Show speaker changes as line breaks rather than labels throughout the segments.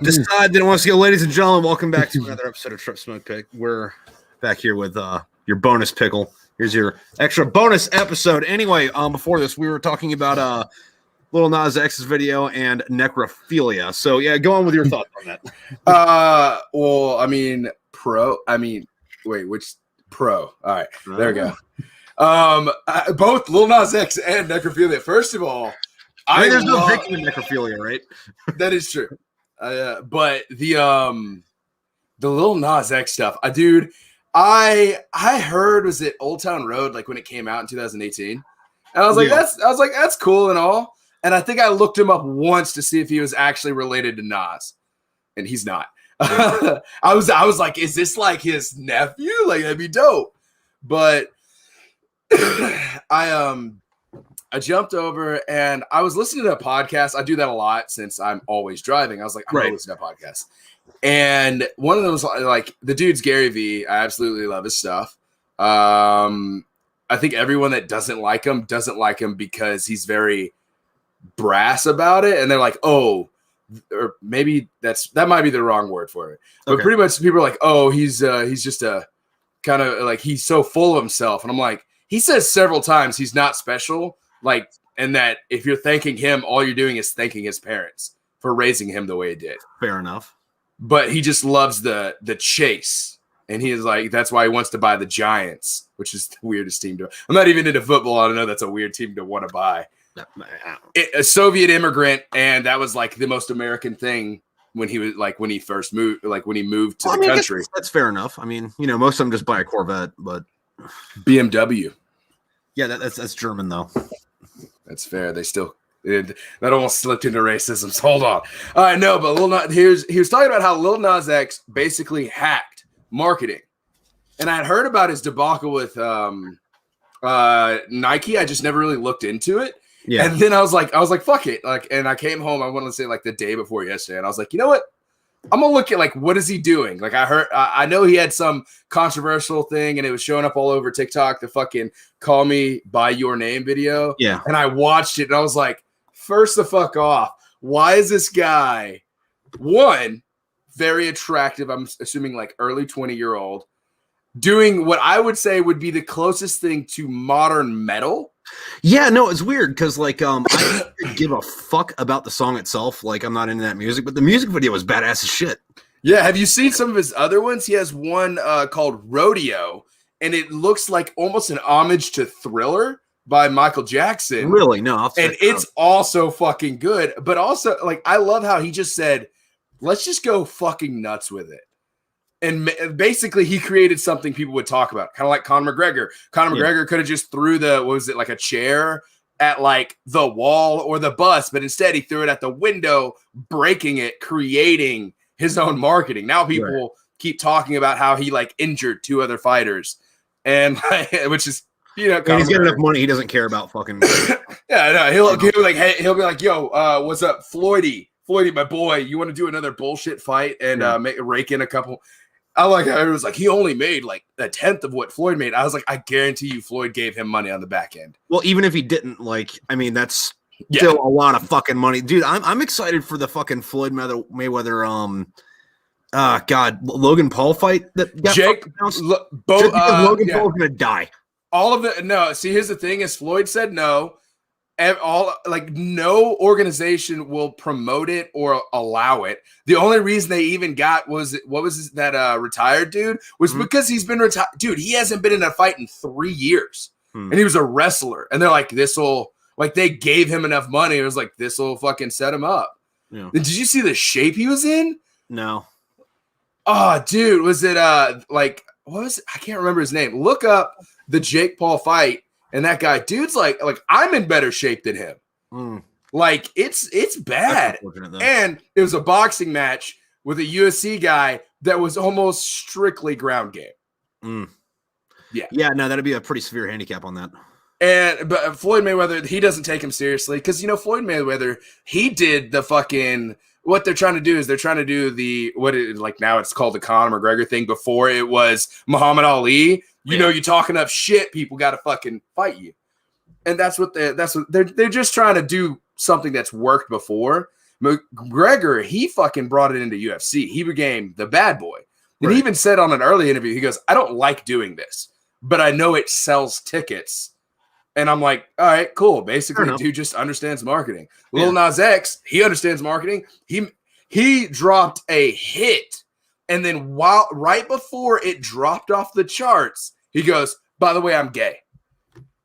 decide that it wants to go. Ladies and gentlemen, welcome back to another episode of Tripp Smokepit. We're back here with your bonus pickle. Here's your extra bonus episode. Anyway, before this, we were talking about Lil Nas X's video and necrophilia. So yeah, go on with your thoughts on
that. Well, I mean, which pro? All right, there we go. Both Lil Nas X and necrophilia. First of all,
there's no victim in necrophilia, right?
That is true. But the Lil Nas X stuff, dude, I heard, was it Old Town Road, like when it came out in 2018, and I was like, that's cool and all. And I think I looked him up once to see if he was actually related to Nas, and he's not. I was like, is this like his nephew? Like, that'd be dope. But I jumped over and I was listening to a podcast. I do that a lot since I'm always driving. I was like, I'm going to listen to a podcast. And one of them was like, the dude's Gary Vee. I absolutely love his stuff. I think everyone that doesn't like him because he's very brass about it. And they're like, oh, or maybe that might be the wrong word for it. But pretty much people are like, oh, he's just a kind of like, he's so full of himself. And I'm like, he says several times he's not special. Like, and that if you're thanking him, all you're doing is thanking his parents for raising him the way he did.
Fair enough.
But he just loves the chase. And he is like, that's why he wants to buy the Giants, which is the weirdest team to. I'm not even into football. I don't know that's a weird team to want to buy. A Soviet immigrant, and that was like the most American thing when he was like when he first moved, like when he moved to the country.
That's fair enough. I mean, most of them just buy a Corvette, but
BMW.
Yeah, that's German though.
That's fair. They still that almost slipped into racism. So hold on. All right, no, but he was talking about how Lil Nas X basically hacked marketing, and I had heard about his debacle with Nike. I just never really looked into it. Yeah. And then I was like, fuck it. Like, and I came home, I want to say like the day before yesterday. And I was like, you know what? I'm going to look at like, what is he doing? Like I know he had some controversial thing and it was showing up all over TikTok, the fucking call me by your name video.
Yeah.
And I watched it and I was like, first the fuck off. Why is this guy, one, very attractive, I'm assuming like early 20-year-old, doing what I would say would be the closest thing to modern metal?
Yeah, no, it's weird because like I don't give a fuck about the song itself. Like I'm not into that music, but the music video was badass as shit.
Yeah, have you seen some of his other ones? He has one called Rodeo, and it looks like almost an homage to Thriller by Michael Jackson.
Really? No,
and it's also fucking good. But also, like, I love how he just said, "Let's just go fucking nuts with it." And basically, he created something people would talk about, kind of like Conor McGregor. Conor McGregor could have just threw like a chair at like the wall or the bus, but instead he threw it at the window, breaking it, creating his own marketing. Now people keep talking about how he like injured two other fighters, and which is
he's got enough money, he doesn't care about fucking.
Yeah, no, he'll be like, hey, he'll be like, yo, what's up, Floydie, my boy? You want to do another bullshit fight and rake in a couple? I like how it was like he only made like a tenth of what Floyd made. I was like, I guarantee you Floyd gave him money on the back end.
Well, even if he didn't, like, I mean, that's still a lot of fucking money. Dude, I'm excited for the fucking Floyd Mayweather Logan Paul fight that Logan Paul's gonna die.
All of it. No, see, here's the thing: is Floyd said no. No organization will promote it or allow it. The only reason they even got that retired dude was because he's been retired. Dude, he hasn't been in a fight in 3 years, and he was a wrestler. And they're like, they gave him enough money. It was like, this will fucking set him up. Yeah. Did you see the shape he was in?
No.
Oh, dude, was it what was it? I can't remember his name. Look up the Jake Paul fight. And that guy, dude's like I'm in better shape than him. Like it's bad. And it was a boxing match with a UFC guy that was almost strictly ground game. Yeah,
no, that'd be a pretty severe handicap on that.
But Floyd Mayweather, he doesn't take him seriously because Floyd Mayweather, he did the fucking. What they're trying to do is they're trying to do now it's called the Conor McGregor thing. Before it was Muhammad Ali. You're talking up shit. People got to fucking fight you, and that's what they're just trying to do something that's worked before. McGregor, he fucking brought it into UFC. He became the bad boy. And
Right.
he even said on an early interview, he goes, I don't like doing this, but I know it sells tickets. And I'm like, all right, cool. Basically, dude just understands marketing. Lil Nas X, he understands marketing. He dropped a hit. And then right before it dropped off the charts, he goes, by the way, I'm gay.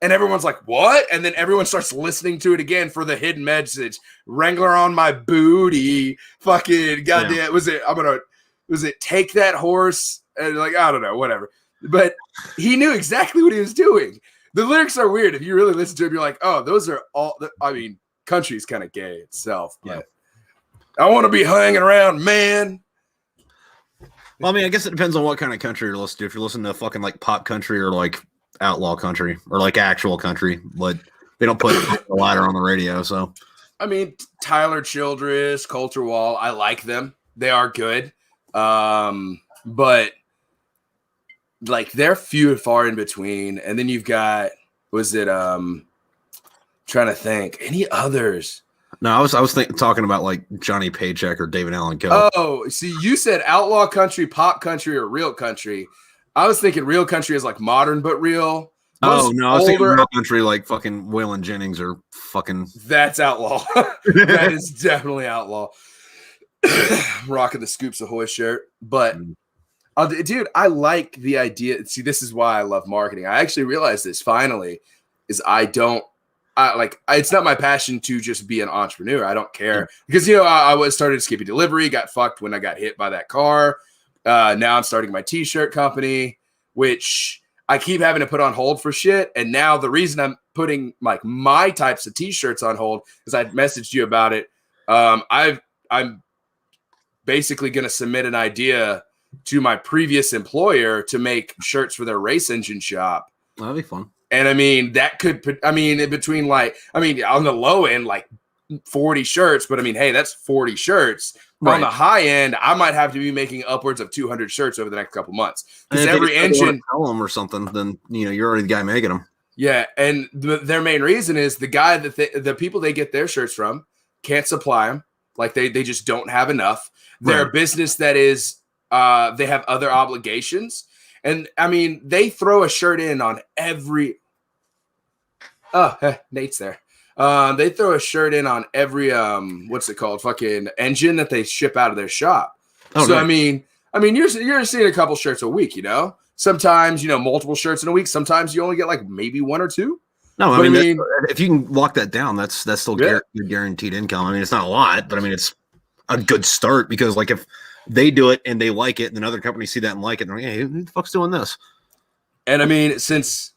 And everyone's like, what? And then everyone starts listening to it again for the hidden message. Wrangler on my booty. Fucking goddamn. Was it take that horse? And like, I don't know, whatever. But he knew exactly what he was doing. The lyrics are weird. If you really listen to them, you're like, oh, those are all, I mean, country's kind of gay itself. But I want to be hanging around, man.
Well, I mean, I guess it depends on what kind of country you're listening to. If you're listening to fucking like pop country or like outlaw country or like actual country, but they don't put a ladder on the radio. So,
I mean, Tyler Childress, Coulter Wall, I like them. They are good. But like they're few and far in between. And then you've got, trying to think, any others?
No, I was talking about like Johnny Paycheck or David Allen Coe.
Oh, see, you said outlaw country, pop country, or real country. I was thinking real country is like modern but real.
Oh no, I was thinking real country like fucking Waylon Jennings or fucking.
That's outlaw. That is definitely outlaw. Rocking the Scoops Ahoy shirt, but dude, I like the idea. See, this is why I love marketing. I actually realized this finally. It's not my passion to just be an entrepreneur. I don't care because I started Skippy Delivery, got fucked when I got hit by that car. Now I'm starting my TShirt company, which I keep having to put on hold for shit. And now the reason I'm putting like my types of T-shirts on hold is I messaged you about it. I'm basically going to submit an idea to my previous employer to make shirts for their race engine shop.
That'd be fun.
And I mean, in between on the low end, like 40 shirts, but I mean, hey, that's 40 shirts. Right. On the high end, I might have to be making upwards of 200 shirts over the next couple months. Because every engine,
sell them or something, then you're already the guy making them.
Yeah, and their main reason is the guy that the people they get their shirts from can't supply them. Like they just don't have enough. They're a business that is they have other obligations. And I mean, they throw a shirt in on every. Nate's there. They throw a shirt in on every what's it called? Fucking engine that they ship out of their shop. Oh, so nice. I mean, you're seeing a couple shirts a week. Sometimes multiple shirts in a week. Sometimes you only get like maybe one or two.
No, I mean, if you can lock that down, that's still guaranteed income. I mean, it's not a lot, but I mean, it's a good start because like if they do it and they like it, and then other companies see that and like it, and they're like, hey, who the fuck's doing this?
And I mean, since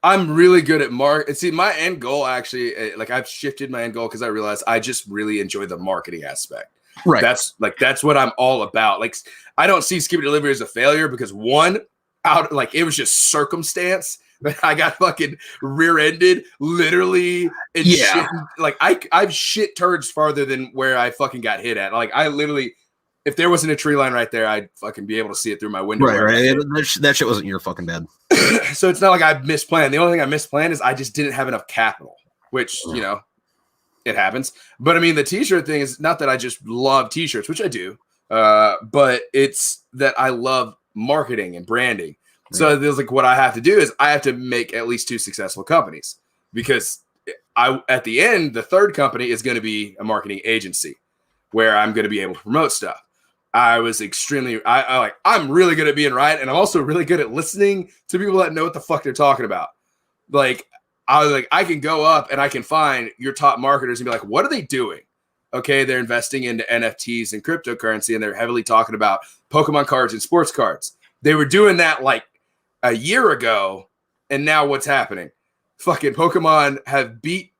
I'm really good at see, my end goal actually, like I've shifted my end goal because I realized I just really enjoy the marketing aspect.
Right.
That's what I'm all about. Like, I don't see Skippy Delivery as a failure because it was just circumstance that I got fucking rear-ended, literally. And shit, like I've shit turds farther than where I fucking got hit at. Like I literally. If there wasn't a tree line right there, I'd fucking be able to see it through my window.
Right. That shit wasn't your fucking bad.
So it's not like I misplanned. The only thing I misplanned is I just didn't have enough capital, which, it happens. But I mean, the T-shirt thing is not that I just love T-shirts, which I do, but it's that I love marketing and branding. Right. So there's like what I have to do is I have to make at least 2 successful companies because at the end, the third company is going to be a marketing agency where I'm going to be able to promote stuff. I was I'm really good at being right. And I'm also really good at listening to people that know what the fuck they're talking about. Like, I can go up and I can find your top marketers and be like, what are they doing? Okay. They're investing into NFTs and cryptocurrency, and they're heavily talking about Pokemon cards and sports cards. They were doing that like a year ago. And now what's happening? Fucking Pokemon have beat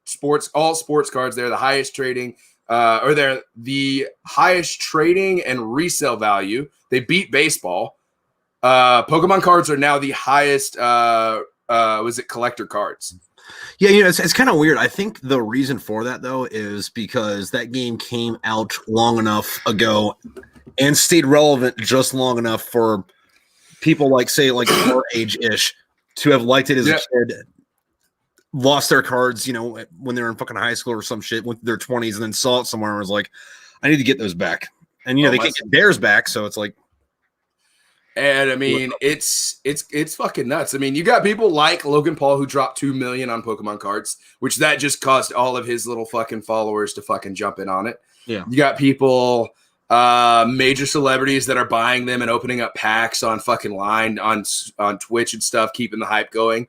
all sports cards. They're the highest trading, or they're the highest trading and resale value. They beat baseball. Pokemon cards are now the highest, collector cards?
Yeah, it's kind of weird. I think the reason for that, though, is because that game came out long enough ago and stayed relevant just long enough for people like, say, like our age-ish to have liked it as a kid, lost their cards, when they were in fucking high school or some shit, went to their 20s and then saw it somewhere and was like, I need to get those back. And they can't get theirs back, so it's like.
And I mean, it's fucking nuts. I mean, you got people like Logan Paul who dropped 2 million on Pokemon cards, which that just caused all of his little fucking followers to fucking jump in on it.
Yeah.
You got people, major celebrities that are buying them and opening up packs on fucking line on Twitch and stuff, keeping the hype going.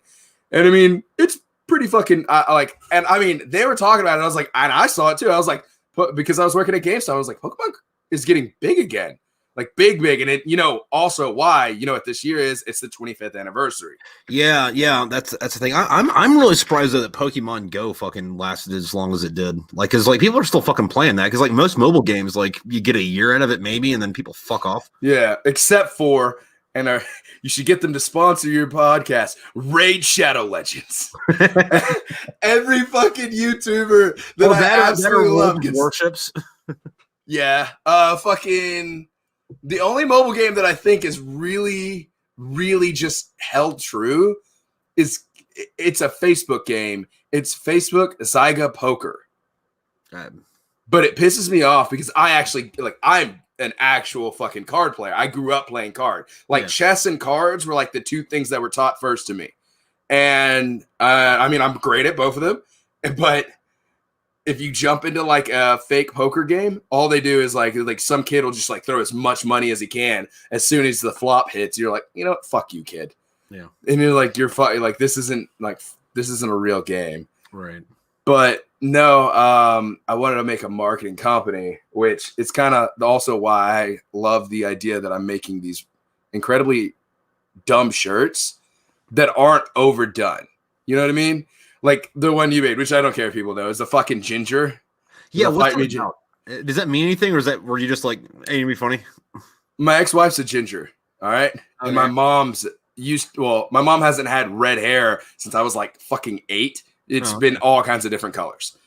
And I mean, it's pretty fucking and I mean, they were talking about it. And I was like, and I saw it too. I was like, because I was working at GameStop, I was like, Pokemon is getting big again. Like big, and it, also why, what this year is, it's the 25th anniversary.
Yeah, that's the thing. I'm really surprised that Pokemon Go fucking lasted as long as it did. Like, cause like people are still fucking playing that. Cause like most mobile games, like you get a year out of it maybe, and then people fuck off.
Yeah, except for, you should get them to sponsor your podcast, Raid Shadow Legends. Every fucking YouTuber that I absolutely love gets
warships.
Yeah, fucking. The only mobile game that I think is really, really just held true is it's a Facebook game. It's Facebook Zyga Poker. But it pisses me off because I'm an actual fucking card player. I grew up playing card. Chess and cards were like the two things that were taught first to me. And I mean, I'm great at both of them, but if you jump into like a fake poker game, all they do is like some kid will just like throw as much money as he can. As soon as the flop hits, you're like, what? Fuck you, kid.
Yeah.
And you're like, this isn't a real game.
Right.
But no, I wanted to make a marketing company, which it's kind of also why I love the idea that I'm making these incredibly dumb shirts that aren't overdone. You know what I mean? Like the one you made, which I don't care if people know, is the fucking ginger.
Yeah, what's that about? Does that mean anything, or were you just like, hey, you'd be funny?
My ex-wife's a ginger, all right? Okay. And my mom hasn't had red hair since I was like fucking 8. It's been all kinds of different colors.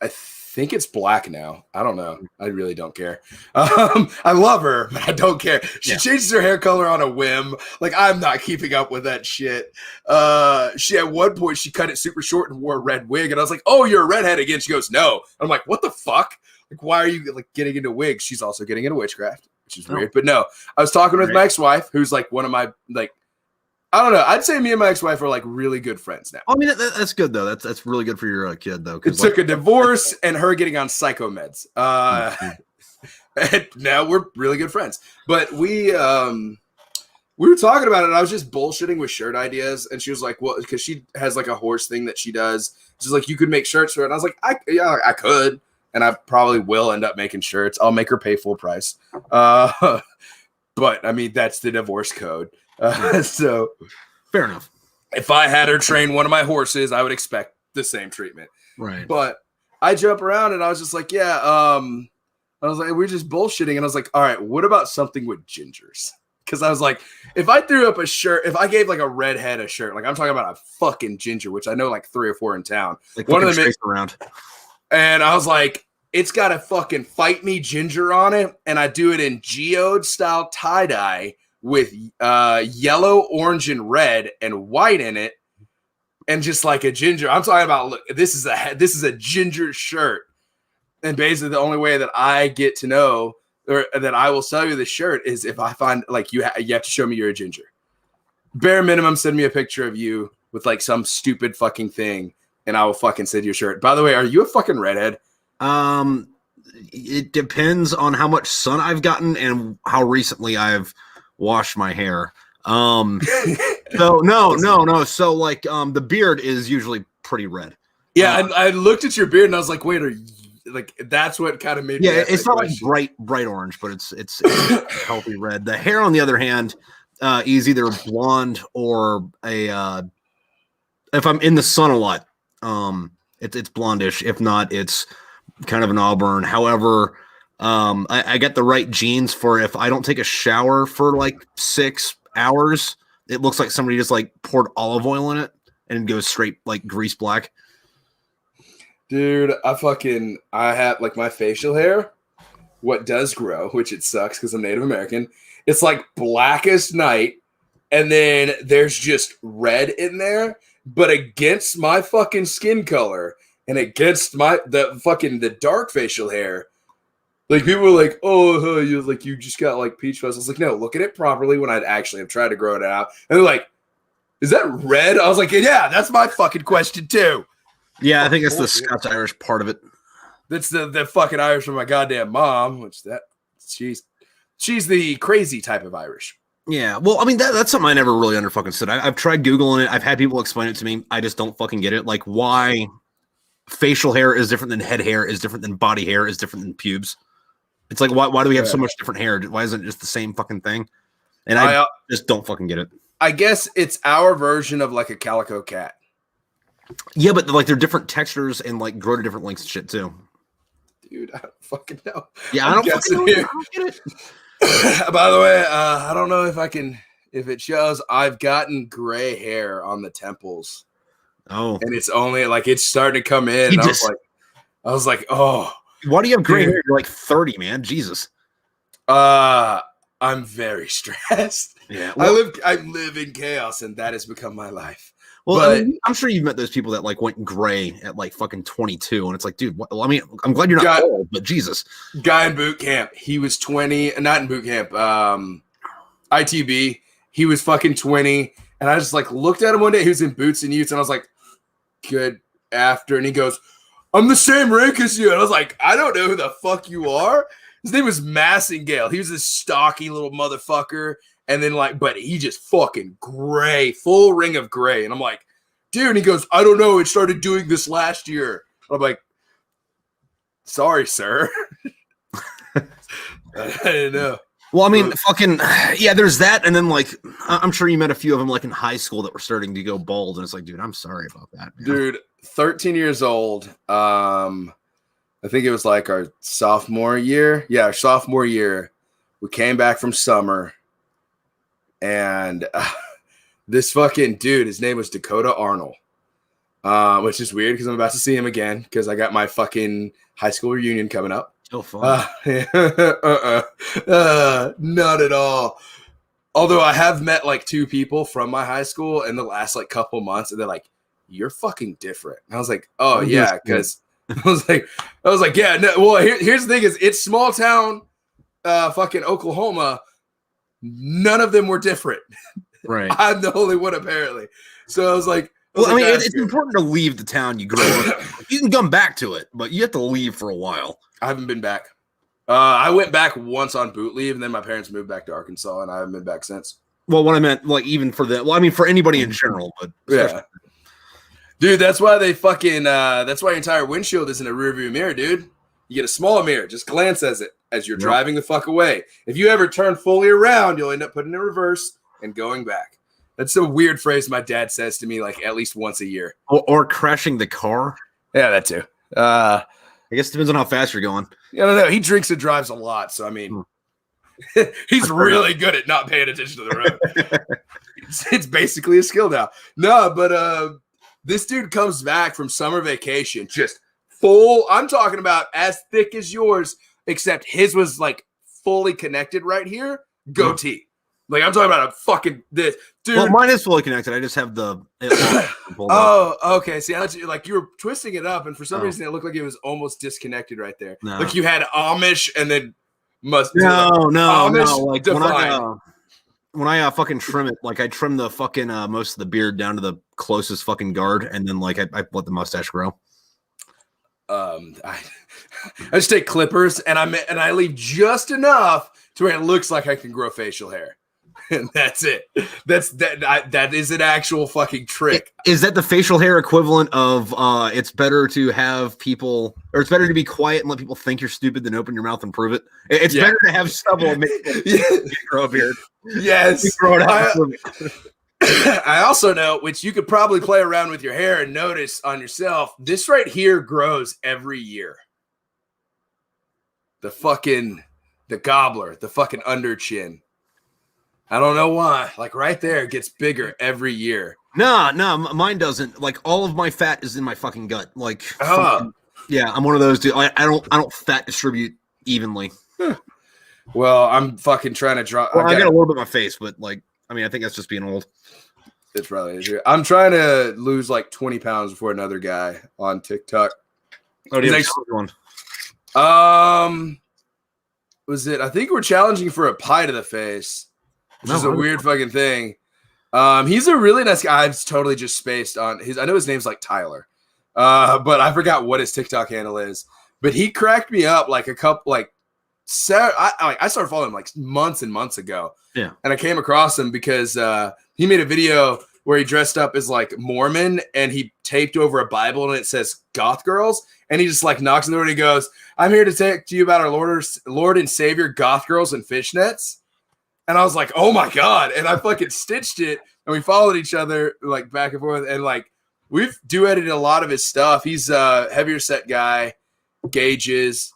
I think it's black now. I don't know. I really don't care. I love her, but I don't care. She changes her hair color on a whim. Like, I'm not keeping up with that shit. She at one point she cut it super short and wore a red wig, and I was like, "Oh, you're a redhead again?" She goes, "No." I'm like, "What the fuck? Like, why are you like getting into wigs?" She's also getting into witchcraft, which is weird. But no, I was talking with my ex-wife, who's like one of my like. I don't know. I'd say me and my ex-wife are like really good friends now.
I mean, that's good though. That's really good for your kid though.
It took a divorce and her getting on psycho meds. And now we're really good friends. But we were talking about it. And I was just bullshitting with shirt ideas, and she was like, "Well," because she has like a horse thing that she does. She's like, "You could make shirts for it." And I was like, I could, and I probably will end up making shirts. I'll make her pay full price. But I mean, that's the divorce code. So
fair enough.
If I had her train one of my horses, I would expect the same treatment.
Right.
But I jump around and I was just like, I was like, we're just bullshitting. And I was like, all right, what about something with gingers? Because I was like, if I threw up a shirt, if I gave like a redhead a shirt, like I'm talking about a fucking ginger, which I know like 3 or 4 in town.
Like one of them around.
And I was like, it's got a fucking fight me ginger on it. And I do it in geode style tie-dye with yellow, orange, and red and white in it, and just like a ginger. I'm talking about, look, this is a ginger shirt, and basically the only way that I get to know or that I will sell you the shirt is if I find like you have to show me you're a ginger. Bare minimum, send me a picture of you with like some stupid fucking thing, and I will fucking send you a shirt. By the way, are you a fucking redhead?
It depends on how much sun I've gotten and how recently I've wash my hair. So no. So like the beard is usually pretty red.
Yeah, I looked at your beard and I was like, wait, are you, like that's what kind of made me
it's not like bright orange, but it's healthy red. The hair, on the other hand, is either blonde or a if I'm in the sun a lot, it's blondish. If not, it's kind of an auburn. However, I get the right genes for if I don't take a shower for like 6 hours, it looks like somebody just like poured olive oil in it and goes straight like grease black.
Dude, I have like my facial hair, what does grow, which it sucks because I'm Native American. It's like black as night, and then there's just red in there, but against my fucking skin color, and against the dark facial hair, like people were like, "Oh, you just got like peach fuzz." I was like, "No, look at it properly." When I'd actually have tried to grow it out, and they're like, "Is that red?" I was like, "Yeah, that's my fucking question too."
Yeah, I think it's the Scots Irish part of it.
That's the fucking Irish from my goddamn mom, which she's the crazy type of Irish.
Yeah, well, I mean that's something I never really understood. I've tried Googling it. I've had people explain it to me. I just don't fucking get it. Like why facial hair is different than head hair, is different than body hair, is different than pubes. It's like why do we have so much different hair? Why isn't it just the same fucking thing? And I just don't fucking get it.
I guess it's our version of like a calico cat.
Yeah, but like they're different textures and like grow to different lengths and shit too.
Dude, I don't fucking know.
Yeah, I don't fucking know. I don't get it.
By the way, I don't know if it shows. I've gotten gray hair on the temples.
Oh,
and it's only like it's starting to come in. And I was like, oh,
why do you have gray hair? You're like 30, man. Jesus.
I'm very stressed.
Yeah, well,
I live in chaos, and that has become my life.
Well, but, I mean, I'm sure you've met those people that like went gray at like fucking 22, and it's like, dude, I mean, I'm glad you're not old, but Jesus.
Guy in boot camp, he was 20, not in boot camp, ITB, he was fucking 20, and I just like looked at him one day, he was in boots and utes, and I was like, good after, and he goes, I'm the same rank as you, and I was like, I don't know who the fuck you are. His name was Massingale. He was this stocky little motherfucker. And then but he just fucking gray, full ring of gray. And I'm like, dude, and he goes, I don't know. It started doing this last year. I'm like, sorry, sir. I didn't know.
Well, I mean, fucking, yeah, there's that. And then like, I'm sure you met a few of them like in high school that were starting to go bald. And it's like, dude, I'm sorry about that. Man.
Dude, 13 years old. I think it was like our sophomore year. Yeah, our sophomore year. We came back from summer. And this fucking dude, his name was Dakota Arnold, which is weird because I'm about to see him again because I got my fucking high school reunion coming up.
Oh, fun.
Not at all. Although I have met like two people from my high school in the last like couple months, and they're like, "You're fucking different." And I was like, "Oh yeah," because I was like, "Yeah." No, well, here's the thing: is it's small town, fucking Oklahoma. None of them were different.
Right.
I'm the only one apparently. So I was like,
I mean, it's important to leave the town you grew up. You can come back to it, but you have to leave for a while.
I haven't been back. I went back once on boot leave, and then my parents moved back to Arkansas, and I haven't been back since.
Well, what I meant, like, even for the, well, I mean, for anybody in general, but
yeah, dude, that's why they fucking, that's why your entire windshield is in a rearview mirror, dude. You get a small mirror, just glance at it as you're driving the fuck away. If you ever turn fully around, you'll end up putting it in reverse and going back. That's a weird phrase my dad says to me like at least once a year.
Or crashing the car.
Yeah, that too.
I guess it depends on how fast you're going.
I don't know. He drinks and drives a lot, so I mean, he's really good at not paying attention to the road. It's basically a skill now. No, but this dude comes back from summer vacation just full. I'm talking about as thick as yours, except his was like fully connected right here. Goatee. Like I'm talking about a fucking this dude.
Well, mine is fully connected. I just have the.
Oh, okay. See, like you were twisting it up, and for some reason it looked like it was almost disconnected right there.
No.
Like you had Amish, and then must.
No.
Like
when I fucking trim it, like I trim the fucking most of the beard down to the closest fucking guard, and then like I let the mustache grow.
I just take clippers and I leave just enough to where it looks like I can grow facial hair. And that's it. That is an actual fucking trick.
Is that the facial hair equivalent of it's better to have people, or it's better to be quiet and let people think you're stupid than open your mouth and prove it? It's better to have stubble and make it grow a beard.
Yes.
Grow it out.
I also know, which you could probably play around with your hair and notice on yourself, this right here grows every year. The gobbler, the fucking under chin. I don't know why. Like right there, it gets bigger every year.
No, mine doesn't. Like all of my fat is in my fucking gut. Like, yeah, I'm one of those dudes. I don't fat distribute evenly.
Well, I'm fucking trying to draw.
Well, I got a little bit in my face, but like, I mean, I think that's just being old.
It's probably easier. I'm trying to lose like 20 pounds before another guy on TikTok.
Oh, do you have one?
Was it? I think we're challenging for a pie to the face, which is a weird fucking thing. He's a really nice guy. I've totally just spaced on his. I know his name's like Tyler, but I forgot what his TikTok handle is. But he cracked me up like a couple, like, I started following him like months and months ago.
Yeah,
and I came across him because he made a video where he dressed up as like Mormon and he taped over a Bible and it says "Goth Girls," and he just like knocks on the door and he goes, "I'm here to talk to you about our Lord and Savior, Goth Girls and Fishnets." And I was like, "Oh my God." And I fucking stitched it and we followed each other like back and forth. And like, we've duetted a lot of his stuff. He's a heavier set guy, gauges,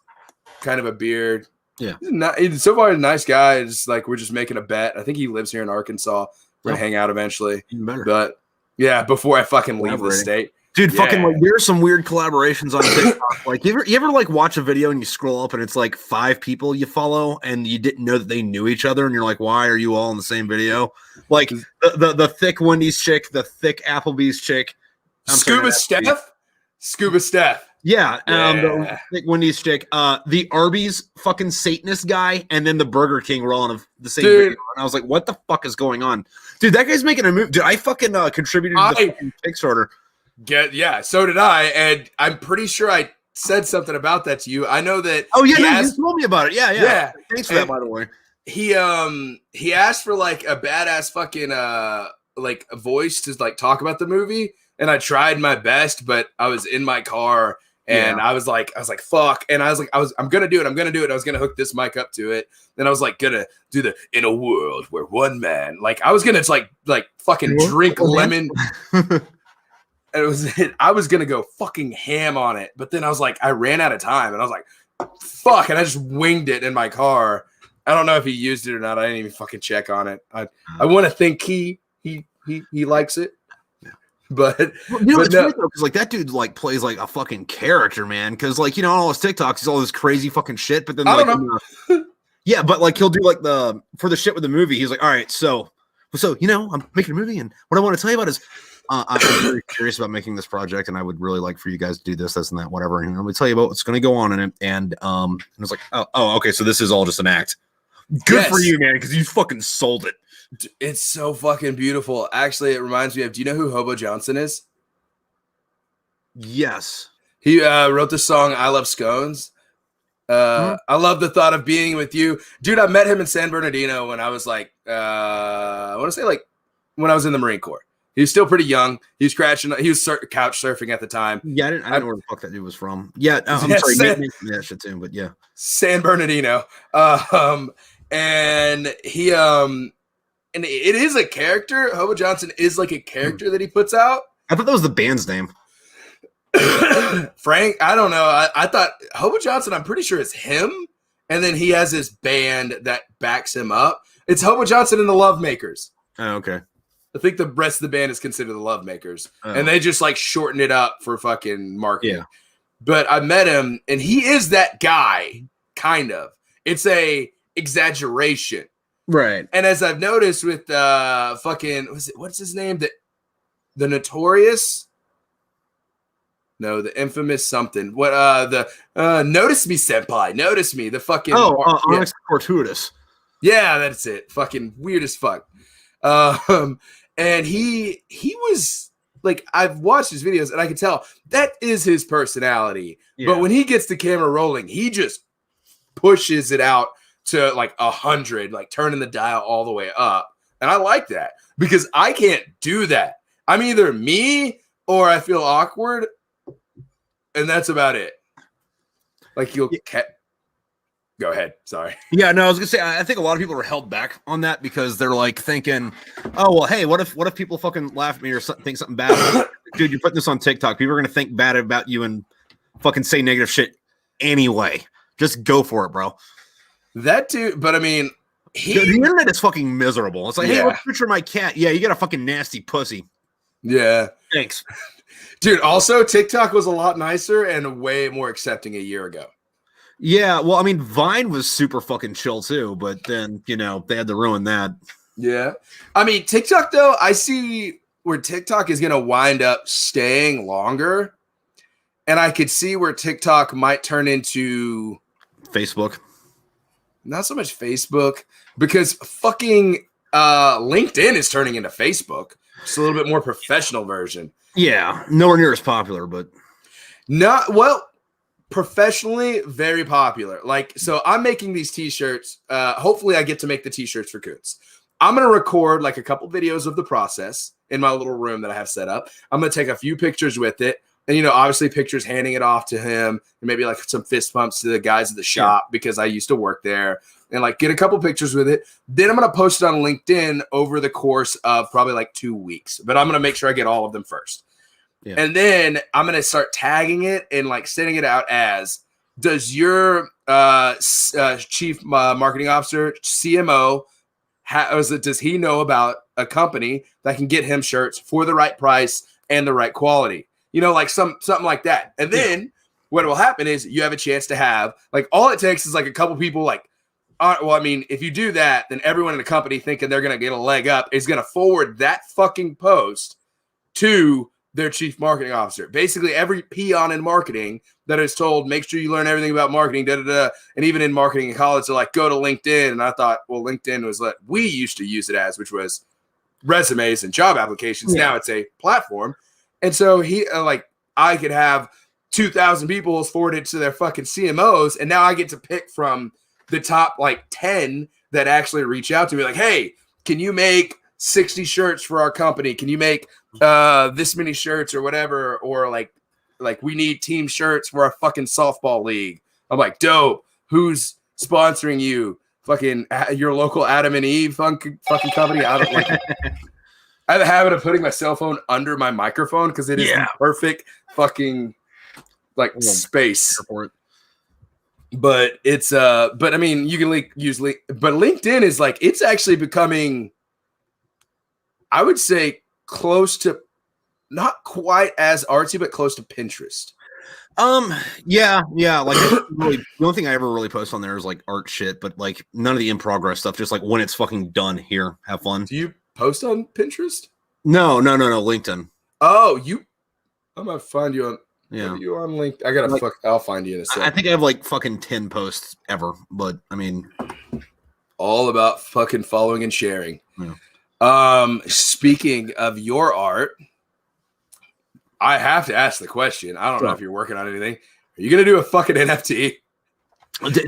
kind of a beard.
Yeah.
He's so far a nice guy. It's like, we're just making a bet. I think he lives here in Arkansas. We're going to hang out eventually.
Even better.
But yeah, before I fucking leave the state.
Dude, fucking like there's some weird collaborations on TikTok. Like you ever like watch a video and you scroll up and it's like 5 people you follow and you didn't know that they knew each other and you're like, why are you all in the same video? Like the thick Wendy's chick, the thick Applebee's chick,
Scuba Steph.
Yeah, the thick Wendy's chick, the Arby's fucking Satanist guy, and then the Burger King were all in the same video. And I was like, what the fuck is going on? Dude, that guy's making a move. Dude, I fucking contributed to the fucking Kickstarter.
So did I, and I'm pretty sure I said something about that to you. I know that.
Oh yeah, you told me about it. Yeah. Thanks for that, by the way.
He asked for like a badass fucking like a voice to like talk about the movie, and I tried my best, but I was in my car and I was like fuck, and I'm gonna do it. I was gonna hook this mic up to it, then I was like gonna do the "in a world where one man," like I was gonna like fucking drink lemon. I was gonna go fucking ham on it, but then I was like, I ran out of time, and I was like, fuck, and I just winged it in my car. I don't know if he used it or not. I didn't even fucking check on it. I want to think he likes it, but
it's weird though, because like that dude like plays like a fucking character, man. Because like all his TikToks, he's all this crazy fucking shit, but then
I don't know.
Yeah, but like he'll do like for the shit with the movie. He's like, all right, so I'm making a movie, and what I want to tell you about is. I'm very curious about making this project, and I would really like for you guys to do this, and that, whatever. And let me tell you about what's going to go on in it. And I was like, oh, okay, so this is all just an act. Good for you, man, because you fucking sold it.
It's so fucking beautiful. Actually, it reminds me of. Do you know who Hoba Johnson is?
Yes,
he wrote the song "I Love Scones." I love the thought of being with you, dude. I met him in San Bernardino when I was like, I want to say like when I was in the Marine Corps. He was still pretty young. He was He was couch surfing at the time.
Yeah, I didn't know where the fuck that dude was from. Yeah, I'm sorry. That shit too, but yeah.
San Bernardino. And he and it is a character. Hoba Johnson is like a character that he puts out.
I thought that was the band's name.
Frank, I don't know. I thought Hoba Johnson, I'm pretty sure it's him. And then he has this band that backs him up. It's Hoba Johnson and the Love Makers.
Oh, okay.
I think the rest of the band is considered the Love Makers. And they just like shorten it up for fucking marketing. Yeah. But I met him and he is that guy, kind of. It's a exaggeration.
Right.
And as I've noticed with what's his name? The Notorious? No, the infamous something. What Notice Me Senpai. Notice Me. The fucking
Onyx Fortuitous.
Yeah, that's it. Fucking weird as fuck. And he was like, I've watched his videos and I can tell that is his personality. Yeah. But when he gets the camera rolling, he just pushes it out to like 100, like turning the dial all the way up. And I like that because I can't do that. I'm either me or I feel awkward. And that's about it. Like Go ahead. Sorry.
Yeah, no, I was gonna say I think a lot of people are held back on that because they're like thinking, oh well, hey, what if people fucking laugh at me or think something bad? Dude, you're putting this on TikTok. People are gonna think bad about you and fucking say negative shit anyway. Just go for it, bro.
That dude, but I mean,
the internet is fucking miserable. It's like, hey, what's the picture of my cat? Yeah, you got a fucking nasty pussy.
Yeah.
Thanks.
Dude, also TikTok was a lot nicer and way more accepting a year ago.
Yeah, well, I mean, Vine was super fucking chill too, but then, they had to ruin that.
Yeah. I mean, TikTok, though, I see where TikTok is going to wind up staying longer. And I could see where TikTok might turn into
Facebook.
Not so much Facebook, because fucking LinkedIn is turning into Facebook. Just a little bit more professional version.
Yeah, nowhere near as popular, but
professionally very popular. Like, so I'm making these t-shirts. Hopefully I get to make the t-shirts for Koots. I'm going to record like a couple videos of the process in my little room that I have set up. I'm going to take a few pictures with it. And, obviously pictures handing it off to him, and maybe like some fist bumps to the guys at the shop because I used to work there, and like get a couple pictures with it. Then I'm going to post it on LinkedIn over the course of probably like 2 weeks, but I'm going to make sure I get all of them first. Yeah. And then I'm going to start tagging it and like sending it out as, does your chief marketing officer, CMO, does he know about a company that can get him shirts for the right price and the right quality? Like something like that. And then what will happen is you have a chance to have, like, all it takes is like a couple people like, if you do that, then everyone in the company thinking they're going to get a leg up is going to forward that fucking post to their chief marketing officer. Basically, every peon in marketing that is told, make sure you learn everything about marketing, and even in marketing in college, they're like, go to LinkedIn. And I thought, well, LinkedIn was what we used to use it as, which was resumes and job applications. Yeah. Now it's a platform. And so I could have 2,000 people forward it to their fucking CMOs, and now I get to pick from the top like 10 that actually reach out to me like, hey, can you make 60 shirts for our company? Can you make this many shirts or whatever? Or like we need team shirts for our fucking softball league. I'm like, dope. Who's sponsoring you? Fucking your local Adam and Eve fucking company. I don't like it. I have a habit of putting my cell phone under my microphone because it is the perfect fucking like space. Airport. But it's but I mean you can use but LinkedIn is like, it's actually becoming, I would say, close to, not quite as artsy, but close to Pinterest.
Yeah. Like the only thing I ever really post on there is like art shit, but like none of the in progress stuff. Just like when it's fucking done. Here, have fun.
Do you post on Pinterest?
No. LinkedIn.
Oh, I'm gonna find you on. Yeah, you on LinkedIn? I'll find you in a second.
I think I have like fucking 10 posts ever, but I mean,
all about fucking following and sharing. Yeah. Speaking of your art, I have to ask the question. I don't know if you're working on anything. Are you gonna do a fucking NFT?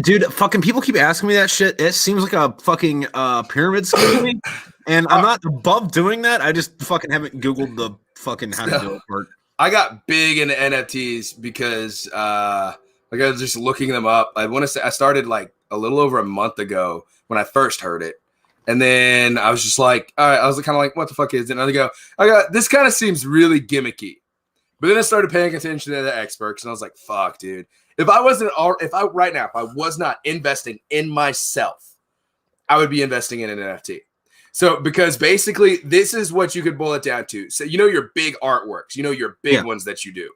Dude, fucking people keep asking me that shit. It seems like a fucking pyramid scheme to me, and I'm not above doing that. I just fucking haven't Googled the fucking how to do it part.
I got big into NFTs because I was just looking them up. I want to say I started like a little over a month ago when I first heard it. And then I was just like, all right, I was kind of like, what the fuck is it? And I go, this kind of seems really gimmicky. But then I started paying attention to the experts, and I was like, fuck, dude. If I was not investing in myself, I would be investing in an NFT. So, because basically this is what you could boil it down to. So, your big artworks, your big ones that you do.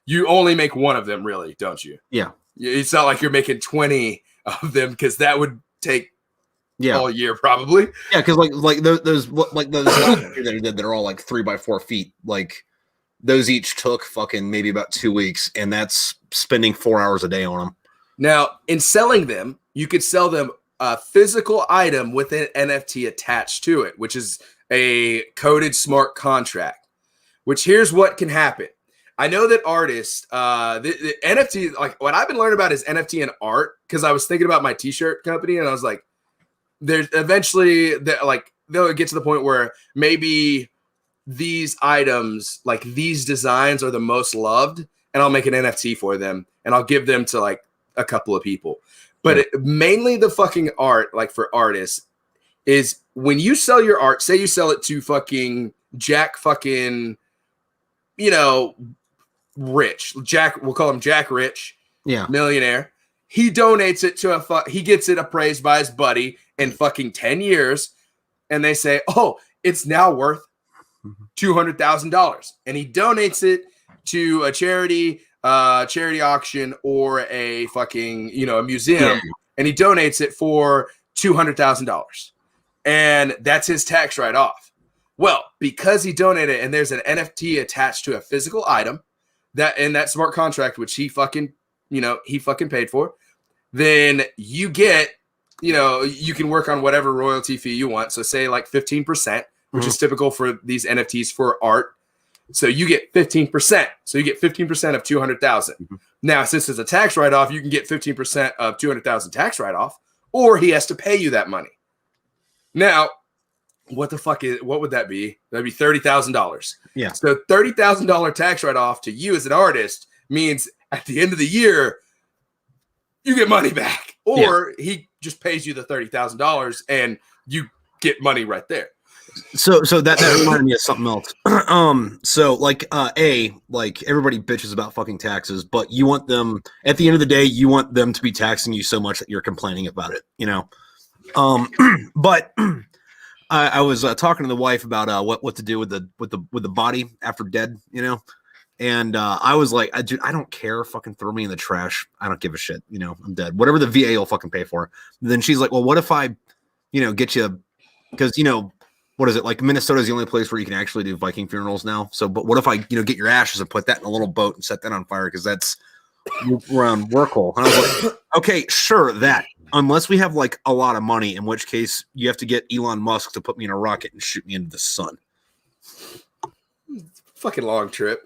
You only make one of them, really, don't you?
Yeah.
It's not like you're making 20 of them, because that would take all year probably.
Yeah, because like those last year that I did that are all like 3 by 4 feet. Like those each took fucking maybe about 2 weeks, and that's spending 4 hours a day on them.
Now, in selling them, you could sell them a physical item with an NFT attached to it, which is a coded smart contract. Which, here's what can happen. I know that artists, the NFT, like what I've been learning about is NFT and art, because I was thinking about my t-shirt company, and I was like, there's eventually they'll get to the point where maybe these items, like these designs, are the most loved, and I'll make an NFT for them, and I'll give them to like a couple of people. But mainly the fucking art, like for artists, is when you sell your art, say you sell it to fucking Jack fucking, Rich. Jack, we'll call him Jack Rich.
Yeah.
Millionaire. He donates it to he gets it appraised by his buddy in fucking 10 years. And they say, oh, it's now worth $200,000. And he donates it to a charity auction or a fucking, a museum, and he donates it for $200,000. And that's his tax write-off. Well, because he donated and there's an NFT attached to a physical item that in that smart contract, which he fucking paid for, then you get, you can work on whatever royalty fee you want. So say like 15%, which is typical for these NFTs for art. So you get 15%. So you get 15% of 200,000. Now, since it's a tax write-off, you can get 15% of 200,000 tax write-off, or he has to pay you that money. Now, what would that be? That'd be $30,000.
Yeah.
So $30,000 tax write-off to you as an artist means at the end of the year, you get money back, or he just pays you the $30,000 and you get money right there.
So that reminded me of something else. So like everybody bitches about fucking taxes, but you want them at the end of the day, you want them to be taxing you so much that you're complaining about it, But I was talking to the wife about what to do with the body after dead, And I was like, dude, I don't care. Fucking throw me in the trash. I don't give a shit. I'm dead. Whatever the VA will fucking pay for. And then she's like, well, what if I, get you, because what is it, like Minnesota is the only place where you can actually do Viking funerals now. So, but what if I, get your ashes and put that in a little boat and set that on fire? Because that's around Workhole. And I was like, okay, sure, that. Unless we have like a lot of money, in which case you have to get Elon Musk to put me in a rocket and shoot me into the sun.
Fucking long trip.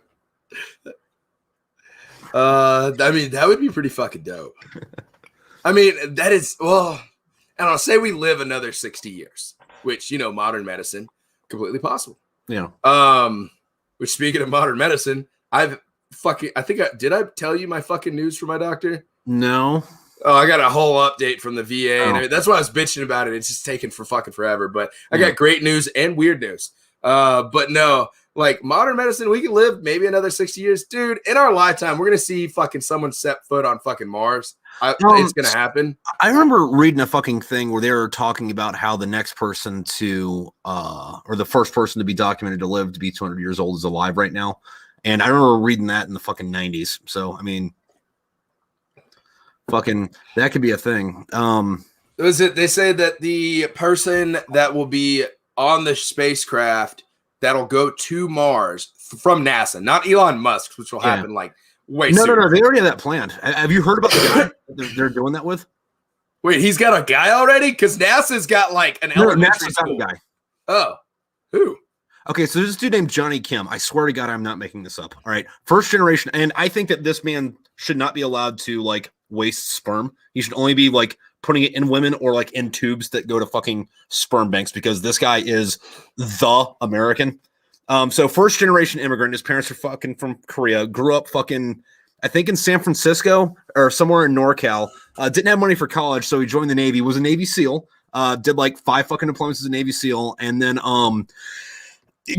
I mean, that would be pretty fucking dope. I mean, that is, well, and I'll say we live another 60 years, which, modern medicine, completely possible.
Yeah.
Which, speaking of modern medicine, did I tell you my fucking news from my doctor?
No.
Oh, I got a whole update from the VA. And that's why I was bitching about it. It's just taking for fucking forever. But I got great news and weird news. But no, like modern medicine, we can live maybe another 60 years. Dude, in our lifetime, we're going to see fucking someone set foot on fucking Mars. It's going to happen. I
remember reading a fucking thing where they were talking about how the next person to, or the first person to be documented to live to be 200 years old is alive right now. And I remember reading that in the fucking 90s. So, I mean, fucking, that could be a thing.
They say that the person that will be on the spacecraft that'll go to Mars from NASA, not Elon Musk, which will happen like way soon.
No, they already have that planned. Have you heard about the guy they're doing that with?
Wait, he's got a guy already? Because NASA's got like an elementary school
guy.
Oh, who?
Okay, so there's this dude named Johnny Kim. I swear to God, I'm not making this up. All right, first generation, and I think that this man should not be allowed to like waste sperm. He should only be like putting it in women or like in tubes that go to fucking sperm banks, because this guy is the American. So first generation immigrant. His parents are fucking from Korea. Grew up fucking, I think, in San Francisco or somewhere in NorCal. Didn't have money for college, so he joined the Navy. Was a Navy SEAL. Did like 5 fucking deployments as a Navy SEAL, and then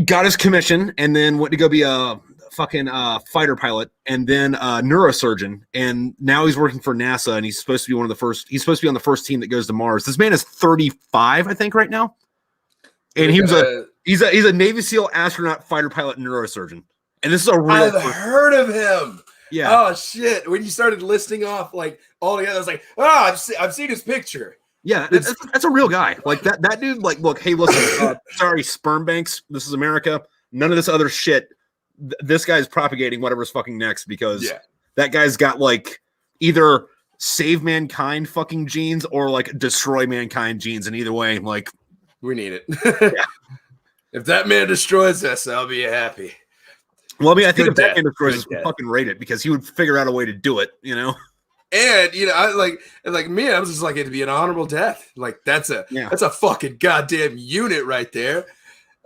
got his commission, and then went to go be a fucking fighter pilot, and then neurosurgeon, and now he's working for NASA, and he's supposed to be one of the first. He's supposed to be on the first team that goes to Mars. This man is 35, I think, right now, and he's a Navy SEAL, astronaut, fighter pilot, neurosurgeon, and this is a real.
I've heard of him.
Yeah.
Oh shit! When you started listing off like all together, I was like, oh, I've seen his picture.
Yeah, that's a real guy. Like that dude. Like, look, hey, listen, sorry, sperm banks. This is America. None of this other shit. This guy's propagating whatever's fucking next, because that guy's got like either save mankind fucking genes or like destroy mankind genes, and either way, like
we need it. Yeah. If that man destroys us, I'll be happy.
Well, I mean, I think if that man destroys us, we'll fucking rate it, because he would figure out a way to do it,
And I like me, I was just like, it'd be an honorable death. Like that's a fucking goddamn unit right there.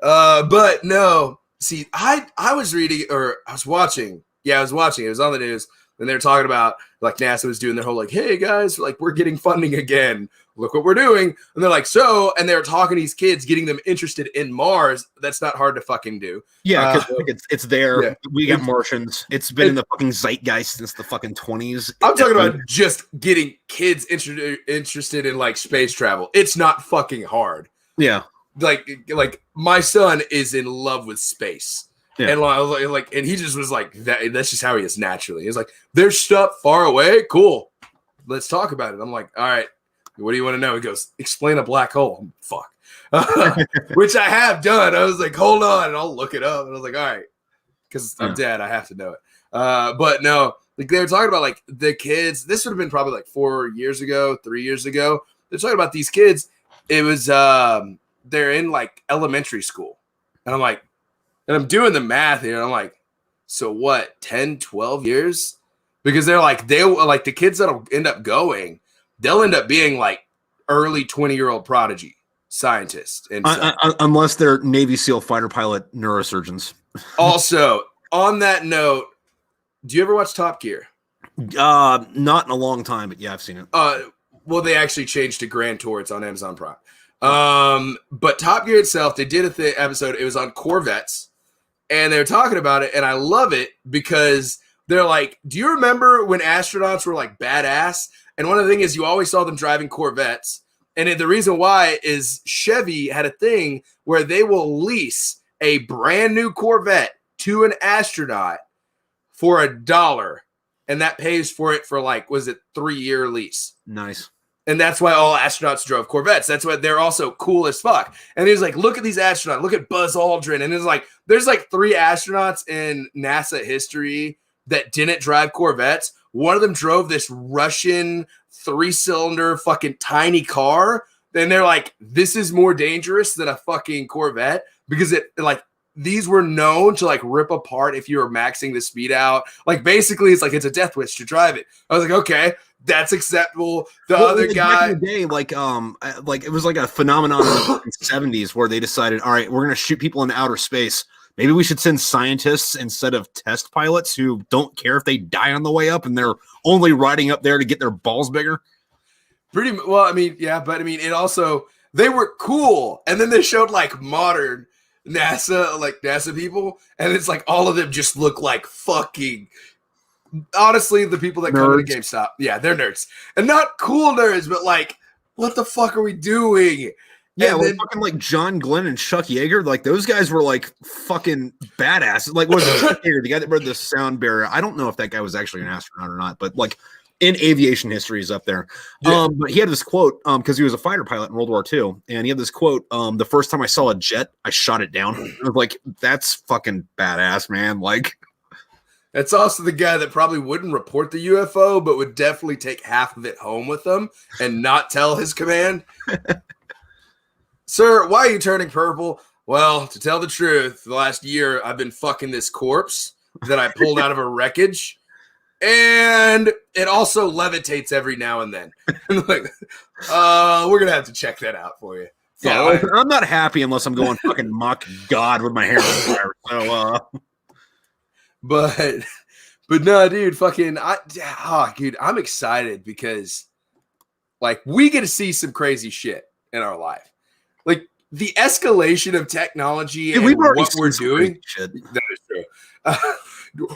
But no, see, I was reading, or I was watching. Yeah, I was watching. It was on the news, and they were talking about like NASA was doing their whole like, hey guys, like we're getting funding again. Look what we're doing. And they're like, so, and they were talking to these kids, getting them interested in Mars. That's not hard to fucking do.
Yeah, because it's there. Yeah. We got Martians. It's been in the fucking zeitgeist since the fucking 20s.
I'm talking about just getting kids interested in like space travel. It's not fucking hard.
Yeah.
Like my son is in love with space. Yeah. And he just was like, that's just how he is naturally. He's like, there's stuff far away. Cool. Let's talk about it. I'm like, all right. What do you want to know? He goes, explain a black hole. Fuck. Which I have done. I was like, hold on, and I'll look it up. And I was like, all right, because I'm dead. I have to know it. But no, like they were talking about like the kids. This would have been probably like 3 years ago. They're talking about these kids. It was they're in like elementary school. And I'm like, and I'm doing the math here. And I'm like, so what, 10, 12 years? Because they're like, the kids that'll end up going, they'll end up being like early 20-year-old prodigy scientists. And
unless they're Navy SEAL fighter pilot neurosurgeons.
Also, on that note, do you ever watch Top Gear?
Not in a long time, but yeah, I've seen it.
Well, they actually changed to Grand Tour. It's on Amazon Prime. But Top Gear itself, they did a episode. It was on Corvettes, and they were talking about it, and I love it because they're like, do you remember when astronauts were like badass? And one of the things is you always saw them driving Corvettes. And the reason why is Chevy had a thing where they will lease a brand new Corvette to an astronaut for $1. And that pays for it for like, was it 3-year lease?
Nice.
And that's why all astronauts drove Corvettes. That's why they're also cool as fuck. And he's like, look at these astronauts. Look at Buzz Aldrin. And it's like, there's like 3 astronauts in NASA history that didn't drive Corvettes. One of them drove this Russian 3-cylinder fucking tiny car. Then they're like, this is more dangerous than a fucking Corvette because it like these were known to like rip apart if you were maxing the speed out. Like basically it's like it's a death wish to drive it. I was like, okay, that's acceptable. The other guy
back in the day, like it was like a phenomenon in the 70s where they decided, all right, we're gonna shoot people into outer space. Maybe we should send scientists instead of test pilots who don't care if they die on the way up and they're only riding up there to get their balls bigger.
Pretty well, I mean, yeah, but I mean, it also they were cool, and then they showed like modern NASA people, and it's like all of them just look like fucking. Honestly, the people that come to the GameStop, yeah, they're nerds, and not cool nerds, but like, what the fuck are we doing?
Yeah, we're fucking like John Glenn and Chuck Yeager. Like those guys were like fucking badass. Like was it Chuck Yeager, the guy that brought the sound barrier? I don't know if that guy was actually an astronaut or not, but like in aviation history is up there.
Yeah.
But he had this quote because he was a fighter pilot in World War II, and he had this quote. The first time I saw a jet, I shot it down. I was like, that's fucking badass, man. Like.
That's also the guy that probably wouldn't report the UFO, but would definitely take half of it home with them and not tell his command. Sir, why are you turning purple? Well, to tell the truth, the last year I've been fucking this corpse that I pulled out of a wreckage, and it also levitates every now and then. Like, we're gonna have to check that out for you.
Yeah, I'm not happy unless I'm going fucking mock God with my hair on fire. So,
but no, dude, fucking, dude, I'm excited because, like, we get to see some crazy shit in our life. Like the escalation of technology and what we're doing.
Shit.
That is true.
Like,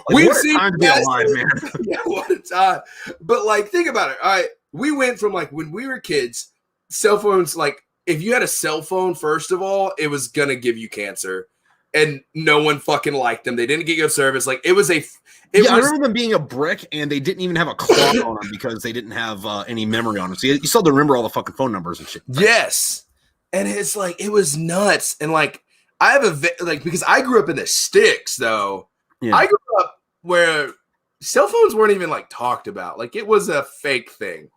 We've seen
time to be alive, man.
Yeah, what a time. But like, think about it. All right, we went from like when we were kids, cell phones. Like, if you had a cell phone, first of all, it was gonna give you cancer, and no one fucking liked them. They didn't get good service. Like, it was I remember them being a brick, and they didn't even have a clock on them because they didn't have any memory on them. So you still have to remember all the fucking phone numbers and shit. Yes. And it's like, it was nuts. And like, I have because I grew up in the sticks though. Yeah. I grew up where cell phones weren't even like talked about. Like it was a fake thing.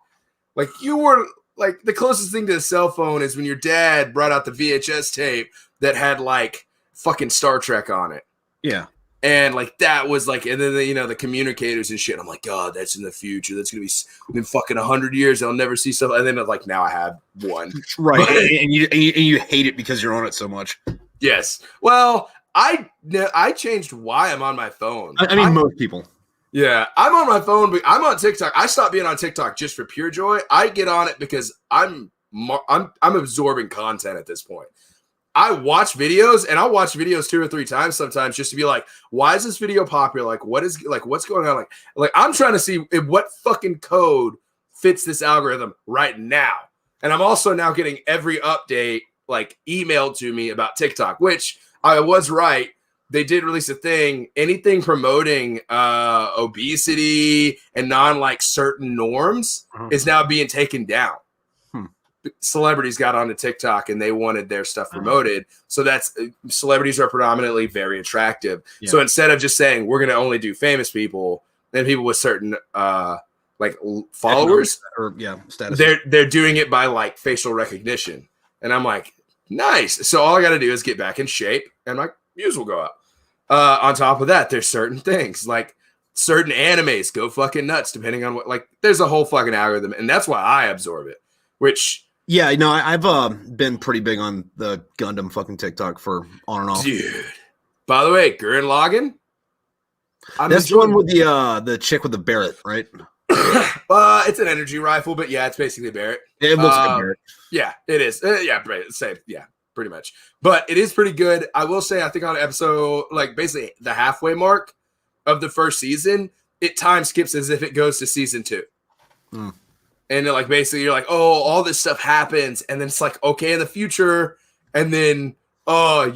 Like you were like the closest thing to a cell phone is when your dad brought out the VHS tape that had like fucking Star Trek on it. Yeah. And like that was like, and then the communicators and shit. I'm like, God, that's in the future. That's gonna be in fucking 100 years. I'll never see stuff. And then like now I have one, right? and you hate it because you're on it so much. Yes. Well, I changed why I'm on my phone. I mean, most people. Yeah, I'm on my phone, but I'm on TikTok. I stopped being on TikTok just for pure joy. I get on it because I'm absorbing content at this point. I watch videos, and I'll watch videos 2 or 3 times sometimes just to be like, why is this video popular? Like, what's going on? Like I'm trying to see what fucking code fits this algorithm right now. And I'm also now getting every update like emailed to me about TikTok, which I was right. They did release a thing, anything promoting obesity and non like certain norms is now being taken down. celebrities got onto TikTok and they wanted their stuff promoted. So that's celebrities are predominantly very attractive. Yeah. So instead of just saying we're going to only do famous people, then people with certain like followers
or status,
they're doing it by like facial recognition. And I'm like, nice. So all I got to do is get back in shape and my views will go up. On top of that, there's certain things like certain animes go fucking nuts depending on what, like there's a whole fucking algorithm, and that's why I absorb it. Which
I've been pretty big on the Gundam fucking TikTok for on and off.
Dude, by the way, Gurren Lagann.
That's the one with the chick with the Barrett, right?
It's an energy rifle, but yeah, it's basically a Barrett.
It looks like a Barrett.
Yeah, it is. Same. Yeah, pretty much. But it is pretty good. I will say, I think on episode, like basically the halfway mark of the first season, it time skips as if it goes to season 2. And like basically you're like, oh, all this stuff happens, and then it's like, okay, in the future, and then I'll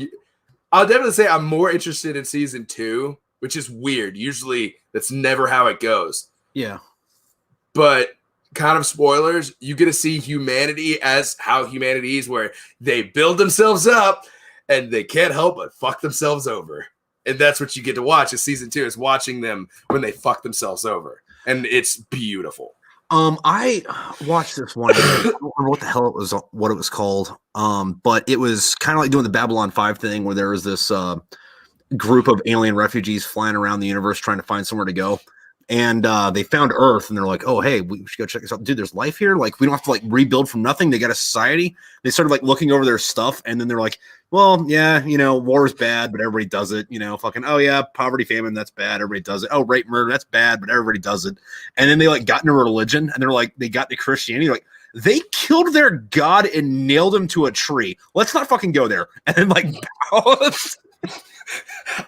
definitely say I'm more interested in season 2, which is weird. Usually that's never how it goes.
Yeah.
But kind of spoilers, you get to see humanity as how humanity is, where they build themselves up and they can't help but fuck themselves over. And that's what you get to watch is season 2, is watching them when they fuck themselves over. And it's beautiful.
I watched this one. I don't remember what the hell what it was called. But it was kind of like doing the Babylon 5 thing, where there was this group of alien refugees flying around the universe trying to find somewhere to go. And they found Earth, and they're like, "Oh, hey, we should go check this out, dude. There's life here. Like, we don't have to like rebuild from nothing. They got a society." They started like looking over their stuff, and then they're like, "Well, yeah, war is bad, but everybody does it. Fucking, oh yeah, poverty, famine, that's bad. Everybody does it. Oh, rape, murder, that's bad, but everybody does it." And then they like got into religion, and they're like, they got to Christianity, like they killed their god and nailed him to a tree. Let's not fucking go there. And then like,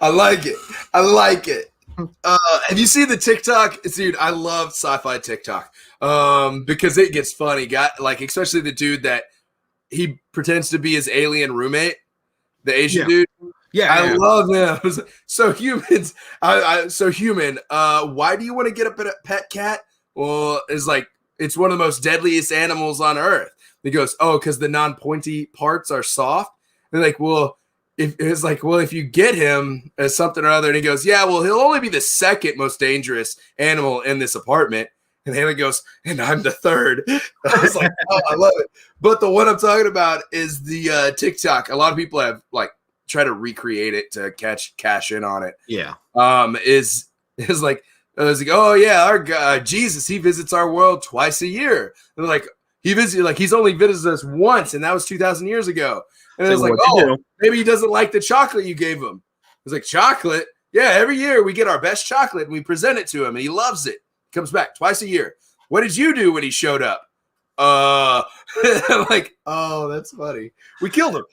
I like it. Have you seen the TikTok? Dude, I love sci-fi TikTok because it gets funny. Like, especially the dude that he pretends to be his alien roommate, the Asian dude.
Yeah,
I love him. So humans, so human. Why do you want to get a pet cat? Well, it's one of the most deadliest animals on Earth. He goes, oh, because the non-pointy parts are soft. And they're like, well. If you get him as something or other, and he goes, yeah, well, he'll only be the second most dangerous animal in this apartment. And Hannah goes, and I'm the third. I was like, oh, I love it. But the one I'm talking about is the TikTok. A lot of people have like tried to recreate it to cash in on it.
Yeah.
Is like, oh yeah, our God, Jesus, he visits our world twice a year. And like, he's only visited us once, and that was 2,000 years ago. And it's like, oh, maybe he doesn't like the chocolate you gave him. It's like, chocolate? Yeah, every year we get our best chocolate and we present it to him, and he loves it. He comes back twice a year. What did you do when he showed up? I'm like, oh, that's funny. We killed him.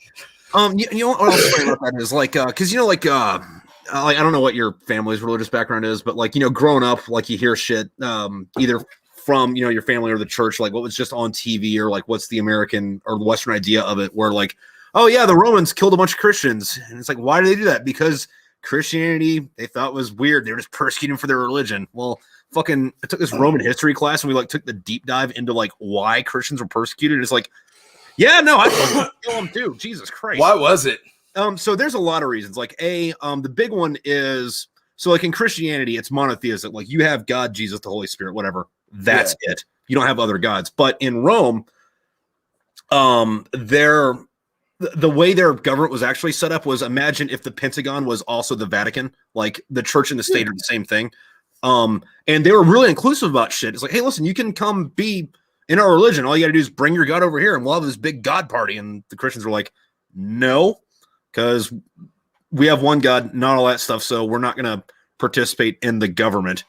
You know what else funny about that is like, because I don't know what your family's religious background is, but like, growing up, like you hear shit, either from your family or the church, like what was just on TV, or like what's the American or the Western idea of it, where like, oh yeah, the Romans killed a bunch of Christians. And it's like, why do they do that? Because Christianity, they thought was weird. They were just persecuting for their religion. Well, fucking, I took this Roman history class, and we like took the deep dive into like why Christians were persecuted. And it's like, yeah, no, I kill them too. Jesus Christ.
Why was it?
So there's a lot of reasons. Like the big one is, so like in Christianity, it's monotheistic. Like you have God, Jesus, the Holy Spirit, whatever. That's it. You don't have other gods. But in Rome, the way their government was actually set up was, imagine if the Pentagon was also the Vatican, like the church and the state are the same thing. And they were really inclusive about shit. It's like, hey, listen, you can come be in our religion. All you got to do is bring your God over here and we'll have this big God party. And the Christians were like, no, because we have one God, not all that stuff. So we're not going to participate in the government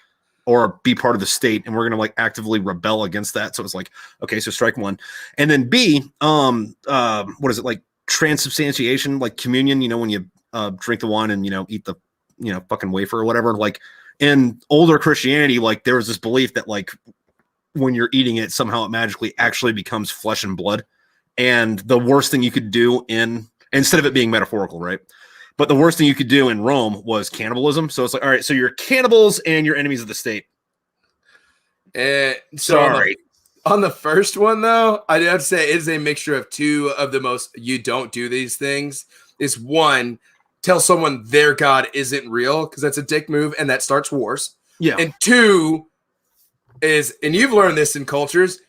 or be part of the state. And we're going to like actively rebel against that. So it's like, okay, so strike one. And then B, what is it, like transubstantiation, like communion, when you drink the wine and, eat the, fucking wafer or whatever. Like in older Christianity, like there was this belief that like when you're eating it, somehow it magically actually becomes flesh and blood. And the worst thing you could do instead of it being metaphorical, right? But the worst thing you could do in Rome was cannibalism. So it's like, all right, so you're cannibals and you're enemies of the state.
Sorry. On the first one, though, I have to say it is a mixture of two of the most you don't do these things. Is one, tell someone their God isn't real because that's a dick move and that starts wars.
Yeah.
And two is, and you've learned this in cultures,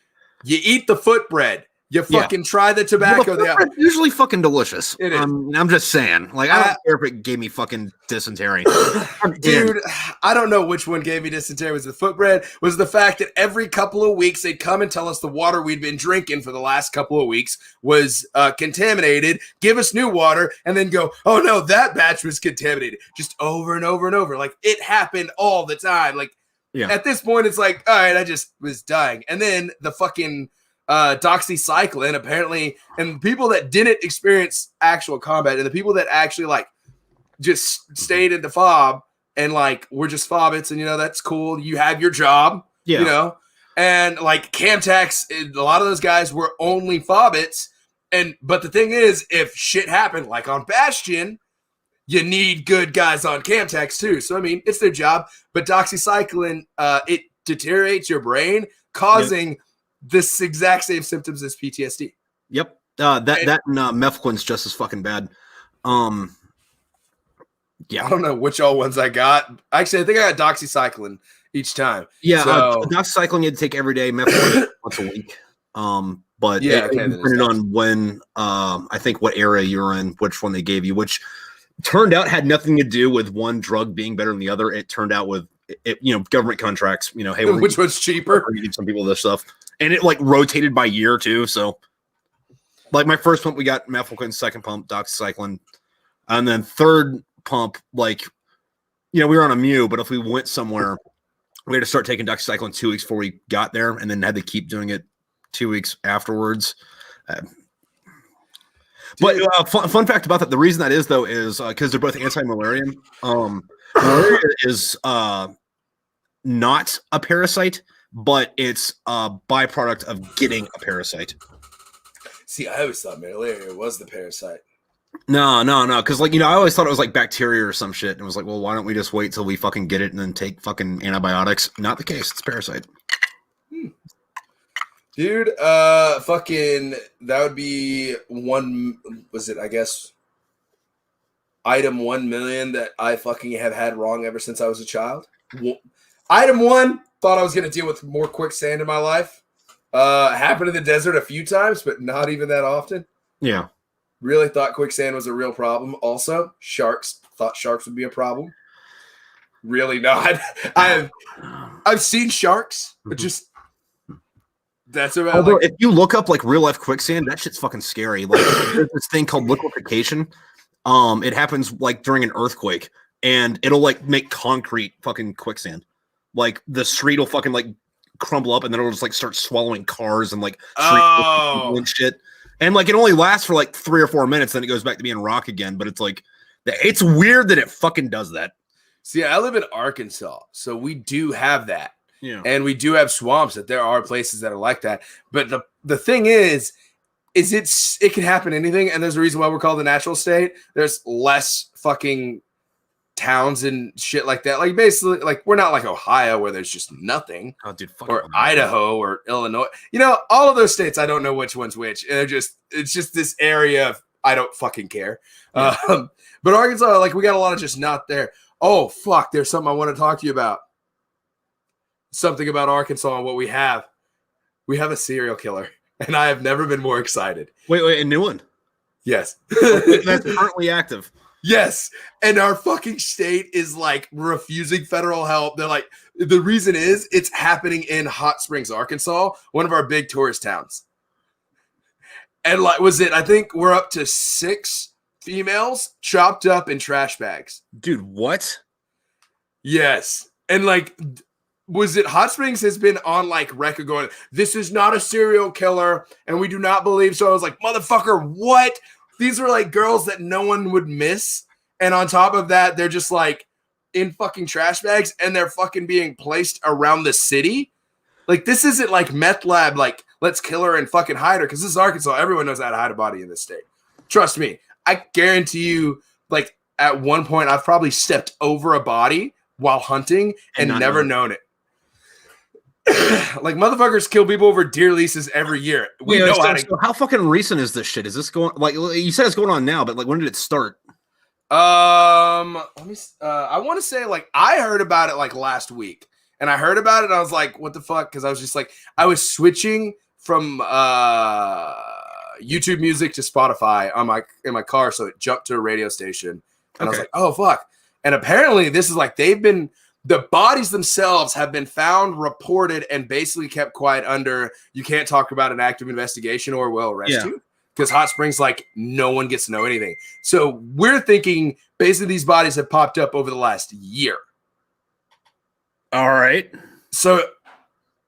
you eat the foot bread. You fucking try the tobacco.
It's usually fucking delicious.
It is.
I'm just saying. Like, I don't care if it gave me fucking dysentery.
Dude, I don't know which one gave me dysentery. Was the foot bread? Was the fact that every couple of weeks they'd come and tell us the water we'd been drinking for the last couple of weeks was contaminated, give us new water, and then go, oh no, that batch was contaminated. Just over and over and over. Like, it happened all the time. Like, at this point, it's like, all right, I just was dying. And then the fucking doxycycline apparently, and people that didn't experience actual combat and the people that actually like just stayed into fob and like we're just fobbits and that's cool, you have your job, and like Camtax, a lot of those guys were only fobbits, but the thing is, if shit happened like on Bastion, you need good guys on Camtax too. So I mean, it's their job. But doxycycline, it deteriorates your brain, causing this exact same symptoms as PTSD.
Yep. That mefloquin's just as fucking bad. I
don't know which all ones I got. Actually, I think I got doxycycline each time.
Yeah, so, doxycycline you had to take every day, mefloquin once a week. But it depended on when, I think what area you're in, which one they gave you, which turned out had nothing to do with one drug being better than the other. It turned out with government contracts. Hey,
which one's cheaper?
You give some people this stuff. And it like rotated by year too. So like my first pump, we got mefloquin, second pump, doxycycline. And then third pump, like, we were on a Mu, but if we went somewhere, we had to start taking doxycycline 2 weeks before we got there and then had to keep doing it 2 weeks afterwards. But fun fact about that, the reason that is though, is because they're both anti-malarial. Malaria is not a parasite, but it's a byproduct of getting a parasite.
See, I always thought malaria was the parasite.
No. Because, like, I always thought it was like bacteria or some shit. And it was like, well, why don't we just wait till we fucking get it and then take fucking antibiotics? Not the case. It's parasite.
Dude, fucking, that would be item 1 million that I fucking have had wrong ever since I was a child. Item 1, thought I was going to deal with more quicksand in my life. Happened in the desert a few times, but not even that often.
Yeah.
Really thought quicksand was a real problem. Also, sharks. Thought sharks would be a problem. Really not. I've seen sharks, but just that's about.
Although, if you look up like real life quicksand, that shit's fucking scary. Like there's this thing called liquefaction. It happens like during an earthquake, and it'll like make concrete fucking quicksand. Like the street will fucking like crumble up, and then it'll just like start swallowing cars and like and shit. And like it only lasts for like 3 or 4 minutes, then it goes back to being rock again. But it's like it's weird that it fucking does that.
See, I live in Arkansas, so we do have that.
Yeah.
And we do have swamps that there are places that are like that. But the thing is it can happen anything, and there's a reason why we're called the natural state. There's less fucking towns and shit like that. Like basically, like we're not like Ohio where there's just nothing.
Oh, dude,
or Idaho or Illinois. All of those states, I don't know which one's which. And it's just this area of I don't fucking care.
Yeah.
But Arkansas, like we got a lot of just not there. Oh fuck, there's something I want to talk to you about. Something about Arkansas and what we have. We have a serial killer, and I have never been more excited.
Wait, a new one?
Yes.
That's currently active.
Yes. And our fucking state is like refusing federal help. They're like, the reason is it's happening in Hot Springs, Arkansas, one of our big tourist towns. And like, I think we're up to 6 females chopped up in trash bags.
Dude, what?
Yes. And like, Hot Springs has been on like record going, this is not a serial killer and we do not believe so. I was like, motherfucker, what? These are like girls that no one would miss. And on top of that, they're just like in fucking trash bags and they're fucking being placed around the city. Like this isn't like meth lab, like let's kill her and fucking hide her. Cause this is Arkansas. Everyone knows how to hide a body in this state. Trust me. I guarantee you, like at one point I've probably stepped over a body while hunting and never known it. Like motherfuckers kill people over deer leases every year. We know how to.
So how fucking recent is this shit? Is this going like you said it's going on now, but like when did it start?
Let me. I want to say like I heard about it like last week, and I heard about it. And I was like, what the fuck? Because I was just like, I was switching from YouTube Music to Spotify in my car, so it jumped to a radio station, and I was like, oh fuck. And apparently, this is like the bodies themselves have been found, reported, and basically kept quiet under you can't talk about an active investigation or we'll arrest you. Because Hot Springs, like, no one gets to know anything. So we're thinking basically these bodies have popped up over the last year.
All right.
So,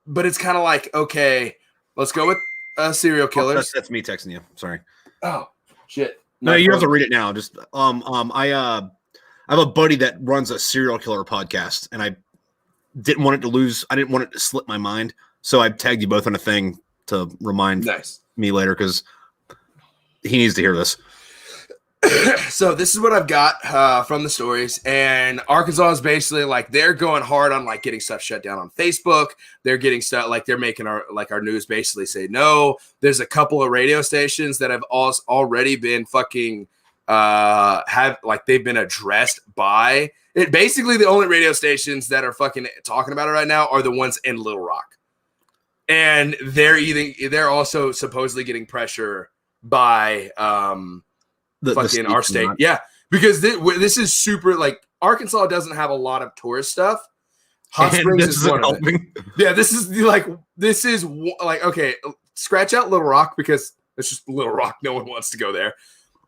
but it's kind of like, okay, let's go with serial killers.
That's me texting you. Sorry.
Oh, shit.
No, you don't have to read it now. Just I have a buddy that runs a serial killer podcast, and I didn't want it to slip my mind. So I tagged you both on a thing to remind me later because he needs to hear this.
So this is what I've got from the stories, and Arkansas is basically like they're going hard on like getting stuff shut down on Facebook. They're getting stuff like they're making our news basically say no. There's a couple of radio stations that have already been fucking they've been addressed by it. Basically, the only radio stations that are fucking talking about it right now are the ones in Little Rock, and they're also supposedly getting pressure by fucking our state. Yeah, because this is super like Arkansas doesn't have a lot of tourist stuff. Hot Springs is one of them. Yeah, this is like okay, scratch out Little Rock because it's just Little Rock. No one wants to go there.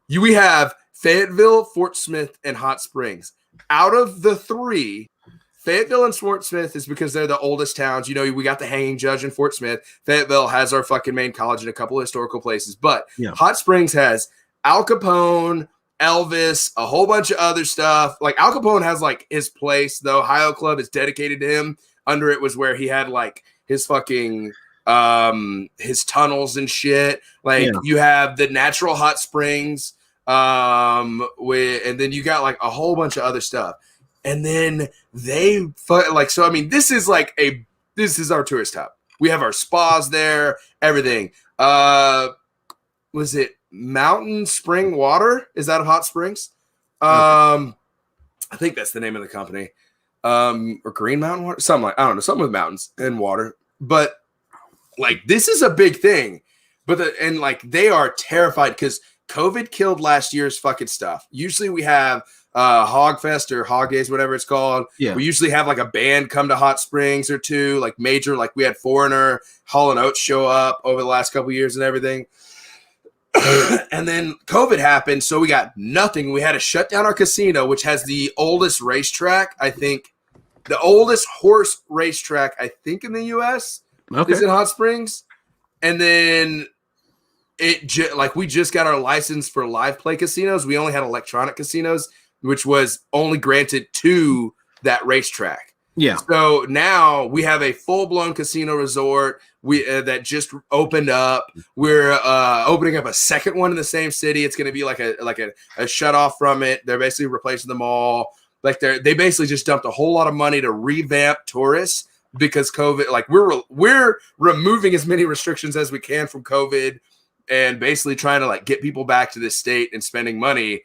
We have Fayetteville, Fort Smith, and Hot Springs. Out of the three, Fayetteville and Fort Smith is because they're the oldest towns. You know, we got the hanging judge in Fort Smith. Fayetteville has our fucking main college and a couple of historical places. But Hot Springs has Al Capone, Elvis, a whole bunch of other stuff. Like Al Capone has like his place. The Ohio Club is dedicated to him. Under it was where he had like his fucking his tunnels and shit. Like you have the natural hot springs and then you got like a whole bunch of other stuff. And then so I mean this is our tourist hub. We have our spas there, everything. Was it Mountain Spring Water? Is that Hot Springs? I think that's the name of the company. Or Green Mountain Water, something like, I don't know, something with mountains and water. But like this is a big thing. But they are terrified because COVID killed last year's fucking stuff. Usually we have Hogfest or Hog Days, whatever it's called. Yeah. We usually have like a band come to Hot Springs or two, like major, like we had Foreigner, Hall & Oates show up over the last couple of years and everything. And then COVID happened, so we got nothing. We had to shut down our casino, which has the oldest racetrack, I think. The oldest horse racetrack, I think, in the U.S. is in Hot Springs. And then we just got our license for live play casinos. We only had electronic casinos, which was only granted to that racetrack. Yeah. So now we have a full-blown casino resort that just opened up. We're opening up a second one in the same city. It's going to be like a shut off from it. They're basically replacing them all. Like they basically just dumped a whole lot of money to revamp tourists because COVID. Like we're removing as many restrictions as we can from COVID and basically trying to like get people back to this state and spending money.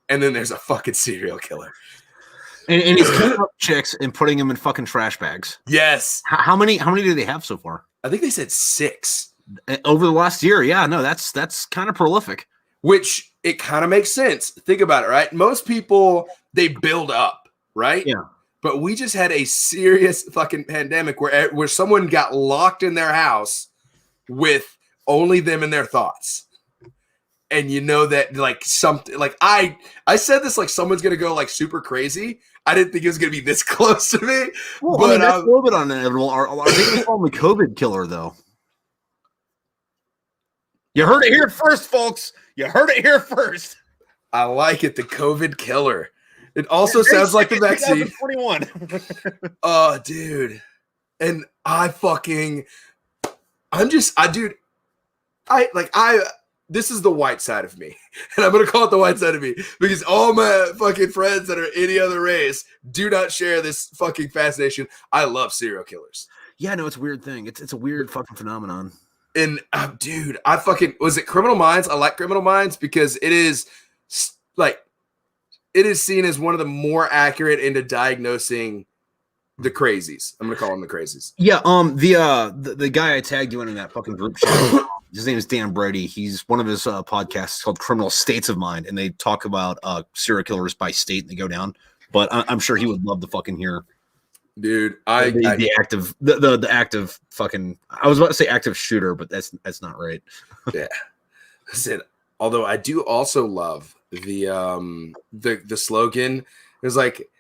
And then there's a fucking serial killer.
And he's killing up chicks and putting them in fucking trash bags.
Yes.
How many do they have so far?
I think they said 6
over the last year. Yeah, no, that's kind of prolific.
Which it kind of makes sense. Think about it, right? Most people they build up, right? Yeah. But we just had a serious fucking pandemic where someone got locked in their house with only them and their thoughts. And you know that like something like I said this like someone's gonna go like super crazy. I didn't think it was gonna be this close to me.
Well, but that's a little bit inevitable. Are they gonna call him the COVID killer though? You heard it here first, folks. You heard it here first.
I like it, the COVID killer. It also sounds like the vaccine.
2021.
Oh, dude. And this is the white side of me. And I'm going to call it the white side of me because all my fucking friends that are any other race do not share this fucking fascination. I love serial killers.
Yeah, no, it's a weird thing. It's a weird fucking phenomenon.
And dude, I fucking was it Criminal Minds? I like Criminal Minds because it is like it is seen as one of the more accurate into diagnosing the crazies. I'm gonna call them the crazies.
Yeah, the guy I tagged you in that fucking group chat. His name is Dan Brady. He's one of his podcasts called Criminal States of Mind, and they talk about serial killers by state and they go down. But I'm sure he would love to fucking hear.
Dude,
the active fucking. I was about to say active shooter, but that's not right.
Yeah, I said. Although I do also love the slogan. It's like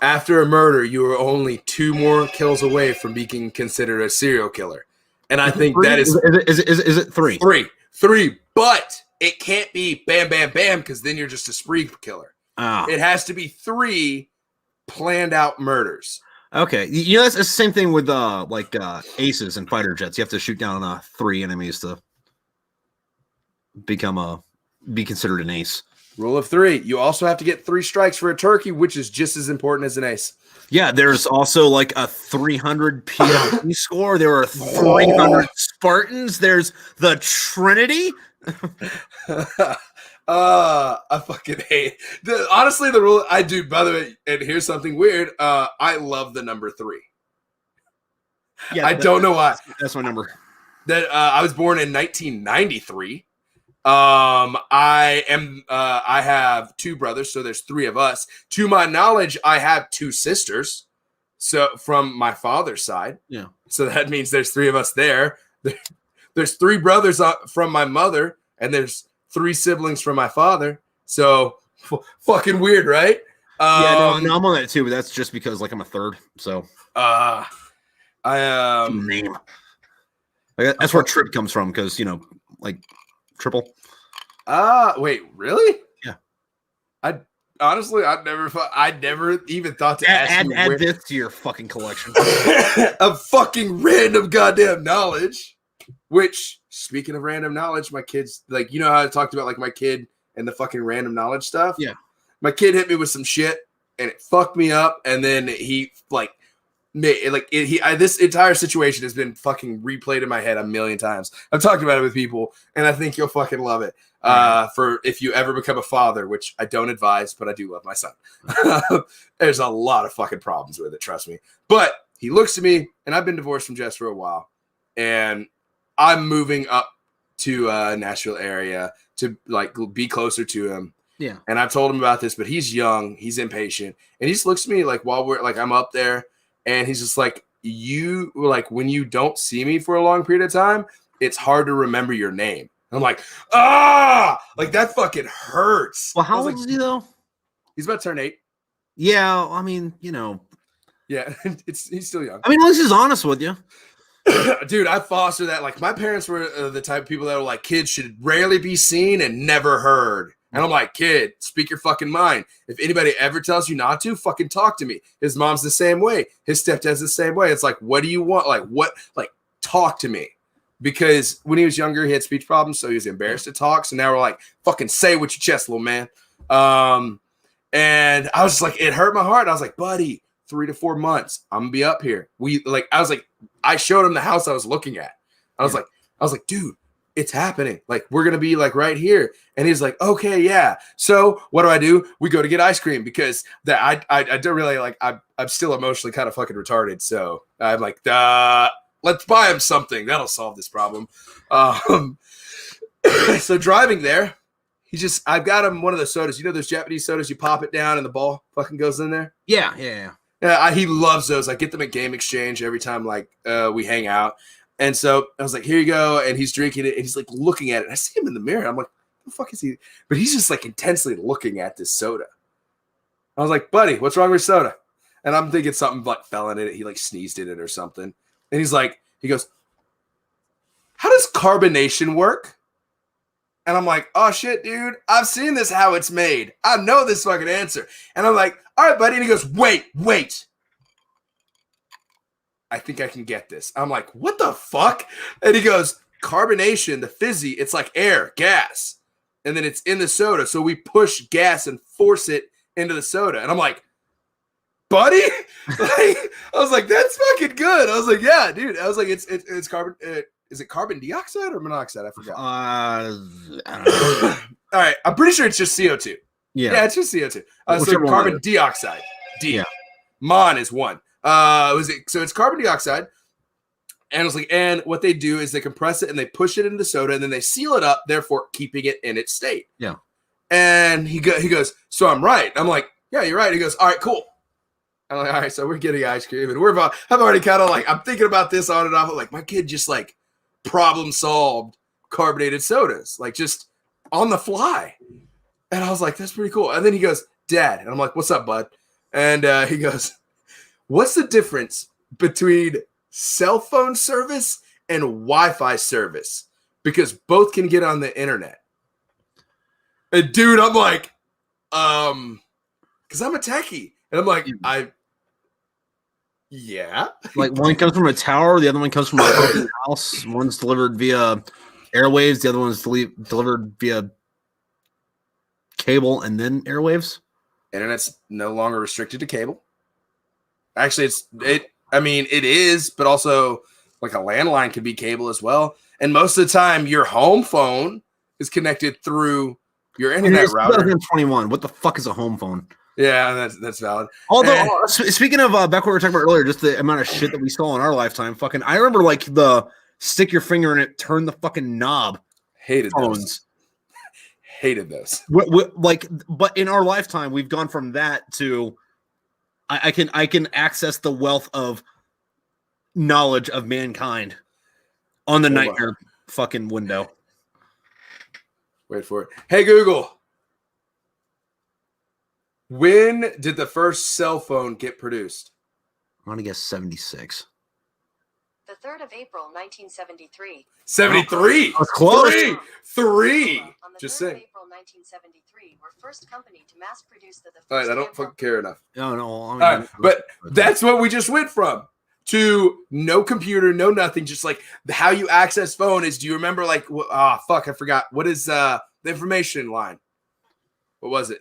after a murder, you are only 2 more kills away from being considered a serial killer, and I think that is
it 3?
3, but it can't be bam, bam, bam because then you're just a spree killer. It has to be 3 planned out murders.
Okay, you know that's the same thing with aces and fighter jets. You have to shoot down 3 enemies to be considered an ace.
Rule of 3. You also have to get 3 strikes for a turkey, which is just as important as an ace.
Yeah, there's also like a 300 PLP score. There are 300 Spartans. There's the Trinity.
I fucking hate honestly the rule I do. By the way, and here's something weird. I love the number 3. Yeah, I don't know why.
That's my number.
That I was born in 1993. I have 2 brothers, so there's 3 of us. To my knowledge, I have 2 sisters. So from my father's side.
Yeah.
So that means there's 3 of us there. There's 3 brothers from my mother, and there's 3 siblings from my father. So fucking weird, right?
Yeah, no, I'm on that too, but that's just because like I'm a third. So name. That's where Tripp comes from, because like triple.
Wait, really?
Yeah.
I never even thought to add
this to your fucking collection
of fucking random goddamn knowledge. Which, speaking of random knowledge, my kids, like, you know how I talked about like my kid and the fucking random knowledge stuff?
Yeah.
My kid hit me with some shit and it fucked me up, and then he this entire situation has been fucking replayed in my head a million times. I've talked about it with people, and I think you'll fucking love it. For if you ever become a father, which I don't advise, but I do love my son. There's a lot of fucking problems with it, trust me. But he looks at me, and I've been divorced from Jess for a while, and I'm moving up to Nashville area to like be closer to him.
Yeah.
And I've told him about this, but he's young, he's impatient, and he just looks at me like while we're like I'm up there. And he's just like, you like when you don't see me for a long period of time, it's hard to remember your name. And I'm like, like that fucking hurts.
Well, how old is he though?
He's about to turn 8.
Yeah, I mean,
Yeah, he's still young.
I mean, at least he's honest with you.
Dude, I foster that. Like my parents were the type of people that were like, kids should rarely be seen and never heard. And I'm like, kid, speak your fucking mind. If anybody ever tells you not to, fucking talk to me. His mom's the same way. His stepdad's the same way. It's like, what do you want? Like, what? Like, talk to me. Because when he was younger, he had speech problems, so he was embarrassed to talk. So now we're like, fucking say it with your chest, little man. And I was just like, it hurt my heart. I was like, buddy, 3 to 4 months, I'm gonna be up here. I showed him the house I was looking at. I was like, dude, it's happening. Like, we're going to be like right here. And he's like, okay, yeah. So what do? We go to get ice cream because I don't really like, I'm still emotionally kind of fucking retarded. So I'm like, let's buy him something. That'll solve this problem. So driving there, I've got him one of those sodas. You know, those Japanese sodas, you pop it down and the ball fucking goes in there.
Yeah.
Yeah, he loves those. I get them at Game Exchange every time we hang out. And so I was like, here you go. And he's drinking it. And he's like looking at it. I see him in the mirror. I'm like, the fuck is he? But he's just like intensely looking at this soda. I was like, buddy, what's wrong with soda? And I'm thinking something like fell in it. He like sneezed in it or something. And he goes, how does carbonation work? And I'm like, oh shit, dude, I've seen this, how it's made. I know this fucking answer. And I'm like, all right, buddy. And he goes, wait. I think I can get this. I'm like, what the fuck? And he goes, carbonation, the fizzy, it's like air, gas. And then it's in the soda. So we push gas and force it into the soda. And I'm like, buddy. Like, I was like, that's fucking good. I was like, yeah, dude. I was like, it's carbon. Is it carbon dioxide or monoxide? I forgot.
I don't know.
All right, I'm pretty sure it's just CO2. Yeah, it's just CO2. So carbon dioxide. D.
Yeah.
Mon is 1. So it's carbon dioxide. And it's like, and what they do is they compress it and they push it into soda and then they seal it up, therefore keeping it in its state.
Yeah.
And he goes, so I'm right. I'm like, yeah, you're right. He goes, all right, cool. I'm like, all right, so we're getting ice cream, and I've already kind of like, I'm thinking about this on and off. Like, my kid just like problem solved carbonated sodas, like just on the fly. And I was like, that's pretty cool. And then he goes, Dad, and I'm like, what's up, bud? And he goes, what's the difference between cell phone service and Wi-Fi service? Because both can get on the internet. And dude, I'm like, because I'm a techie. And I'm like, yeah.
Like one comes from a tower, the other one comes from a house. One's delivered via airwaves, the other one's delivered via cable and then airwaves.
Internet's no longer restricted to cable. Actually, it is, but also like a landline could be cable as well. And most of the time, your home phone is connected through your internet router.
2021. What the fuck is a home phone?
Yeah, that's valid.
Although, speaking of back what we were talking about earlier, just the amount of shit that we saw in our lifetime. Fucking, I remember like the stick your finger in it, turn the fucking knob.
Hated
phones.
Those. Hated those.
But in our lifetime, we've gone from that to I can access the wealth of knowledge of mankind on the nightmare fucking window.
Wait for it. Hey Google. When did the first cell phone get produced?
I'm gonna guess 76.
The 3rd of April, 1973.
73.
That's close.
Three.
On the
Just
3rd
saying.
of April, 1973, we're first company to mass produce the
All right,
first
I don't fucking care enough.
No.
All right, but that's what we just went from to no computer, no nothing. Just like how you access phone is. Do you remember like? Fuck, I forgot. What is the information line? What was it?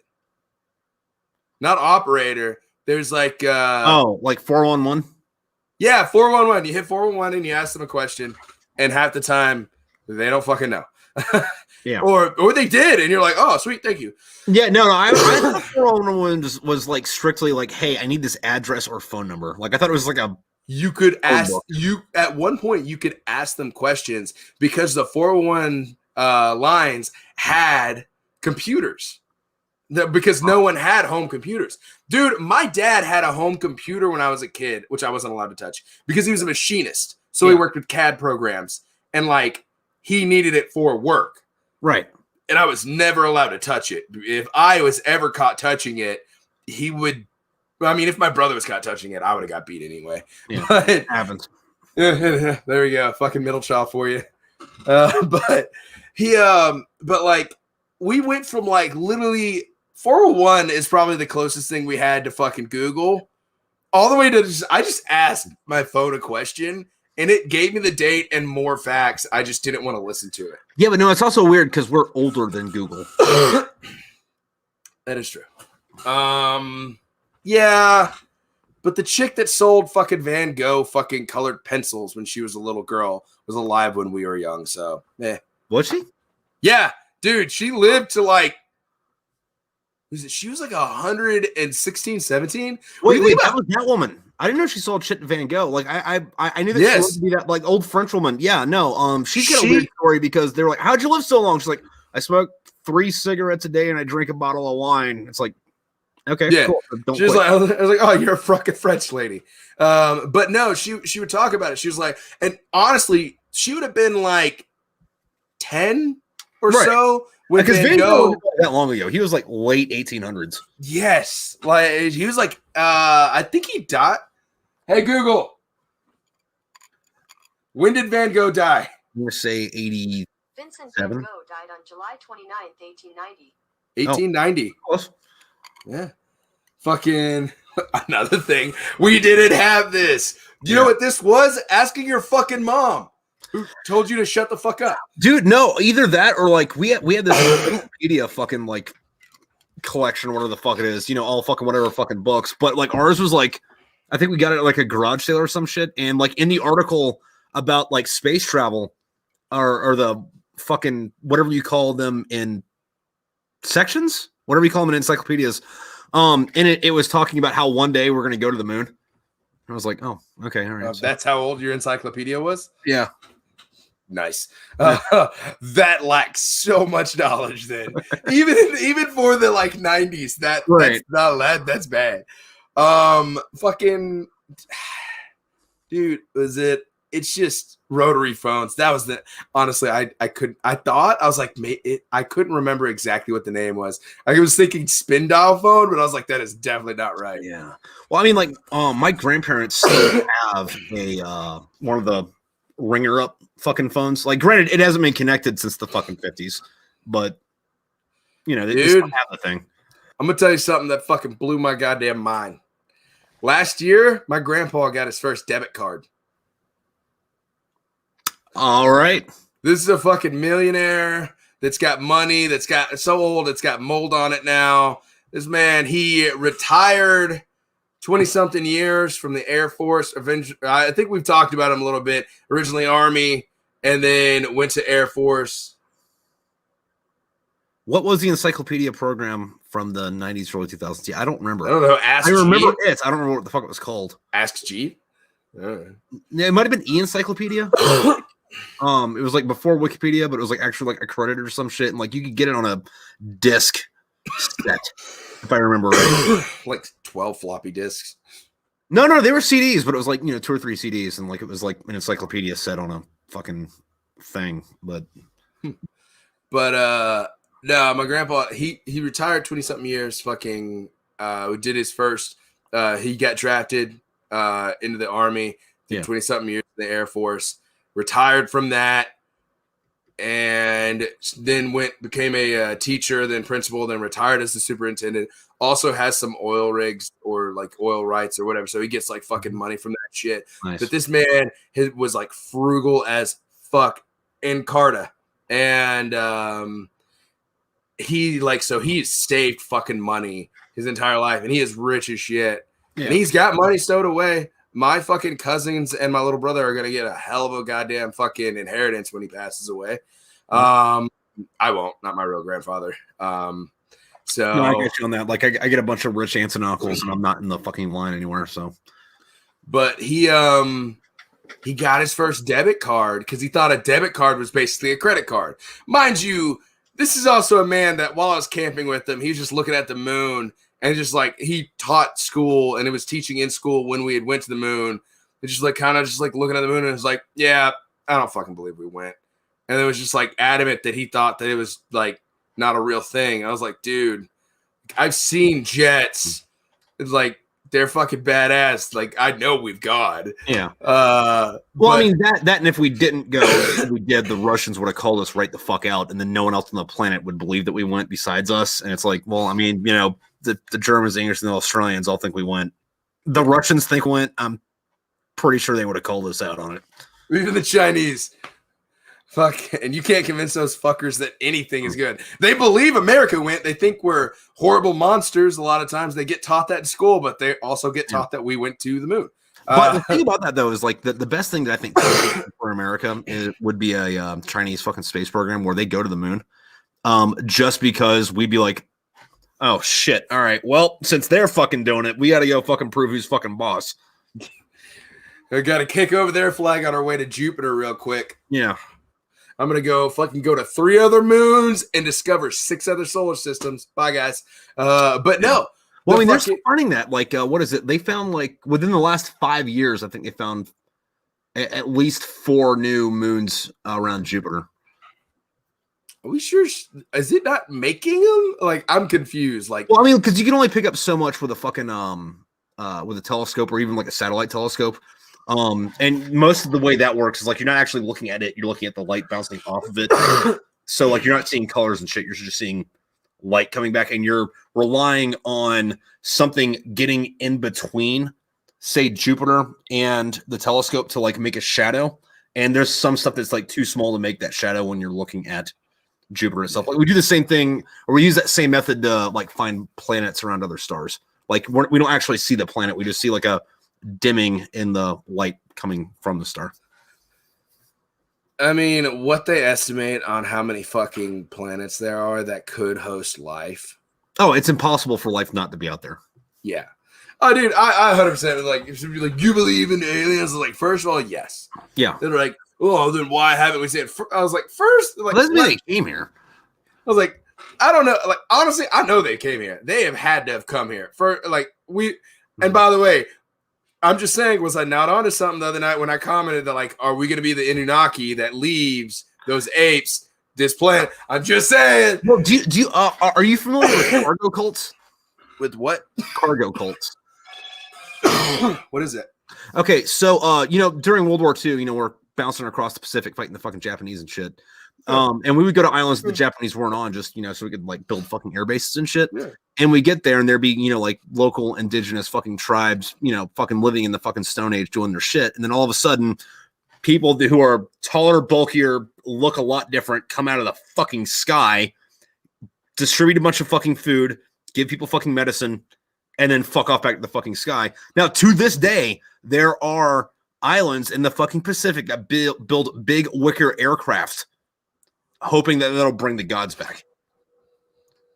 Not operator. There's like
like 411.
Yeah, 411. You hit 411 and you ask them a question, and half the time they don't fucking know.
Yeah.
Or they did, and you're like, oh, sweet, thank you.
Yeah, no. I thought 411 was like strictly like, hey, I need this address or phone number. Like I thought it was like a.
You could ask at one point you could ask them questions because the 401 lines had computers. Because no one had home computers. Dude, my dad had a home computer when I was a kid, which I wasn't allowed to touch because he was a machinist. So he worked with CAD programs and like he needed it for work.
Right.
And I was never allowed to touch it. If I was ever caught touching it, he would. I mean, if my brother was caught touching it, I would have got beat anyway.
Yeah,
but,
it happens.
There we go. Fucking middle child for you. But like we went from like literally 401 is probably the closest thing we had to fucking Google, all the way to I just asked my phone a question and it gave me the date and more facts. I just didn't want to listen to it.
Yeah, but no, it's also weird because we're older than Google.
That is true. Yeah, but the chick that sold fucking Van Gogh fucking colored pencils when she was a little girl was alive when we were young. So,
Was she?
Yeah, dude, she lived to like. She was like 116, 17.
Wait, that was that woman. I didn't know she sold shit to Van Gogh. Like I knew that she would be that like old French woman. Yeah, no. She's got a weird story because they're like, how'd you live so long? She's like, I smoke 3 cigarettes a day and I drink a bottle of wine. It's like, okay,
yeah.
Cool.
She was like, I was like, oh, you're a fucking French lady. But no, she would talk about it. She was like, and honestly, she would have been like 10 or so.
Because Van Gogh wasn't that long ago. He was like late 1800s.
Yes. Like he was like, I think he died. Hey, Google. When did Van Gogh die?
I'm going to say 87.
Vincent Van Gogh died on July 29th, 1890.
1890.
Close.
Yeah. Fucking another thing. We didn't have this. You know what this was? Asking your fucking mom. Who told you to shut the fuck up?
Dude, no, either that or like we had this Wikipedia fucking like collection, whatever the fuck it is, all fucking whatever fucking books. But like ours was like, I think we got it at like a garage sale or some shit. And like in the article about like space travel or the fucking whatever you call them in sections, whatever you call them in encyclopedias. And it was talking about how one day we're going to go to the moon. And I was like, oh, okay. All right.
That's how old your encyclopedia was?
Yeah.
Nice. That lacks so much knowledge then. even for the like 90s, that's bad. Fucking dude, it's just rotary phones. That was honestly, I couldn't remember exactly what the name was. I was thinking spin dial phone, but I was like, that is definitely not right.
Yeah. Well, I mean, like, my grandparents still have a one of the ringer up fucking phones. Like, granted, it hasn't been connected since the fucking 50s, but they still have the thing.
I'm gonna tell you something that fucking blew my goddamn mind. Last year, my grandpa got his first debit card.
All right.
This is a fucking millionaire that's got money, that's so old, it's got mold on it now. This man, he retired 20-something years from the Air Force. I think we've talked about him a little bit. Originally Army, and then went to Air Force.
What was the encyclopedia program from the 90s, early 2000s? Yeah, I don't remember.
I don't know.
I remember it. I don't remember what the fuck it was called.
Ask G?
Yeah, it might have been e-encyclopedia. It was like before Wikipedia, but it was like actually like accredited or some shit. And like you could get it on a disc set, if I remember right.
Like 12 floppy disks.
No, they were CDs, but it was like, 2 or 3 CDs. And like it was like an encyclopedia set on a fucking thing. But
no, my grandpa, he retired 20-something years, fucking did his first, he got drafted into the Army, did 20-something years in the Air Force, retired from that, and then became a teacher, then principal, then retired as the superintendent. Also has some oil rigs or like oil rights or whatever, so he gets like fucking money from that shit. Nice. But this man was like frugal as fuck in Carta, and he's saved fucking money his entire life, and he is rich as shit. Yeah. And he's got money stowed away. My fucking cousins and my little brother are gonna get a hell of a goddamn fucking inheritance when he passes away. I won't, not my real grandfather. So
no, I get you on that. Like I get a bunch of rich aunts and uncles, and I'm not in the fucking line anywhere. So,
but he got his first debit card because he thought a debit card was basically a credit card, mind you. This is also a man that while I was camping with him, he was just looking at the moon and just like he taught school and it was teaching in school when we had went to the moon. It's just like kind of just like looking at the moon and it was like, yeah, I don't fucking believe we went. And it was just like adamant that he thought that it was like not a real thing. I was like, dude, I've seen jets. It's like they're fucking badass. Like I know we've gone.
Yeah. Well, I mean that, and if we didn't go, if we did, the Russians would have called us right the fuck out, and then no one else on the planet would believe that we went besides us. And it's like, well, I mean, the Germans, the English, and the Australians all think we went. The Russians think we went. I'm pretty sure they would have called us out on it.
Even the Chinese. Fuck, and you can't convince those fuckers that anything is good. They believe America went. They think we're horrible monsters. A lot of times they get taught that in school, but they also get taught that we went to the moon.
But the thing about that, though, is like the best thing that I think for America would be a Chinese fucking space program where they go to the moon just because we'd be like, oh, shit. All right. Well, since they're fucking doing it, we got to go fucking prove who's fucking boss.
We got to kick over their flag on our way to Jupiter real quick.
Yeah.
I'm going to go to 3 other moons and discover 6 other solar systems. Bye, guys. But no.
Well, I mean, they're still finding that. Like, what is it? They found, like, within the last 5 years, I think they found at least 4 new moons around Jupiter.
Are we sure? Is it not making them? Like, I'm confused. Like,
well, I mean, because you can only pick up so much with a fucking with a telescope or even like a satellite telescope. And most of the way that works is like you're not actually looking at it, you're looking at the light bouncing off of it. So like you're not seeing colors and shit, you're just seeing light coming back, and you're relying on something getting in between, say, Jupiter and the telescope to like make a shadow. And there's some stuff that's like too small to make that shadow when you're looking at Jupiter itself. Like we do the same thing, or we use that same method to like find planets around other stars. Like we don't actually see the planet; we just see like a dimming in the light coming from the star.
I mean, what they estimate on how many fucking planets there are that could host life.
Oh, it's impossible for life not to be out there.
Yeah. Oh, dude, I 100% like, if you'd be like, you believe in aliens? Like, first of all, yes.
Yeah.
They're like, oh, then why haven't we said? I was like, first, like,
doesn't mean they came here.
I was like, I don't know. Like, honestly, I know they came here. They have had to have come here for like And by the way, I'm just saying, was I not onto something the other night when I commented that like, are we going to be the Anunnaki that leaves those apes this planet? I'm just saying.
Well, do you are you familiar with cargo cults?
With what?
Cargo cults.
What is it?
Okay, so during World War II, we're bouncing across the Pacific fighting the fucking Japanese and shit. And we would go to islands that the Japanese weren't on, just so we could like build fucking air bases and shit. Yeah. And we get there and there'd be like local indigenous fucking tribes, fucking living in the fucking Stone Age doing their shit. And then all of a sudden, people who are taller, bulkier, look a lot different, come out of the fucking sky, distribute a bunch of fucking food, give people fucking medicine, and then fuck off back to the fucking sky. Now, to this day, there are islands in the fucking Pacific that build big wicker aircraft, hoping that that'll bring the gods back.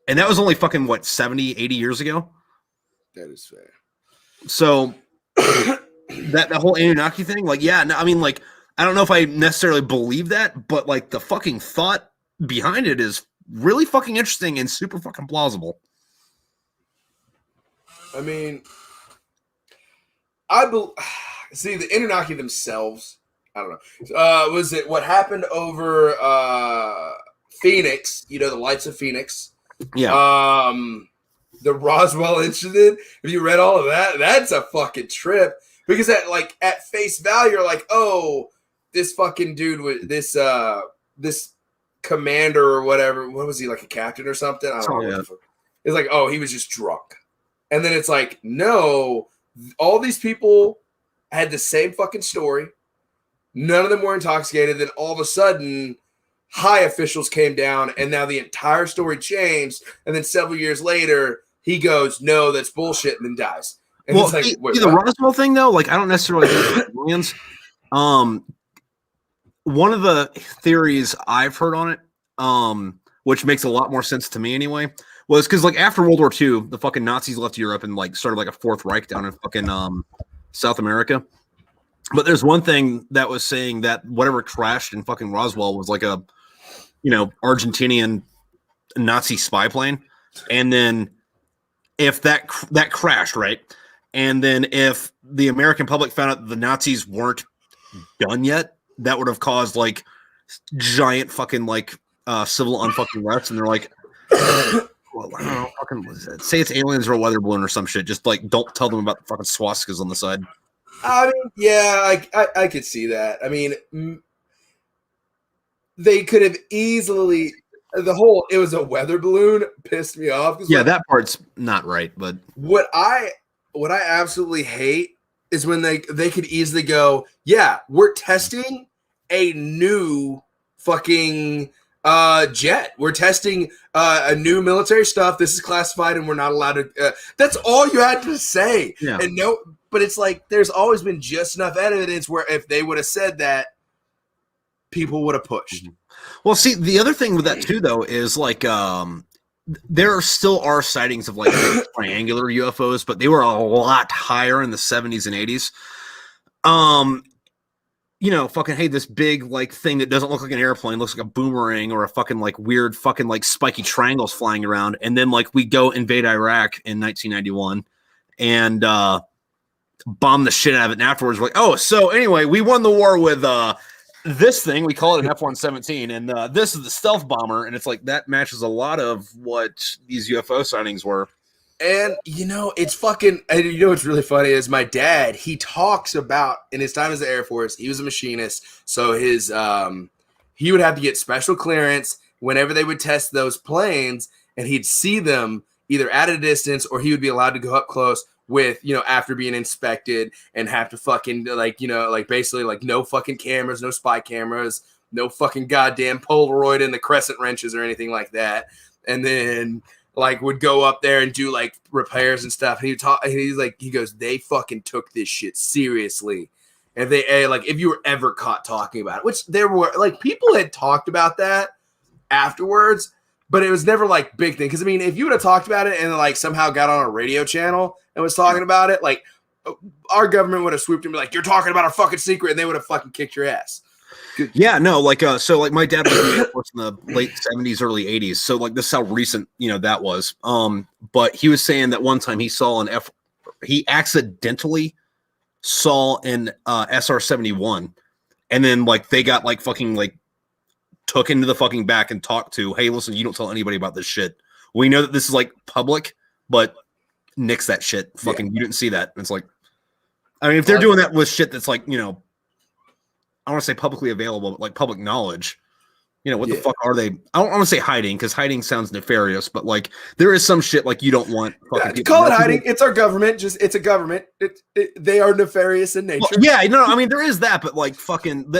And that was only fucking, 70, 80 years ago?
That is fair.
So, that whole Anunnaki thing, I don't know if I necessarily believe that, but, the fucking thought behind it is really fucking interesting and super fucking plausible.
I mean, see, the Anunnaki themselves, I don't know. Was it what happened over Phoenix? The lights of Phoenix.
Yeah.
The Roswell incident. Have you read all of that? That's a fucking trip. Because at face value, you're like, oh, this fucking dude with this commander or whatever. What was he, like a captain or something? I don't know. It's like, oh, he was just drunk. And then it's like, no, all these people had the same fucking story. None of them were intoxicated. Then all of a sudden, high officials came down, and now the entire story changed. And then several years later, he goes, "No, that's bullshit," and then dies. And
well, it's like, the Roswell thing, though, I don't necessarily think aliens. One of the theories I've heard on it, which makes a lot more sense to me anyway, was because after World War II, the fucking Nazis left Europe and started a Fourth Reich down in fucking South America. But there's one thing that was saying that whatever crashed in fucking Roswell was a Argentinian Nazi spy plane. And then if that crashed, right? And then if the American public found out the Nazis weren't done yet, that would have caused giant fucking civil unfucking rest. And they're like, well, I don't know, fucking say it's aliens or a weather balloon or some shit. Just don't tell them about the fucking swastikas on the side.
I mean, yeah, I could see that. I mean, they could have easily it was a weather balloon pissed me off.
Yeah, that part's not right. But
what I absolutely hate is when they could easily go, yeah, we're testing a new fucking jet. We're testing a new military stuff. This is classified, and we're not allowed to. That's all you had to say.
Yeah.
And no. But it's there's always been just enough evidence where if they would have said that, people would have pushed.
Well, see, the other thing with that too, though, is there still are sightings of triangular UFOs, but they were a lot higher in the 70s and 80s. Fucking hey, this big thing that doesn't look like an airplane, looks like a boomerang or a fucking weird fucking spiky triangles flying around, and then we go invade Iraq in 1991 and bomb the shit out of it, and afterwards we're oh, so anyway, we won the war with this thing, we call it an F-117, and this is the stealth bomber, and it's that matches a lot of what these UFO sightings were.
And it's fucking, and what's really funny is my dad, he talks about in his time as the Air Force, he was a machinist, so his he would have to get special clearance whenever they would test those planes, and he'd see them either at a distance or he would be allowed to go up close with, after being inspected, and have to fucking basically no fucking cameras, no spy cameras, no fucking goddamn Polaroid in the crescent wrenches or anything like that. And then like would go up there and do like repairs and stuff. And he goes, they fucking took this shit seriously. And they like, if you were ever caught talking about it, which there were like people had talked about that afterwards, but it was never like big thing. Cause I mean, if you would have talked about it and like somehow got on a radio channel and was talking about it, like our government would have swooped in and be like, you're talking about our fucking secret, and they would have fucking kicked your ass.
Yeah, no, like so like my dad was in the Air Force in the late 70s, early 80s. So like this is how recent, that was. But he was saying that one time he saw he accidentally saw an SR-71, and then like they got like fucking like took into the fucking back and talked to, hey, listen, you don't tell anybody about this shit. We know that this is like public, but nix that shit. Fucking You didn't see that. And it's like, I mean, if they're doing that with shit that's like, I don't want to say publicly available, but like public knowledge, what the fuck are they? I don't want to say hiding, because hiding sounds nefarious, but like there is some shit like you don't want.
Call it hiding. It's our government. It's a government. They are nefarious in nature.
Well, yeah, no, I mean there is that, but like fucking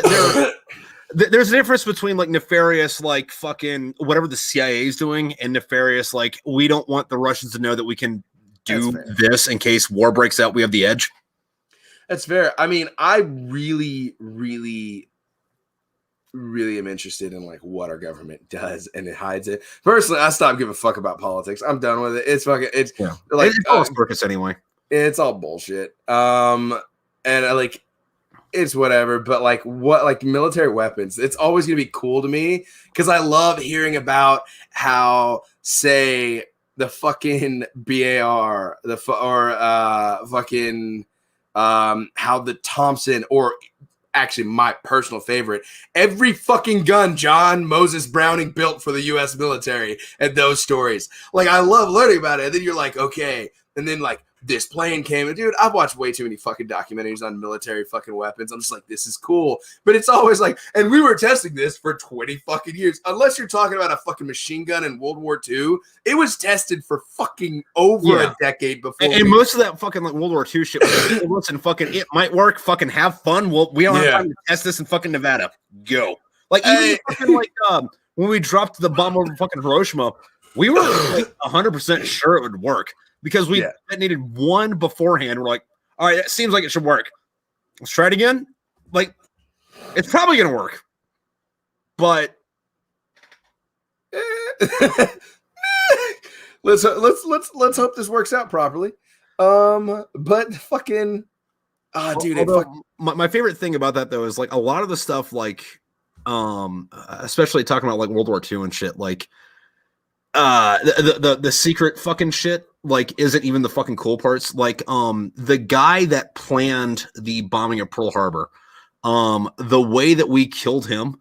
there's a difference between like nefarious, like fucking whatever the CIA is doing, and nefarious like we don't want the Russians to know that we can do this in case war breaks out. We have the edge.
That's fair. I mean, I really, really, really am interested in like what our government does, and it hides it. Personally, I stopped giving a fuck about politics. I'm done with it. It's fucking. It's like
it's all circus anyway.
It's all bullshit. And like, it's whatever. But like, what like military weapons? It's always gonna be cool to me because I love hearing about how, say, the fucking BAR, how the Thompson, or actually my personal favorite, every fucking gun John Moses Browning built for the U.S. military, and those stories. Like, I love learning about it. And then you're like, okay. And then like this plane came, and dude, I've watched way too many fucking documentaries on military fucking weapons. I'm just like, this is cool. But it's always like, and we were testing this for 20 fucking years. Unless you're talking about a fucking machine gun in World War II, it was tested for fucking over a decade before.
And most of that fucking like World War II shit was, listen, fucking it might work, fucking have fun. We don't have time to test this in fucking Nevada. Go. Like even fucking like when we dropped the bomb over fucking Hiroshima, we were like 100% sure it would work. Because we detonated one beforehand. We're like, all right, that seems like it should work. Let's try it again. Like, it's probably gonna work. But
let's hope this works out properly. But fucking dude,
my favorite thing about that though is like a lot of the stuff, like especially talking about like World War II and shit, like the secret fucking shit, like isn't even the fucking cool parts. Like the guy that planned the bombing of Pearl Harbor, the way that we killed him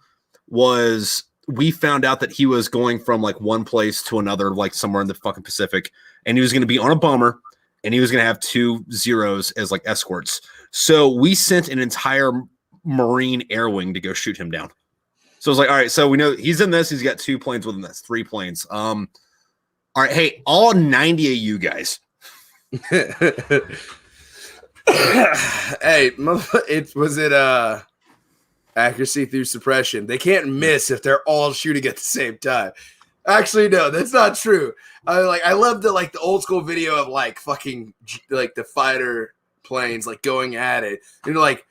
was we found out that he was going from like one place to another, like somewhere in the fucking Pacific, and he was going to be on a bomber, and he was going to have 2 Zeros as like escorts. So we sent an entire Marine air wing to go shoot him down. So I was like, all right, so we know he's in this. He's got 2 planes within this, 3 planes. All right, hey, all 90 of you guys.
Hey, was it accuracy through suppression? They can't miss if they're all shooting at the same time. Actually, no, that's not true. I love the old school video of like fucking like the fighter planes like going at it. And like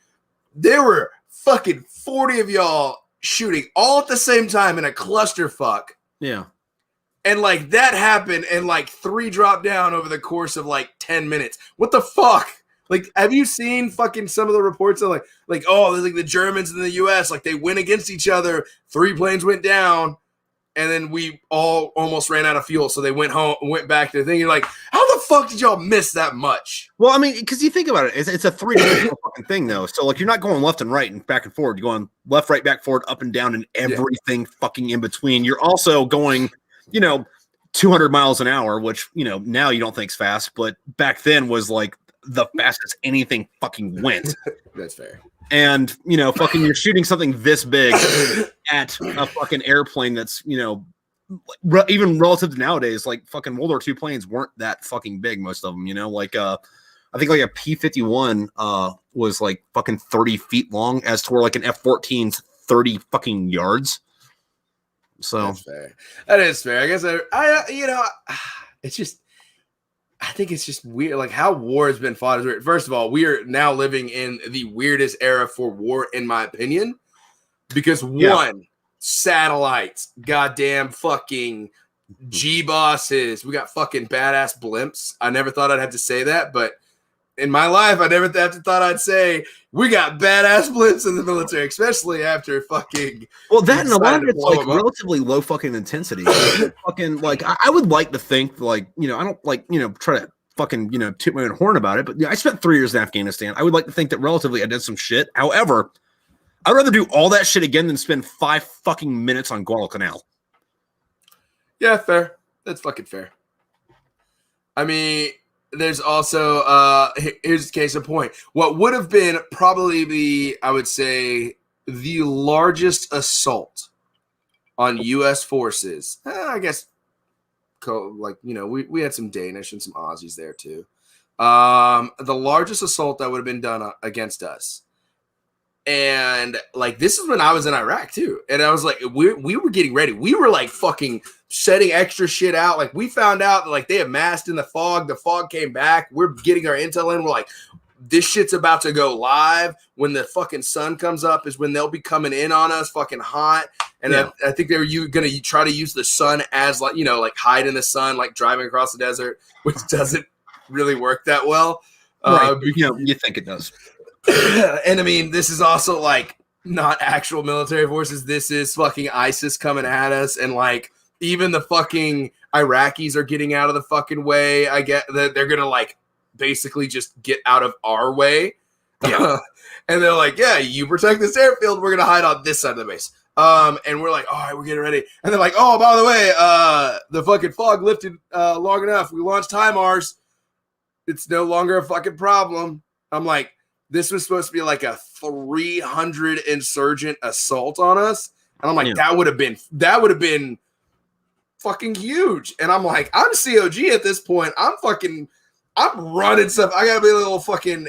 there were fucking 40 of y'all shooting all at the same time in a clusterfuck.
Yeah.
And like that happened, and like 3 dropped down over the course of like 10 minutes. What the fuck? Like, have you seen fucking some of the reports of like oh, there's like the Germans and the US, like they went against each other, 3 planes went down, and then we all almost ran out of fuel, so they went home and went back to the thing. You're like, how the fuck did y'all miss that much?
Well, I mean, because you think about it, it's a 3-dimensional fucking thing, though. So like, you're not going left and right and back and forward. You're going left, right, back, forward, up and down, and everything fucking in between. You're also going, 200 miles an hour, which now you don't think's fast, but back then was like the fastest anything fucking went.
That's fair.
And fucking you're shooting something this big at a fucking airplane that's even relative to nowadays, like fucking World War II planes weren't that fucking big, most of them. Like I think like a P-51 was like fucking 30 feet long, as to where like an F-14's 30 fucking yards. So
that's fair. That is fair. I guess it's just, I think it's just weird, like how war has been fought is weird. First of all, we are now living in the weirdest era for war, in my opinion, because one, satellites, goddamn fucking G-bosses, we got fucking badass blimps. I never thought I'd have to say that, but in my life, I never thought I'd say we got badass blimps in the military, especially after fucking.
Well, that and a lot of it's like relatively low fucking intensity. Fucking like I would like to think like I don't like try to fucking toot my own horn about it, but I spent 3 years in Afghanistan. I would like to think that relatively I did some shit. However, I'd rather do all that shit again than spend 5 fucking minutes on Guadalcanal.
Yeah, fair. That's fucking fair. I mean. There's also here's the case in point. What would have been probably I would say the largest assault on U.S. forces. I guess we had some Danish and some Aussies there too. The largest assault that would have been done against us. And like this is when I was in Iraq too, and I was like, we were getting ready. We were like fucking setting extra shit out. Like we found out that like they amassed in the fog. The fog came back. We're getting our intel in. We're like, this shit's about to go live. When the fucking sun comes up is when they'll be coming in on us, fucking hot. And I think they were going to try to use the sun as like like hide in the sun, like driving across the desert, which doesn't really work that well.
Right. You think it does.
And I mean, this is also like not actual military forces. This is fucking ISIS coming at us, and like even the fucking Iraqis are getting out of the fucking way. I get that they're gonna like basically just get out of our way. Yeah. And they're like, yeah, you protect this airfield. We're gonna hide on this side of the base. And we're like, all right, we're getting ready. And they're like, oh, by the way, the fucking fog lifted long enough. We launched HIMARS. It's no longer a fucking problem. I'm like, this was supposed to be like a 300 insurgent assault on us. And I'm like, that would have been fucking huge. And I'm like, I'm COG at this point. I'm running stuff. I got a little fucking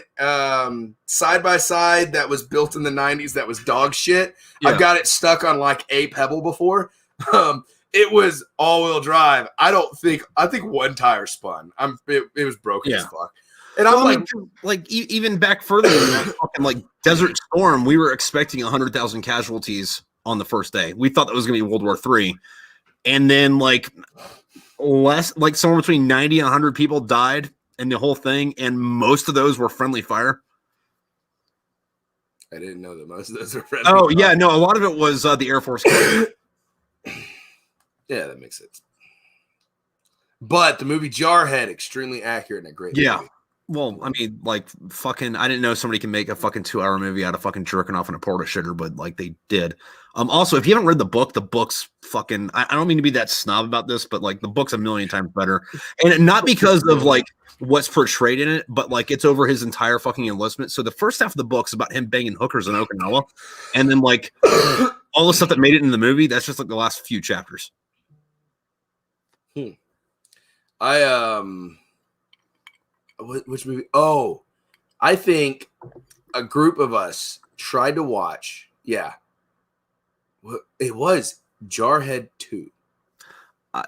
side-by-side that was built in the 90s that was dog shit. Yeah. I've got it stuck on like a pebble before. It was all-wheel drive. I think one tire spun. It was broken as fuck. And I'm
even back further than that fucking like Desert Storm, we were expecting 100,000 casualties on the first day. We thought that was going to be World War III. And then like somewhere between 90 and 100 people died in the whole thing. And most of those were friendly fire.
I didn't know that most of those were friendly
fire.
Yeah,
no, a lot of it was the Air Force.
Yeah, that makes sense. But the movie Jarhead, extremely accurate and a great movie.
Well, I mean, like, fucking, I didn't know somebody can make a fucking 2-hour movie out of fucking jerking off in a porta shitter, but like they did. Also, if you haven't read the book's fucking, I don't mean to be that snob about this, but like the book's a million times better. And not because of like what's portrayed in it, but like it's over his entire fucking enlistment. So the first half of the book's about him banging hookers in Okinawa. And then like all the stuff that made it in the movie, that's just like the last few chapters.
Which movie? Oh, I think a group of us tried to watch. Yeah. It was Jarhead 2.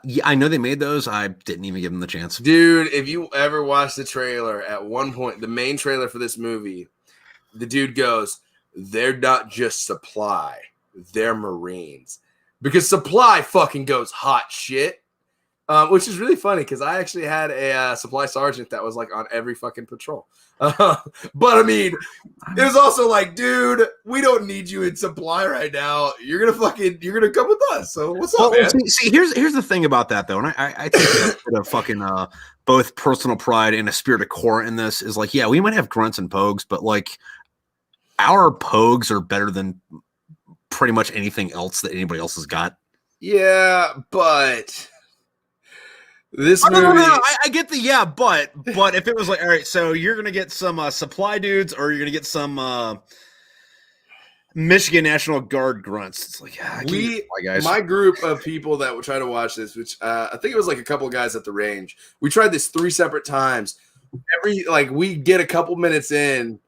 Yeah, I know they made those. I didn't even give them the chance.
Dude, if you ever watched the trailer, at one point, the main trailer for this movie, the dude goes, they're not just supply, they're Marines. Because supply fucking goes hot shit. Which is really funny because I actually had a supply sergeant that was like on every fucking patrol. But I mean, it was also like, dude, we don't need you in supply right now. You're gonna come with us. So what's up, man?
See, here's the thing about that though, and I take the fucking both personal pride and a spirit of core in this is like, yeah, we might have grunts and pogues, but like our pogues are better than pretty much anything else that anybody else has got.
Yeah, but. This movie,
no. I get the but if it was like, all right, so you're gonna get some supply dudes, or you're gonna get some Michigan National Guard grunts. It's like, guys.
My group of people that would try to watch this, which I think it was like a couple of guys at the range. We tried this 3 separate times. We get a couple minutes in,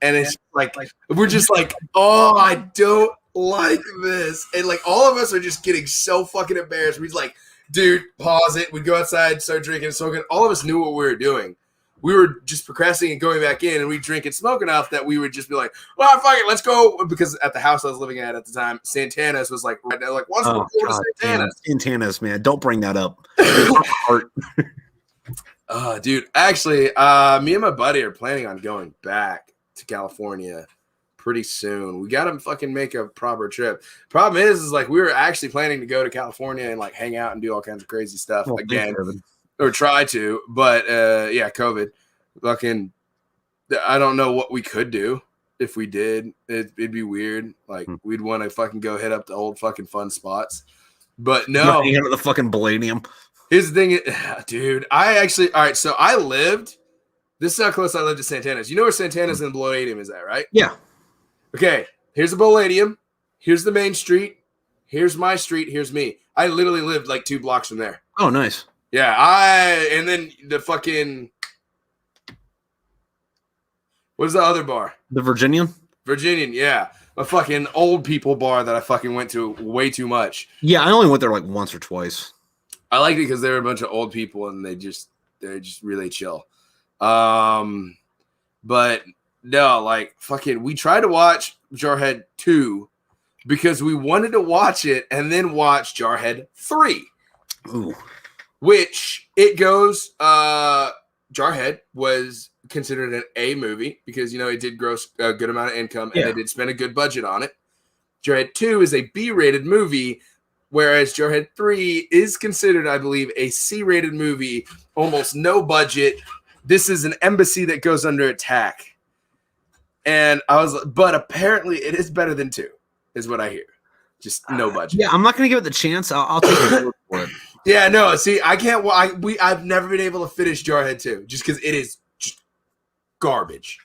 and it's like we're just like, oh, I don't like this. And like all of us are just getting so fucking embarrassed. We're like, dude, pause it. We'd go outside, start drinking and smoking. All of us knew what we were doing. We were just procrastinating and going back in, and we drink and smoke enough that we would just be like, well, fuck it, let's go. Because at the house I was living at the time, Santana's was like right now, like, what's the Santana's?
Santana's, man. Don't bring that up.
Dude, actually, me and my buddy are planning on going back to California pretty soon. We gotta fucking make a proper trip. Problem is like we were actually planning to go to California and like hang out and do all kinds of crazy stuff again. Or try to, but yeah, COVID. Fucking, I don't know what we could do if we did. It'd be weird. Like we'd want to fucking go hit up the old fucking fun spots, but no.
Hang out at the fucking Palladium.
Here's the thing, dude. I actually, all right. So I lived. This is how close I lived to Santana's. You know where Santana's and the Palladium is at, right?
Yeah.
Okay. Here's the Palladium. Here's the main street. Here's my street. Here's me. I literally lived like 2 blocks from there.
Oh, nice.
Yeah, and then the fucking, what is the other bar?
The Virginian?
Virginian, yeah. A fucking old people bar that I fucking went to way too much.
Yeah, I only went there like once or twice.
I liked it because they were a bunch of old people and they're just really chill. But no, like fucking, we tried to watch Jarhead 2 because we wanted to watch it and then watch Jarhead 3.
Ooh.
Which it goes, Jarhead was considered an A movie because, you know, it did gross a good amount of income and they did spend a good budget on it. Jarhead 2 is a B-rated movie, whereas Jarhead 3 is considered, I believe, a C-rated movie, almost no budget. This is an embassy that goes under attack. And but apparently it is better than 2, is what I hear. Just no budget.
Yeah, I'm not going to give it the chance. I'll take your word for it.
Yeah, no, see, I can't. I've never been able to finish Jarhead 2 just because it is just garbage.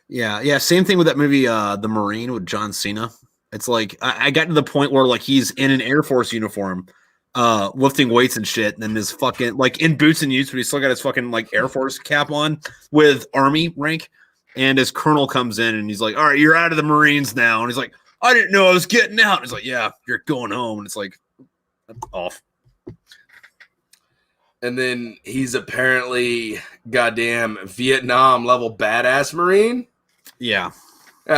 Yeah. Same thing with that movie, The Marine with John Cena. It's like I got to the point where like he's in an Air Force uniform, lifting weights and shit, and then his fucking like in boots and boots, but he's still got his fucking like Air Force cap on with Army rank, and his colonel comes in and he's like, "All right, you're out of the Marines now," and he's like, "I didn't know I was getting out." And he's like, "Yeah, you're going home," and it's like off.
And then he's apparently goddamn Vietnam level badass Marine.
Yeah.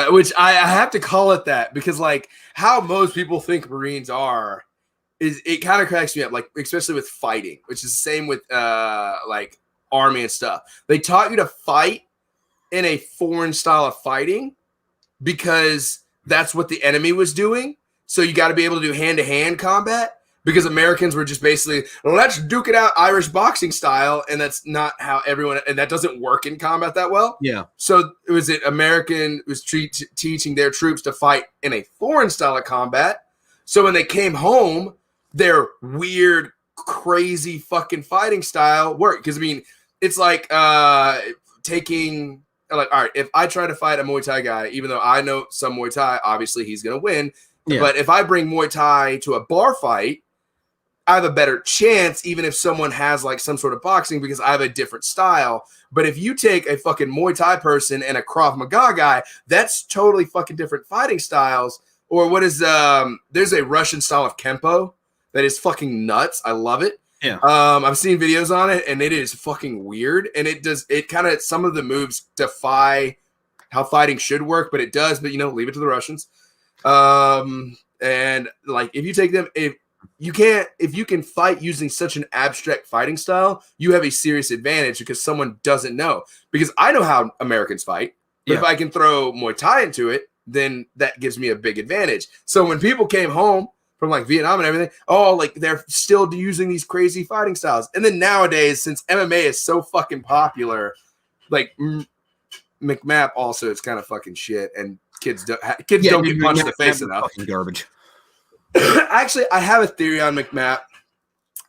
Which I have to call it that because like how most people think Marines are is it kind of cracks me up, like especially with fighting, which is the same with like Army and stuff. They taught you to fight in a foreign style of fighting because that's what the enemy was doing. So you got to be able to do hand-to-hand combat. Because Americans were just basically, let's duke it out Irish boxing style, and that's not how everyone, and that doesn't work in combat that well.
Yeah.
So American was teaching their troops to fight in a foreign style of combat. So when they came home, their weird, crazy fucking fighting style worked. Because I mean, it's like taking, like, all right, if I try to fight a Muay Thai guy, even though I know some Muay Thai, obviously he's gonna win. Yeah. But if I bring Muay Thai to a bar fight, I have a better chance, even if someone has like some sort of boxing, because I have a different style. But if you take a fucking Muay Thai person and a Krav Maga guy, that's totally fucking different fighting styles. Or what is there's a Russian style of Kempo that is fucking nuts. I love it.
Yeah.
I've seen videos on it and it is fucking weird. And it kind of, some of the moves defy how fighting should work, but it does. But you know, leave it to the Russians. And like if you take them, if you can fight using such an abstract fighting style, you have a serious advantage because someone doesn't know. Because I know how Americans fight, but if I can throw Muay Thai into it, then that gives me a big advantage. So when people came home from like Vietnam and everything, like they're still using these crazy fighting styles. And then nowadays, since MMA is so fucking popular, like McMap also is kind of fucking shit, and kids don't get punched in the face enough.
Fucking garbage.
Actually, I have a theory on McMap,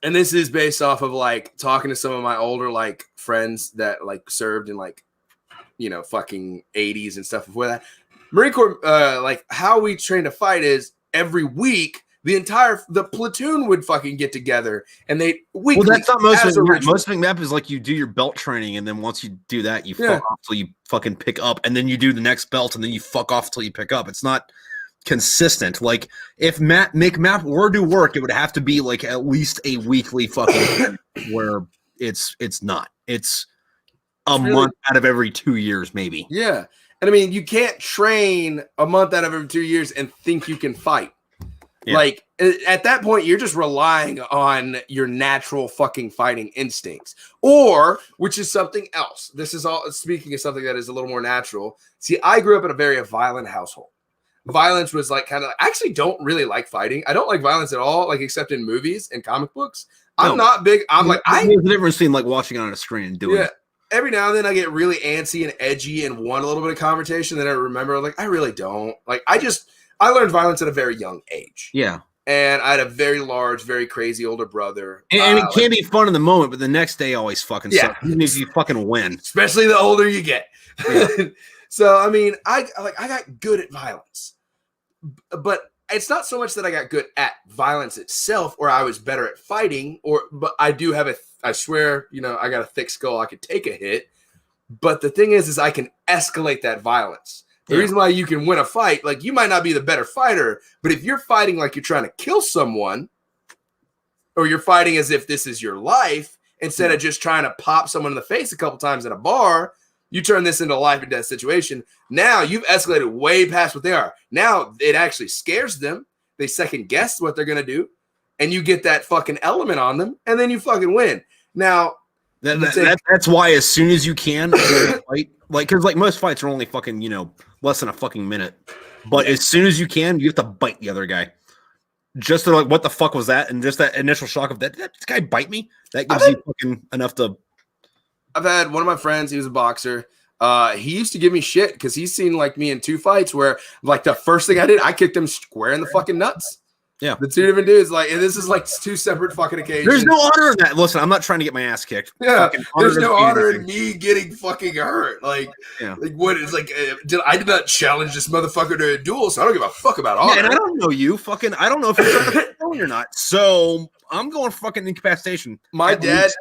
and this is based off of like talking to some of my older like friends that like served in like, you know, fucking 80s and stuff before that. Marine Corps, like how we train to fight is every week the platoon would fucking get together and they weekly.
Well, that's not most of it. Most McMap is like you do your belt training, and then once you do that, you fuck off till you fucking pick up, and then you do the next belt, and then you fuck off till you pick up. It's not consistent. Like if make map were to work, it would have to be like at least a weekly fucking thing where it's not. It's a month out of every 2 years, maybe.
Yeah. And I mean, you can't train a month out of every 2 years and think you can fight. Yeah. Like at that point, you're just relying on your natural fucking fighting instincts, or which is something else. This is all speaking of something that is a little more natural. See, I grew up in a very violent household. Violence was like I actually don't really like fighting. I don't like violence at all, like except in movies and comic books. I'm not big. There's
a difference between like watching it on a screen and doing it.
Every now and then I get really antsy and edgy and want a little bit of confrontation. Then I remember, like, I really don't. Like, I learned violence at a very young age.
Yeah.
And I had a very large, very crazy older brother.
And it can be fun in the moment, but the next day always fucking sucks. Even if you fucking win.
Especially the older you get. Yeah. So, I mean, I got good at violence. But it's not so much that I got good at violence itself or I was better at fighting, but I do have I swear, I got a thick skull. I could take a hit. But the thing is I can escalate that violence. The reason why you can win a fight, like you might not be the better fighter, but if you're fighting like you're trying to kill someone, or you're fighting as if this is your life, instead of just trying to pop someone in the face a couple times at a bar, you turn this into a life and death situation. Now you've escalated way past what they are. Now it actually scares them. They second guess what they're going to do. And you get that fucking element on them, and then you fucking win. Now,
that's why as soon as you can, fight, because most fights are only fucking, less than a fucking minute. But as soon as you can, you have to bite the other guy. Just to what the fuck was that? And just that initial shock of that this guy bite me? That gives you fucking enough to...
I've had one of my friends, he was a boxer. He used to give me shit because he's seen me in 2 fights where the first thing I did, I kicked him square in the fucking nuts.
Yeah.
The 2 different dudes, and this is 2 separate fucking occasions.
There's no honor in that. Listen, I'm not trying to get my ass kicked.
Yeah. There's no honor in me getting fucking hurt. I did not challenge this motherfucker to a duel, so I don't give a fuck about honor.
Yeah, and I don't know you. I don't know if you're trying to kill me or not. So I'm going fucking incapacitation.
My dad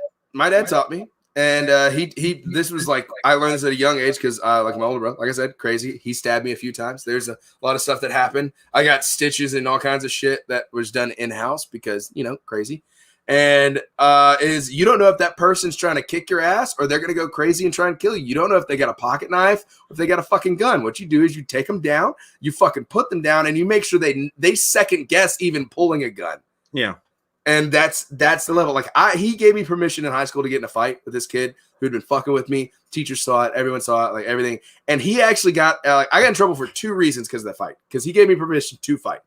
taught me. And this was I learned this at a young age because my older brother, like I said, crazy. He stabbed me a few times. There's a lot of stuff that happened. I got stitches and all kinds of shit that was done in-house because, crazy. And you don't know if that person's trying to kick your ass or they're going to go crazy and try and kill you. You don't know if they got a pocket knife or if they got a fucking gun. What you do is you take them down, you fucking put them down, and you make sure they second guess even pulling a gun.
Yeah.
And that's the level. He gave me permission in high school to get in a fight with this kid who'd been fucking with me. Teachers saw it, everyone saw it, everything. And he actually got I got in trouble for 2 reasons because of that fight. Because he gave me permission to fight.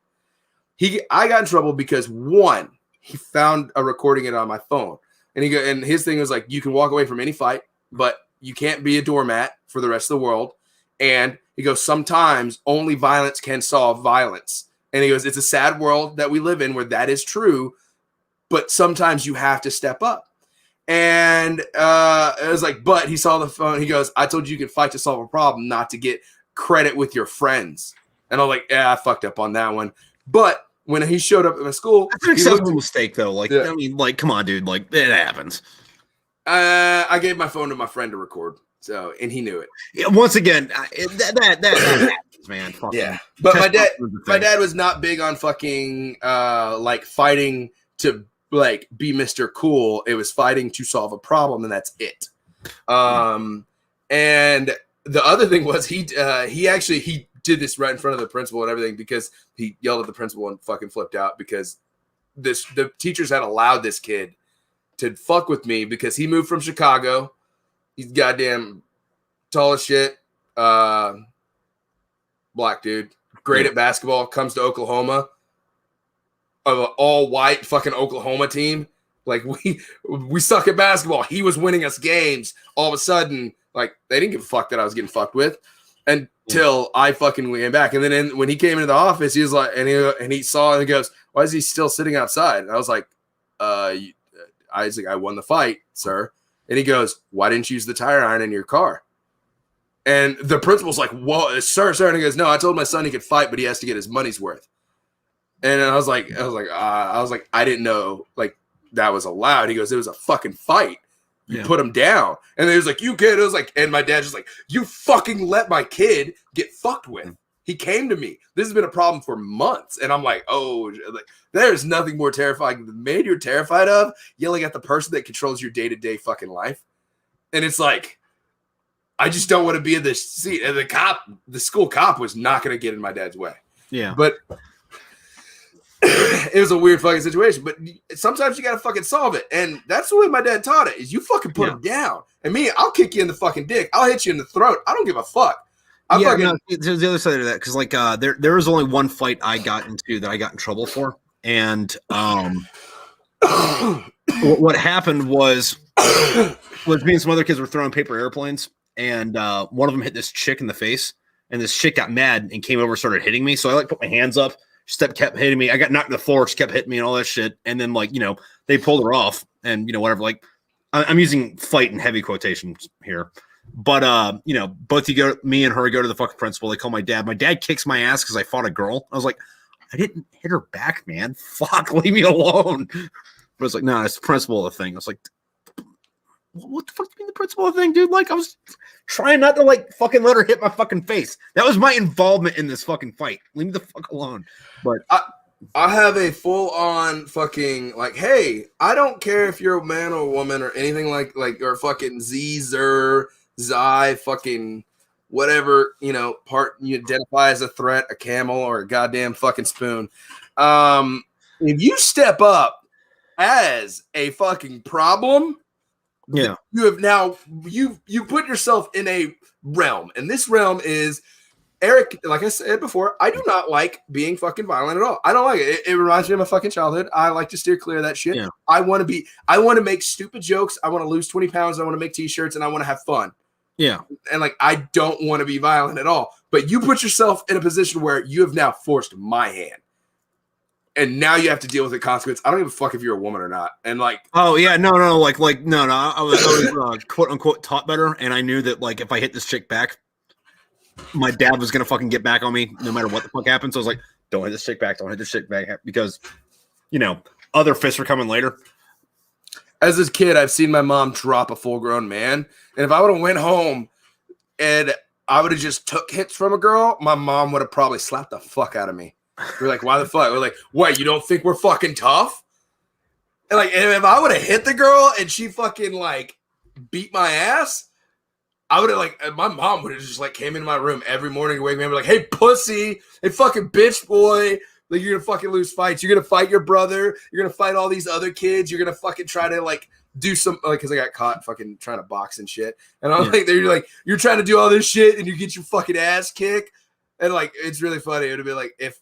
I got in trouble because 1, he found a recording it on my phone, and his thing was you can walk away from any fight, but you can't be a doormat for the rest of the world. And he goes, sometimes only violence can solve violence. And he goes, it's a sad world that we live in where that is true. But sometimes you have to step up. And it was but he saw the phone. He goes, I told you could fight to solve a problem, not to get credit with your friends. And I'm I fucked up on that one. But when he showed up at my school.
That's an acceptable mistake, though. I mean, come on, dude. It happens.
I gave my phone to my friend to record. So, and he knew it.
Yeah, once again, that happens, man.
Yeah. But my dad was not big on fucking, fighting to be Mr. Cool. It was fighting to solve a problem, and that's it. And the other thing was he did this right in front of the principal and everything because he yelled at the principal and fucking flipped out because the teachers had allowed this kid to fuck with me because he moved from Chicago. He's goddamn tall as shit. Black dude, great at basketball, comes to Oklahoma. Of an all-white fucking Oklahoma team. We suck at basketball. He was winning us games. All of a sudden, they didn't give a fuck that I was getting fucked with until I fucking went back. And then when he came into the office, he was and he saw and he goes, why is he still sitting outside? And I was I won the fight, sir. And he goes, why didn't you use the tire iron in your car? And the principal's like, whoa, sir. And he goes, no, I told my son he could fight, but he has to get his money's worth. And I was like, I didn't know that was allowed. He goes, it was a fucking fight. You put him down. And he was like, you kid. It was and my dad just you fucking let my kid get fucked with. He came to me. This has been a problem for months. And I'm like, oh, like, there's nothing more terrifying than the man you're terrified of yelling at the person that controls your day-to-day fucking life. And it's like, I just don't want to be in this seat. And the school cop was not going to get in my dad's way.
Yeah.
But it was a weird fucking situation. But sometimes you got to fucking solve it. And that's the way my dad taught it, is you fucking put him down. And me, I'll kick you in the fucking dick. I'll hit you in the throat. I don't give a fuck.
There's the other side of that, because like there was only one fight I got into that I got in trouble for, and what happened was me and some other kids were throwing paper airplanes, and one of them hit this chick in the face, and this chick got mad and came over and started hitting me. So I like put my hands up, kept hitting me. I got knocked to the floor, she kept hitting me and all that shit, and then like they pulled her off, and whatever. Like I'm using fight in heavy quotations here. But both me and her go to the fucking principal. They call my dad. My dad kicks my ass because I fought a girl. I was like, I didn't hit her back, man. Fuck, leave me alone. But it's like, no, it's the principal of the thing. I was like, what the fuck do you mean the principal of the thing, dude? Like, I was trying not to like fucking let her hit my fucking face. That was my involvement in this fucking fight. Leave me the fuck alone. But
I have a full-on fucking, like, hey, I don't care if you're a man or a woman or anything like or fucking Zer, Zai, fucking whatever, part you identify as a threat, a camel or a goddamn fucking spoon. If you step up as a fucking problem,
yeah,
you have now, you put yourself in a realm. And this realm is, Eric, like I said before, I do not like being fucking violent at all. I don't like it. It reminds me of my fucking childhood. I like to steer clear of that shit. Yeah. I want to make stupid jokes. I want to lose 20 pounds. I want to make t-shirts and I want to have fun.
Yeah.
And like, I don't want to be violent at all, but you put yourself in a position where you have now forced my hand. And now you have to deal with the consequence. I don't give a fuck if you're a woman or not. And like,
oh yeah, no. I was quote unquote taught better. And I knew that like, if I hit this chick back, my dad was going to fucking get back on me no matter what the fuck happened. So I was like, don't hit this chick back. Don't hit this chick back. Because, other fists were coming later.
As a kid, I've seen my mom drop a full-grown man. And if I would have went home and I would have just took hits from a girl, my mom would have probably slapped the fuck out of me. We're like, why the fuck? We're like, what, you don't think we're fucking tough? And like, and if I would have hit the girl and she fucking like beat my ass, I would have like, my mom would have just like came into my room every morning and wake me up and be like, hey, pussy, hey, fucking bitch boy. Like, you're going to fucking lose fights. You're going to fight your brother. You're going to fight all these other kids. You're going to fucking try to, like, do some, like, because I got caught fucking trying to box and shit. And I'm like, you're trying to do all this shit and you get your fucking ass kicked. And, like, it's really funny. It would have been like, if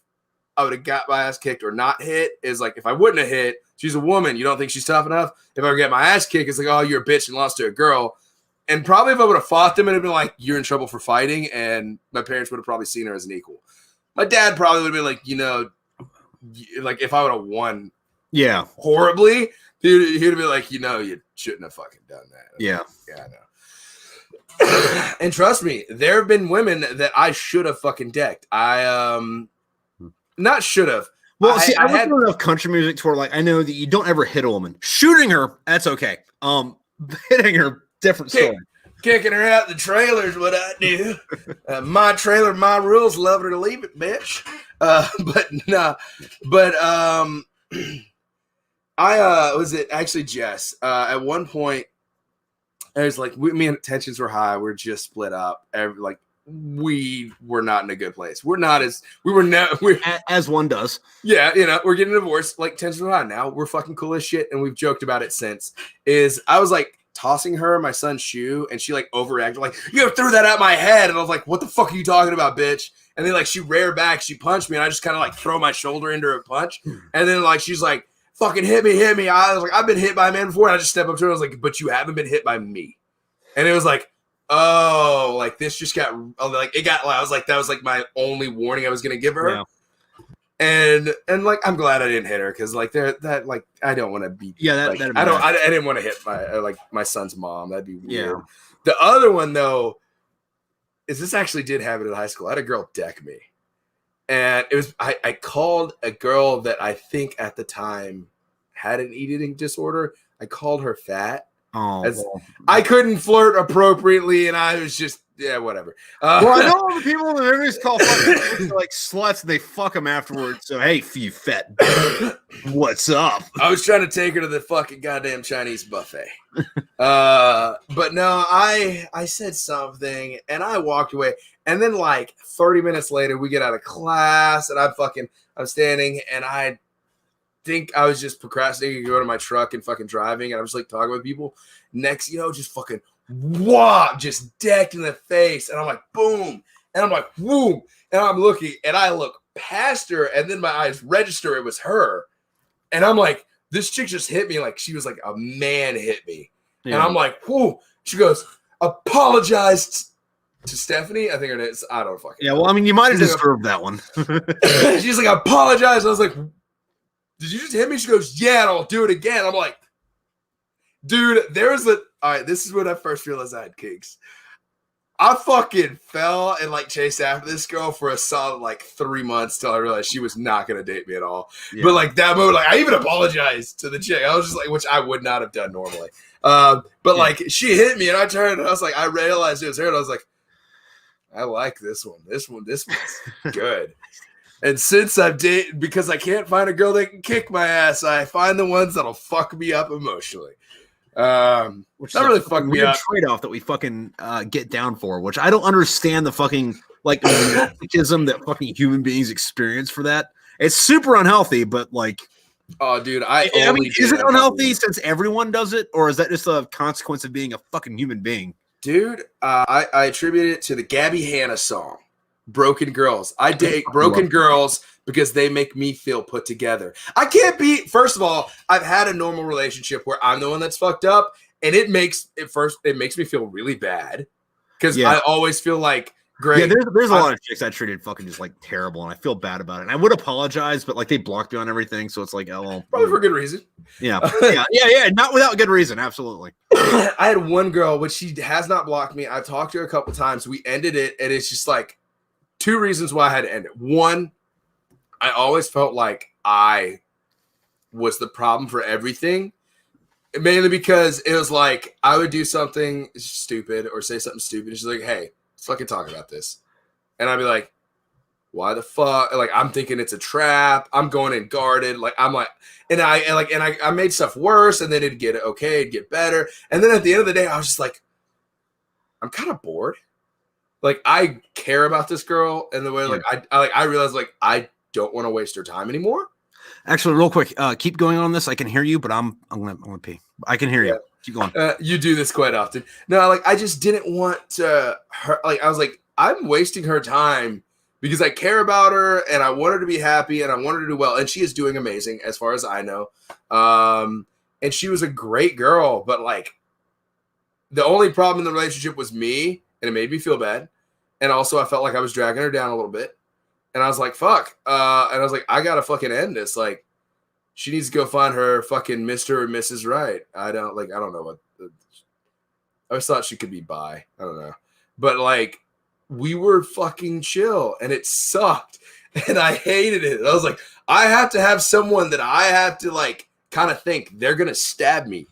I would have got my ass kicked or not hit, is like, if I wouldn't have hit, she's a woman. You don't think she's tough enough? If I would get my ass kicked, it's like, oh, you're a bitch and lost to a girl. And probably if I would have fought them, it would have been like, you're in trouble for fighting. And my parents would have probably seen her as an equal. My dad probably would have been like, like if I would have won horribly, he'd have been like, you shouldn't have fucking done that.
Yeah.
Yeah, I know. And trust me, there have been women that I should have fucking decked. Not should have.
Well, I had enough country music to where like I know that you don't ever hit a woman. Shooting her, that's okay. Hitting her, different story.
Kicking her out the trailer is what I do. My trailer, my rules. Love her to leave it, bitch. I was it actually Jess. At one point, it was like me and tensions were high. We're just split up. We were not in a good place.
As one does.
Yeah, we're getting divorced. Like tensions were high. Now we're fucking cool as shit, and we've joked about it since. I was like tossing her my son's shoe, and she like overreacted, like, you threw that at my head. And I was like, what the fuck are you talking about, bitch? And then like she reared back, she punched me, and I just kind of like throw my shoulder into her punch. And then like she's like, fucking hit me. I was like, I've been hit by a man before. And I just stepped up to her. I was like, but you haven't been hit by me. And it was like, oh, like this just got like it got. I was like, that was like my only warning I was gonna give her. Yeah. And like I'm glad I didn't hit her because like that like I don't want to be I didn't want to hit my son's mom. That'd be weird. Yeah. The other one though is this actually did happen in high school. I had a girl deck me, and it was I called a girl that I think at the time had an eating disorder. I called her fat,
Oh,
I couldn't flirt appropriately, and I was just whatever.
Well, I know all the people in the movies call fucking like sluts, and they fuck them afterwards. So hey, you fat bitch, what's up?
I was trying to take her to the fucking goddamn Chinese buffet, but no, I said something, and I walked away, and then like 30 minutes later, we get out of class, and I'm standing, and I think I was just procrastinating to go to my truck and fucking driving, and I was like talking with people. Next, just fucking just decked in the face, and I'm like, boom, and I'm like, boom, and I'm looking, and I look past her, and then my eyes register it was her, and I'm like, this chick just hit me like she was like a man hit me, and I'm like, whoo. She goes, apologize to Stephanie, I think her name is. I don't fucking know.
Well, I mean, you might have deserved that one.
She's like, apologize. I was like, did you just hit me? She goes, yeah, and I'll do it again. I'm like, dude, all right, this is when I first realized I had kinks. I fucking fell and like chased after this girl for a solid like 3 months till I realized she was not going to date me at all. Yeah. But like that moment, like I even apologized to the chick. I was just like, which I would not have done normally. Like she hit me and I turned and I was like, I realized it was her. And I was like, I like this one. This one's good. And since I've dated, because I can't find a girl that can kick my ass, I find the ones that'll fuck me up emotionally. Which not really fuck me up.
Trade-off that we fucking get down for, which I don't understand the fucking like masochism that fucking human beings experience for that. It's super unhealthy, but like,
oh, dude,
I mean, is it unhealthy since everyone does it, or is that just a consequence of being a fucking human being?
Dude, I attribute it to the Gabby Hanna song. Broken girls. I date broken girls because they make me feel put together. I can't be. First of all, I've had a normal relationship where I'm the one that's fucked up, and it makes me feel really bad because I always feel like great.
Yeah, there's a lot of chicks I treated fucking just like terrible, and I feel bad about it. And I would apologize, but like they blocked me on everything, so it's like, oh,
probably for good reason.
Yeah, not without good reason, absolutely.
I had one girl, which she has not blocked me. I've talked to her a couple times. We ended it, and it's just like. 2 reasons why I had to end it. One, I always felt like I was the problem for everything. Mainly because it was like I would do something stupid or say something stupid. And she's like, hey, let's fucking talk about this. And I'd be like, why the fuck? Like, I'm thinking it's a trap. I'm going in guarded. Like, I'm like, and I made stuff worse, and then it'd get okay, it'd get better. And then at the end of the day, I was just like, I'm kind of bored. Like, I care about this girl, and the way I realized like I don't want to waste her time anymore.
Actually, real quick, keep going on this. I can hear you, but I'm gonna pee. I can hear you. Keep going.
You do this quite often. No, like I just didn't want to her. Like I was like, I'm wasting her time because I care about her and I want her to be happy and I want her to do well. And she is doing amazing as far as I know. And she was a great girl, but like the only problem in the relationship was me. And it made me feel bad. And also I felt like I was dragging her down a little bit. And I was like, fuck. And I was like, I got to fucking end this. Like, she needs to go find her fucking Mr. or Mrs. Right. I don't know what. I always thought she could be bi. I don't know. But like, we were fucking chill and it sucked. And I hated it. I was like, I have to have someone that I have to like kind of think they're going to stab me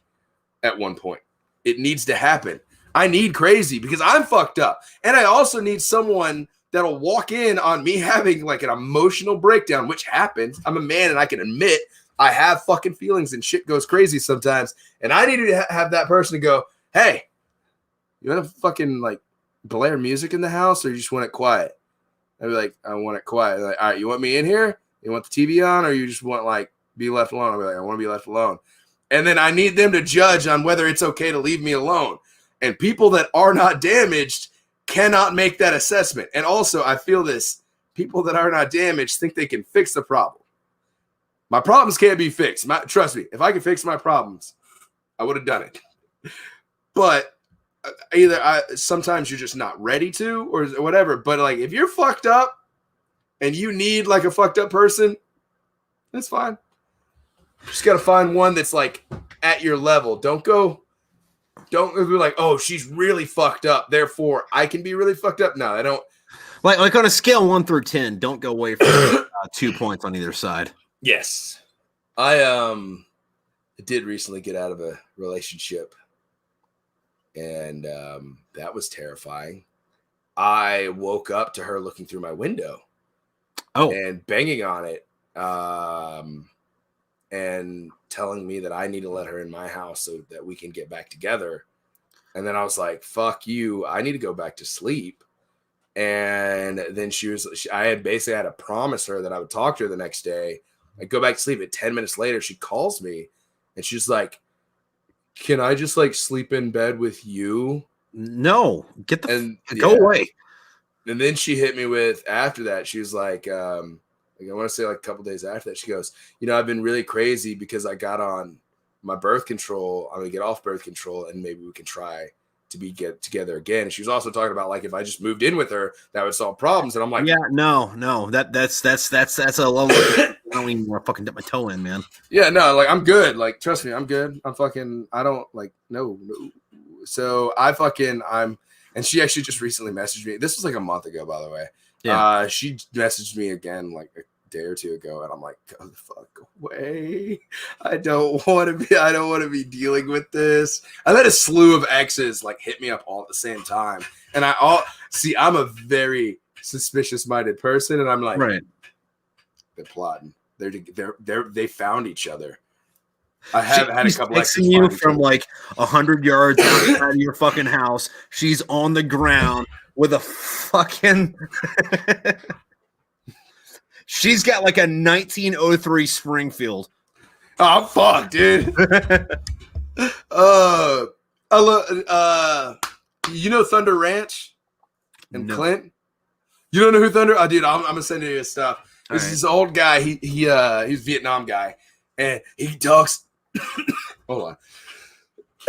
at one point. It needs to happen. I need crazy because I'm fucked up. And I also need someone that'll walk in on me having like an emotional breakdown, which happens. I'm a man and I can admit I have fucking feelings and shit goes crazy sometimes. And I need to have that person to go, hey, you want to fucking like blare music in the house or you just want it quiet? I'd be like, I want it quiet. Like, all right, you want me in here? You want the TV on or you just want like be left alone? I'd be like, I want to be left alone. And then I need them to judge on whether it's okay to leave me alone. And people that are not damaged cannot make that assessment. And also, I feel this. People that are not damaged think they can fix the problem. My problems can't be fixed. Trust me, if I could fix my problems, I would have done it. But sometimes you're just not ready to or whatever. But like, if you're fucked up and you need like a fucked up person, that's fine. Just got to find one that's like at your level. Don't be like, oh, she's really fucked up, therefore I can be really fucked up. No, I don't.
Like on a scale 1 through 10, don't go away from 2 points on either side.
Yes. I did recently get out of a relationship And that was terrifying. I woke up to her looking through my window and banging on it and telling me that I need to let her in my house so that we can get back together. And then I was like, fuck you. I need to go back to sleep. And then I had basically had to promise her that I would talk to her the next day. I go back to sleep. At 10 minutes later, she calls me and she's like, can I just like sleep in bed with you?
No, go away.
And then she hit me with, after that, she was like, I want to say like a couple days after that, she goes, I've been really crazy because I got on my birth control. I'm going to get off birth control and maybe we can try to get together again. And she was also talking about like, if I just moved in with her, that would solve problems. And I'm like,
yeah, no, that's a level I don't even want to fucking dip my toe in, man.
Yeah, no, like I'm good. Like, trust me, I'm good. I don't like, no. So and she actually just recently messaged me. This was like a month ago, by the way. Yeah. She messaged me again like a day or two ago, and I'm like, go the fuck away. I don't want to be dealing with this. I let a slew of exes like hit me up all at the same time. And I'm a very suspicious minded person, and I'm like, right. They're plotting. They found each other. I have had a couple
texting you from like 100 yards outside of your fucking house. She's on the ground with a fucking. She's got like a 1903 Springfield.
Oh fuck, dude. Thunder Ranch and Clint. You don't know who Thunder? Oh, dude, I'm gonna send you his stuff. This is this old guy. He's a Vietnam guy, and he talks. Hold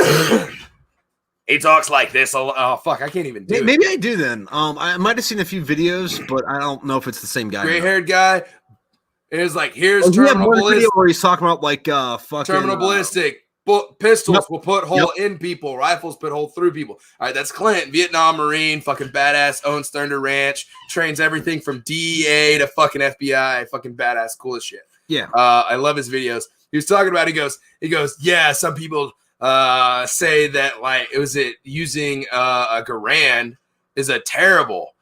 on. He talks like this. Oh fuck, I can't even do it.
Maybe I do then. I might have seen a few videos, but I don't know if it's the same guy.
Gray-haired guy. It's like here's terminal ballistic.
Where he's talking about like fucking
terminal ballistic. Pistols will put hole in people. Rifles put hole through people. All right, that's Clint, Vietnam Marine, fucking badass, owns Thunder Ranch, trains everything from DEA to fucking FBI, fucking badass, cool as shit.
Yeah.
I love his videos. He was talking about, he goes, yeah, some people say that like using a Garand is a terrible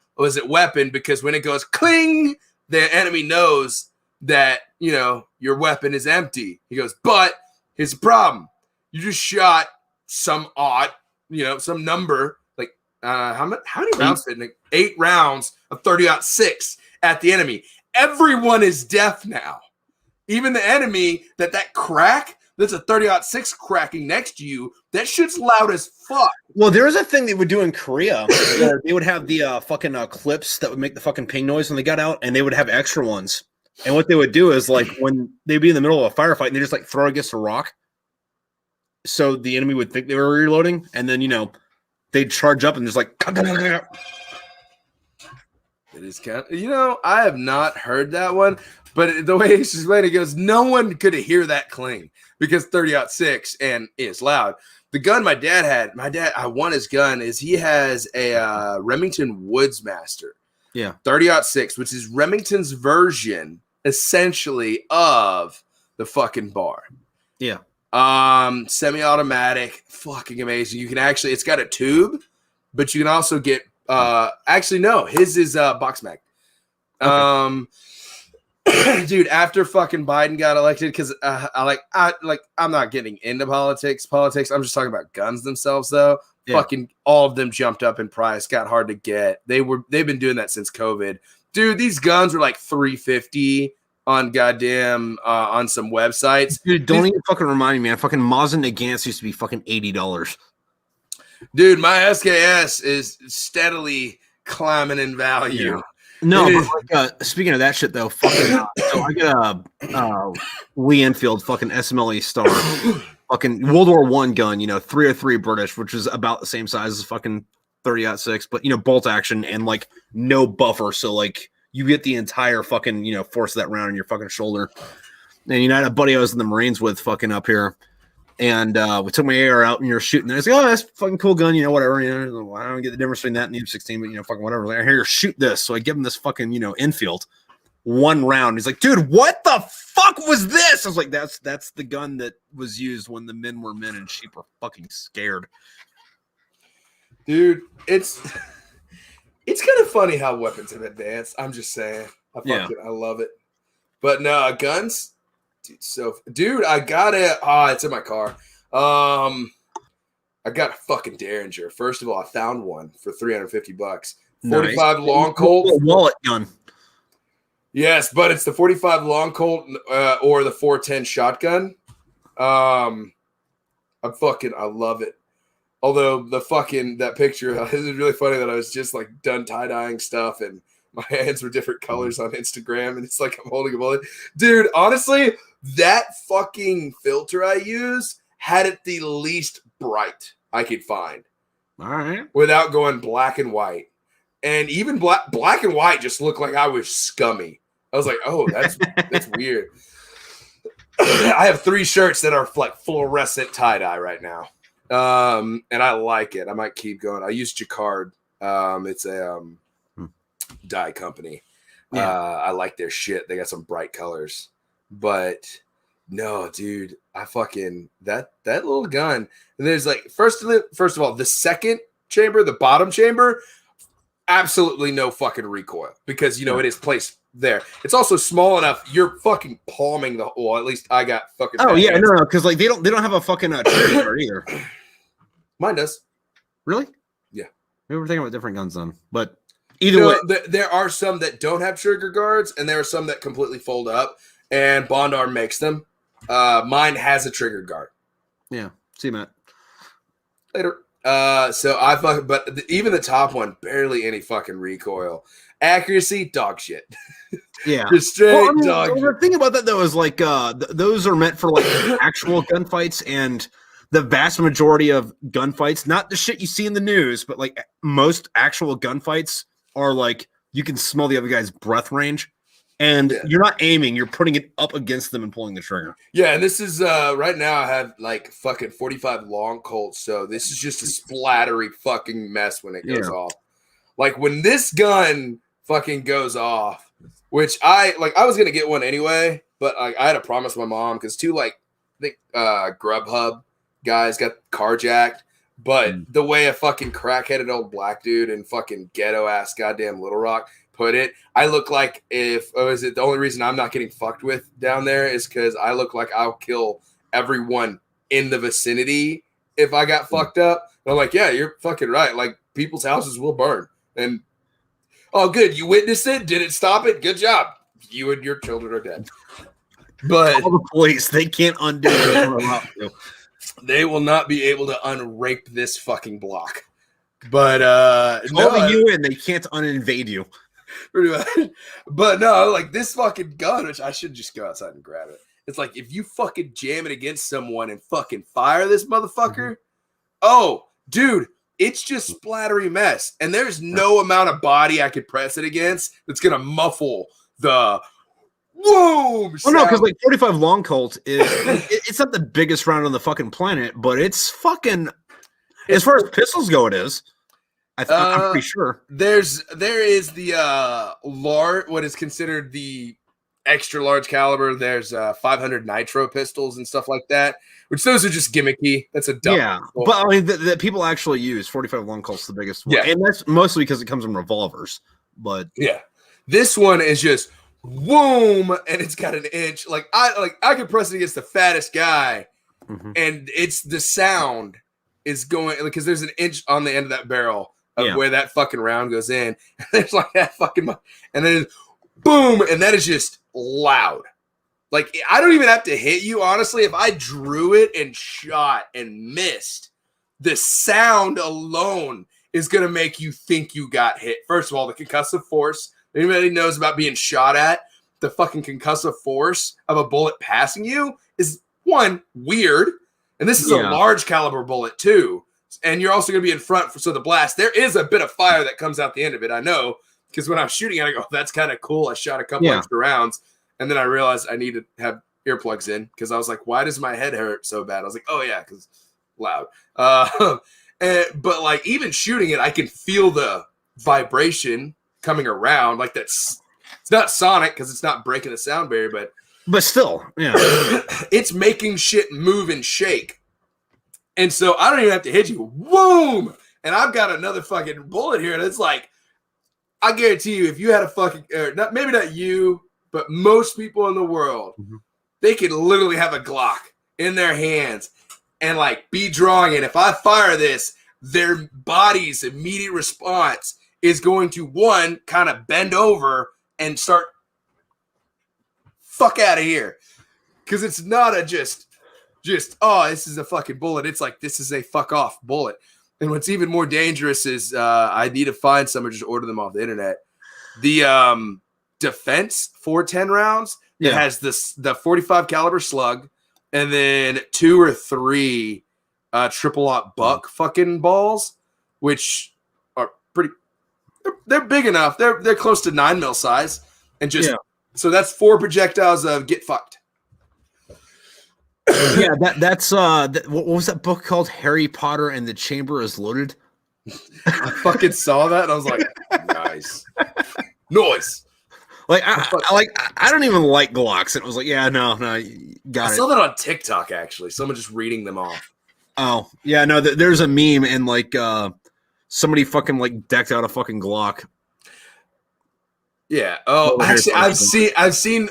weapon because when it goes cling, the enemy knows that your weapon is empty. He goes, but here's the problem. You just shot some some number, like how many rounds fit? 8 rounds of 30-06 at the enemy. Everyone is deaf now. Even the enemy that crack, that's a 30-06 cracking next to you, that shit's loud as fuck.
Well, there was a thing they would do in Korea where they would have the fucking clips that would make the fucking ping noise when they got out, and they would have extra ones. And what they would do is like when they'd be in the middle of a firefight and they just like throw against a rock. So the enemy would think they were reloading, and then they'd charge up and just like
it is kind of, I have not heard that one, but the way it's explained, it goes, no one could hear that cling because 30-06 and it's loud. The gun my dad had, I want his gun, is he has a Remington Woodsmaster.
Yeah.
30-06, which is Remington's version essentially of the fucking bar.
Yeah.
Semi-automatic, fucking amazing. You can actually, it's got a tube, but you can also get actually no, his is box mag. Okay. Dude, after fucking Biden got elected, because I'm not getting into politics. I'm just talking about guns themselves, though. Yeah. Fucking all of them jumped up in price, got hard to get. They've been doing that since COVID. Dude, these guns were like $350 on goddamn on some websites.
Dude, don't even fucking remind me, man. Fucking Mosin Nagant used to be fucking $80.
Dude, my SKS is steadily climbing in value.
Yeah. No, but speaking of that shit though, fucking so I get a Lee Enfield fucking SMLE Star, fucking World War I gun, 303 British, which is about the same size as fucking 30-06, but bolt action and like no buffer, so like you get the entire fucking force of that round in your fucking shoulder. And I had a buddy I was in the Marines with fucking up here. And we took my AR out and you're shooting. And I was like, oh, that's a fucking cool gun, whatever. I don't get the difference between that and the M16, but fucking whatever. Like, here, shoot this. So I give him this fucking, Enfield. 1 round. He's like, dude, what the fuck was this? I was like, that's the gun that was used when the men were men and sheep were fucking scared.
Dude, it's kind of funny how weapons have advanced. I'm just saying. I love it. But no, guns, dude, I got it. It's in my car. I got a fucking Derringer. First of all, I found one for $350. 45 long Colt.
Wallet gun.
Yes, but it's the 45 long Colt or the 410 shotgun. I love it. Although that picture is really funny that I was just like done tie-dyeing stuff and my hands were different colors on Instagram and it's like I'm holding a bullet. Dude, honestly, that fucking filter I use had it the least bright I could find.
All right.
Without going black and white. And even black and white just looked like I was scummy. I was like, oh, that's weird. I have 3 shirts that are like fluorescent tie-dye right now. And I like it. I might keep going. I use Jacquard. It's a dye company.
Yeah.
I like their shit. They got some bright colors. But no, dude, I fucking that little gun. And there's like first of all, the second chamber, the bottom chamber, absolutely no fucking recoil because it is placed there. It's also small enough. You're fucking palming the. Well, at least I got fucking.
Oh yeah, no, because like they don't have a fucking trigger guard either.
Mine does.
Really?
Yeah.
Maybe we're thinking about different guns then, but either way,
there are some that don't have trigger guards, and there are some that completely fold up. And Bond Arm makes them. Mine has a trigger guard.
Yeah. See you, Matt.
Later. But even the top one, barely any fucking recoil. Accuracy, dog shit.
Yeah.
Just straight dog shit.
The thing about that though is like those are meant for like actual gunfights, and the vast majority of gunfights, not the shit you see in the news, but like most actual gunfights are like you can smell the other guy's breath range. And you're not aiming, you're putting it up against them and pulling the trigger.
Yeah, and this is right now I have like fucking 45 long Colts, so this is just a splattery fucking mess when it goes off. Like when this gun fucking goes off, which I was gonna get one anyway, but I had to promise my mom because 2 like I think Grubhub guys got carjacked, but the way a fucking crackheaded old black dude in fucking ghetto ass goddamn Little Rock put it, I look like the only reason I'm not getting fucked with down there is because I look like I'll kill everyone in the vicinity if I got fucked up. And I'm like, yeah, you're fucking right. Like people's houses will burn. And oh, good, you witnessed it. Did it stop it? Good job. You and your children are dead. But
all the police, they can't undo it.
They will not be able to unrape this fucking block. But
you and they can't uninvade you.
Pretty much. But no, like this fucking gun, which I should just go outside and grab it. It's like if you fucking jam it against someone and fucking fire this motherfucker, oh, dude, it's just splattery mess. And there's no amount of body I could press it against that's gonna muffle the whoa.
Oh no, because like 45 long Colt is it's not the biggest round on the fucking planet, but it's fucking as far as pistols go, it is. I'm pretty sure.
There is the large, what is considered the extra large caliber. There's 500 nitro pistols and stuff like that, which those are just gimmicky. That's a dumb pistol.
But I mean that people actually use 45 long Colt's the biggest one.
Yeah,
and that's mostly because it comes in revolvers. But
yeah, this one is just boom, and it's got an inch. I could press it against the fattest guy, and it's the sound is going because there's an inch on the end of that barrel. Where that fucking round goes in. There's like that fucking, and then boom, and that is just loud. Like I don't even have to hit you, honestly. If I drew it and shot and missed, the sound alone is gonna make you think you got hit. First of all, the concussive force. Anybody knows about being shot at, the fucking concussive force of a bullet passing you is one weird, and this is a large caliber bullet too. And you're also going to be in front so the blast. There is a bit of fire that comes out the end of it. I know because when I was shooting it, I go, that's kind of cool. I shot a couple extra rounds. And then I realized I need to have earplugs in because I was like, why does my head hurt so bad? I was like, oh, yeah, because loud. But like even shooting it, I can feel the vibration coming around. Like it's not sonic because it's not breaking the sound barrier, but
still, yeah,
it's making shit move and shake. And so I don't even have to hit you. Boom! and I've got another fucking bullet here, and it's like, I guarantee you, if you had a fucking, maybe not you, but most people in the world, they could literally have a Glock in their hands and like be drawing it. If I fire this, their body's immediate response is going to, one, kind of bend over and start, fuck out of here. Because it's not a just, oh, this is a fucking bullet. It's like, this is a fuck off bullet. And what's even more dangerous is I need to find some or just order them off the internet. The defense 410 rounds that has the 45 caliber slug and then 2 or 3 triple-aught buck fucking balls, which are pretty. They're big enough. They're close to 9 mil size, and just so that's 4 projectiles of get fucked.
Yeah, that's what was that book called? Harry Potter and the Chamber is Loaded.
I fucking saw that and I was like, nice. Noise.
Like I don't even like Glocks, and it was like, yeah, no, got it.
I saw that on TikTok actually. Someone just reading them off.
Oh yeah, no, there's a meme and like somebody fucking like decked out a fucking Glock.
Yeah. Oh, actually, I've seen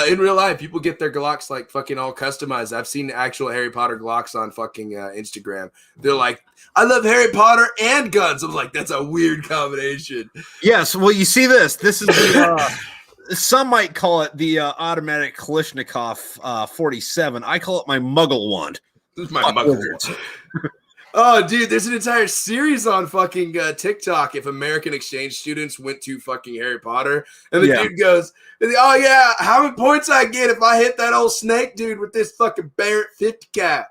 in real life people get their Glocks like fucking all customized. I've seen actual Harry Potter Glocks on fucking Instagram. They're like, I love Harry Potter and guns. I'm like, that's a weird combination.
Yes. Well, you see this. This is the some might call it the automatic Kalashnikov 47. I call it my Muggle wand.
This is my Muggle wand. Oh, dude, there's an entire series on fucking TikTok if American exchange students went to fucking Harry Potter. And the dude goes, oh, yeah, how many points I get if I hit that old snake dude with this fucking Barrett 50 cap?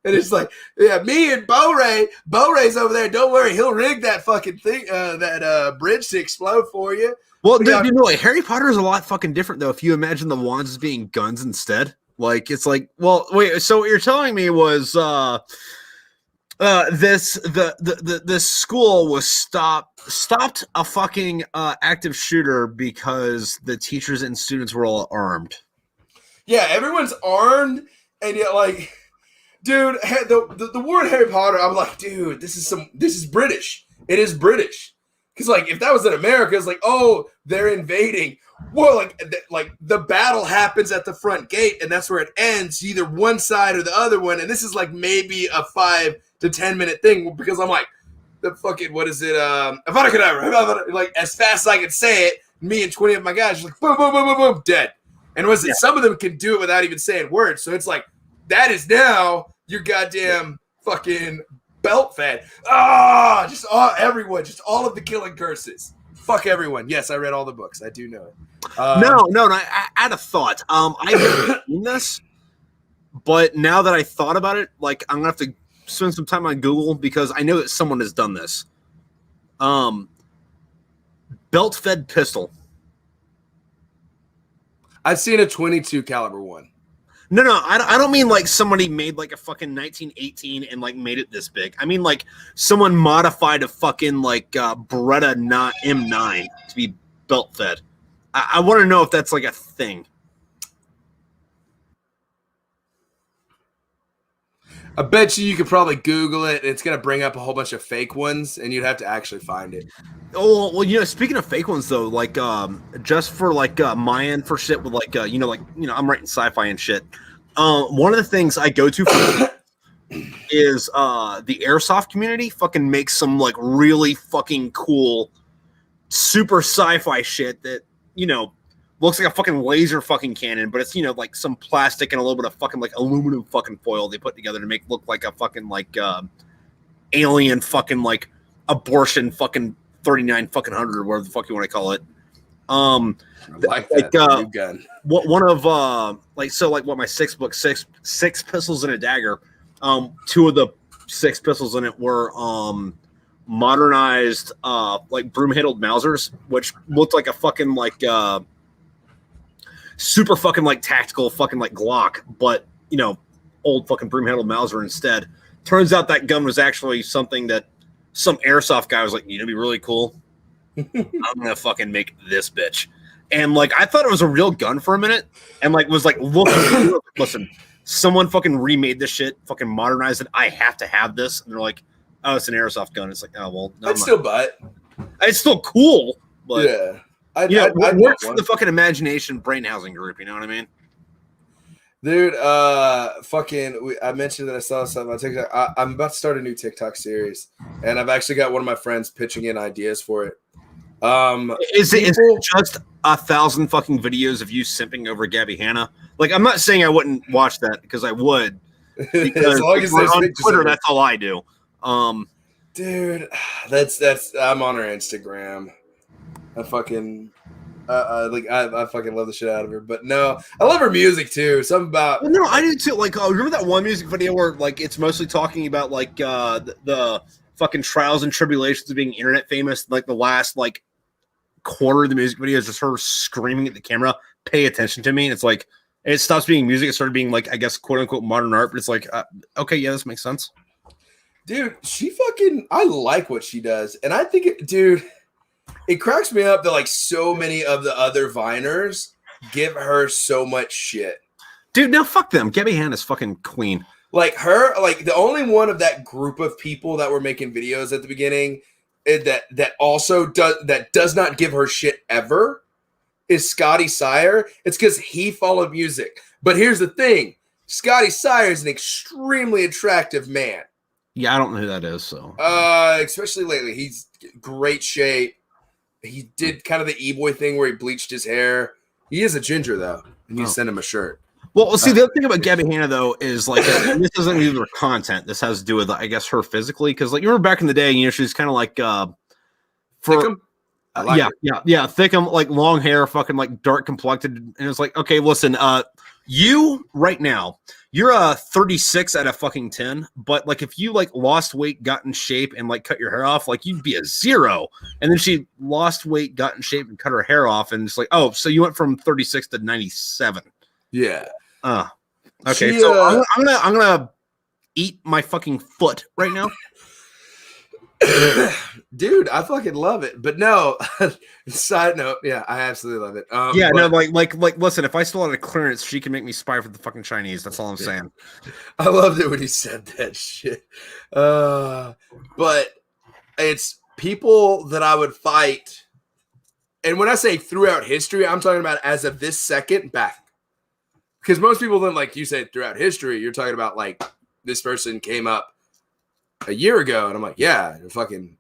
And it's like, yeah, me and Bo Ray's over there. Don't worry, he'll rig that fucking thing, that bridge to explode for you.
Well, you know, like, Harry Potter is a lot fucking different, though, if you imagine the wands as being guns instead. Like, it's like, well, wait, so what you're telling me was... this school was stopped a fucking active shooter because the teachers and students were all armed.
Yeah, everyone's armed, and yet like, dude, the word Harry Potter, I'm like, dude, this is British. It is British. Because like, if that was in America, it's like, oh, they're invading. Well, like the battle happens at the front gate, and that's where it ends, either one side or the other one. And this is like maybe a 5 to 10 minute thing because I'm like, the fucking, what is it? Like, as fast as I can say it, me and 20 of my guys just like, boom, boom, boom, boom, boom, dead. And some of them can do it without even saying words. So it's like, that is now your goddamn fucking belt fed. Everyone, just all of the killing curses. Fuck everyone. Yes, I read all the books. I do know it.
No, I had a thought. I've never seen this, but now that I thought about it, like, I'm gonna have to spend some time on Google because I know that someone has done this. Belt-fed pistol.
I've seen a 22 caliber one.
No, I don't mean like somebody made like a fucking 1918 and like made it this big. I mean like someone modified a fucking like Beretta M9 to be belt fed. I want to know if that's like a thing.
I bet you could probably Google it. And it's gonna bring up a whole bunch of fake ones, and you'd have to actually find it.
Oh well, you know, speaking of fake ones though, like just for like my end for shit with like I'm writing sci-fi and shit. One of the things I go to for is the airsoft community fucking makes some like really fucking cool, super sci-fi shit that looks like a fucking laser fucking cannon, but it's like some plastic and a little bit of fucking like aluminum fucking foil they put together to make it look like a fucking like alien fucking like abortion fucking 39 fucking 100 or whatever the fuck you want to call it.
I like that new gun.
One of what my six pistols and a dagger. 2 of the 6 pistols in it were modernized like broom-handled Mausers, which looked like a fucking like super fucking like tactical fucking like Glock, but old fucking broom-handled Mauser instead. Turns out that gun was actually something that some airsoft guy was like, be really cool. I'm gonna fucking make this bitch. And like I thought it was a real gun for a minute, and like was like, look, listen, someone fucking remade this shit, fucking modernized it. I have to have this. And they're like, oh, it's an airsoft gun. It's like, oh well, no,
I'd still buy it.
it's still cool, but
Yeah, I'd
work for
one.
the fucking imagination brain housing group. You know what I mean?
Dude, I mentioned that I saw something on TikTok. I'm about to start a new TikTok series, and I've actually got one of my friends pitching in ideas for it.
Is it just 1,000 fucking videos of you simping over Gabby Hanna? Like, I'm not saying I wouldn't watch that because I would. Because
as long as
we're
there's
on
pictures
Twitter,
of it.
that's all I do.
Dude, that's I'm on her Instagram. I fucking I fucking love the shit out of her. But no, I love her music too. Something about
Well, no, I do too. Like, remember that one music video where like it's mostly talking about like the fucking trials and tribulations of being internet famous. Like the last like quarter of the music video is just her screaming at the camera, "Pay attention to me." And it's like it stops being music. It started being like, I guess, quote unquote modern art. But it's like, okay, yeah, this makes sense.
Dude, I like what she does. And I think it cracks me up that like so many of the other Viners give her so much shit.
Dude, no, fuck them. Gabby Hanna's fucking queen.
Like her, like the only one of that group of people that were making videos at the beginning that also does not give her shit ever is Scotty Sire. It's because he followed music. But here's the thing: Scotty Sire is an extremely attractive man.
Yeah, I don't know who that is. So,
especially lately, he's great shape. He did kind of the e-boy thing where he bleached his hair. He is a ginger though, and you send him a shirt.
Well, see, the other thing about Gabby Hanna though is like this doesn't even her content. This has to do with, I guess, her physically. Because like you remember back in the day, you know, she's kind of like
Thickum?
Yeah, thickum, like long hair, fucking like dark complected, and it's like, okay, listen, you right now, you're a 36 out of fucking 10, but like if you like lost weight, got in shape, and like cut your hair off, like you'd be a 0. And then she lost weight, got in shape, and cut her hair off, and it's like, oh, so you went from 36 to 97.
Yeah.
Okay. So I'm gonna eat my fucking foot right now.
Dude, I fucking love it. But no, side note, yeah, I absolutely love it.
Listen, if I still had a clearance, she can make me spy for the fucking Chinese. That's all I'm saying.
I loved it when he said that shit. But it's people that I would fight. And when I say throughout history, I'm talking about as of this second back. Because most people then, like you said, throughout history, you're talking about like this person came up a year ago, and I'm like, yeah, fucking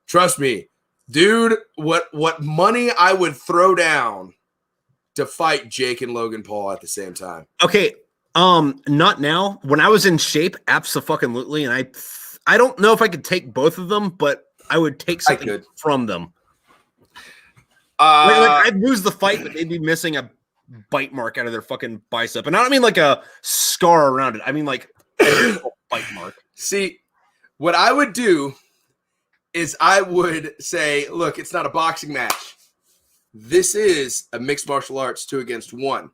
trust me, dude. What money I would throw down to fight Jake and Logan Paul at the same time?
Okay, not now. When I was in shape, abso-fucking-lutely, and I don't know if I could take both of them, but I would take something from them. I'd lose the fight, but they'd be missing a bite mark out of their fucking bicep, and I don't mean like a scar around it. I mean like a bite mark.
See, what I would do is I would say, look, it's not a boxing match. This is a mixed martial arts 2 against 1.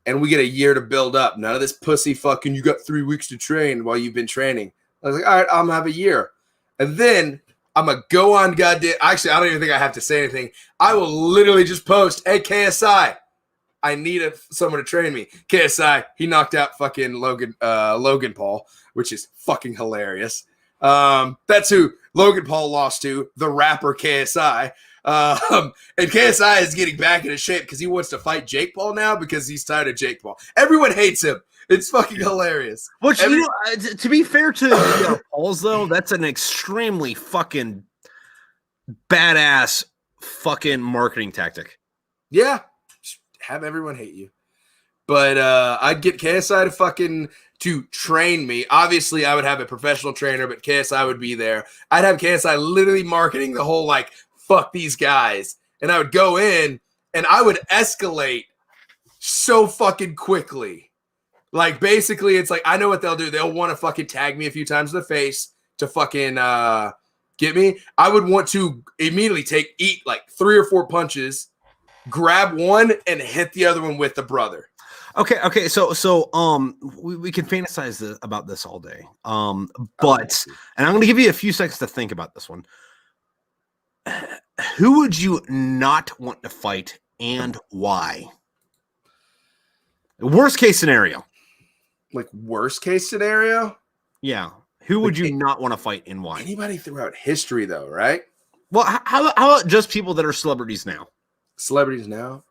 And we get a year to build up. None of this pussy fucking, you got 3 weeks to train while you've been training. I was like, all right, I'm going to have a year. And then I'm going to go on goddamn. Actually, I don't even think I have to say anything. I will literally just post, hey, KSI, I need someone to train me. KSI, he knocked out fucking Logan Paul, which is fucking hilarious. That's who Logan Paul lost to, the rapper KSI. And KSI is getting back into shape because he wants to fight Jake Paul now because he's tired of Jake Paul. Everyone hates him. It's fucking hilarious.
Which, to be fair to Paul's, though, that's an extremely fucking badass fucking marketing tactic.
Yeah. Have everyone hate you. But I'd get KSI to train me. Obviously, I would have a professional trainer, but KSI would be there. I'd have KSI literally marketing the whole, like, fuck these guys. And I would go in, and I would escalate so fucking quickly. Like, basically, it's like, I know what they'll do. They'll want to fucking tag me a few times in the face to fucking get me. I would want to immediately eat like 3 or 4 punches, grab one, and hit the other one with the brother.
Okay. So, we can fantasize about this all day. But, and I'm going to give you a few seconds to think about this one. Who would you not want to fight and why? Worst case scenario.
Like worst case scenario?
Yeah. Who would you not want to fight and why?
Anybody throughout history, though, right?
Well, how about just people that are celebrities now?
Celebrities now?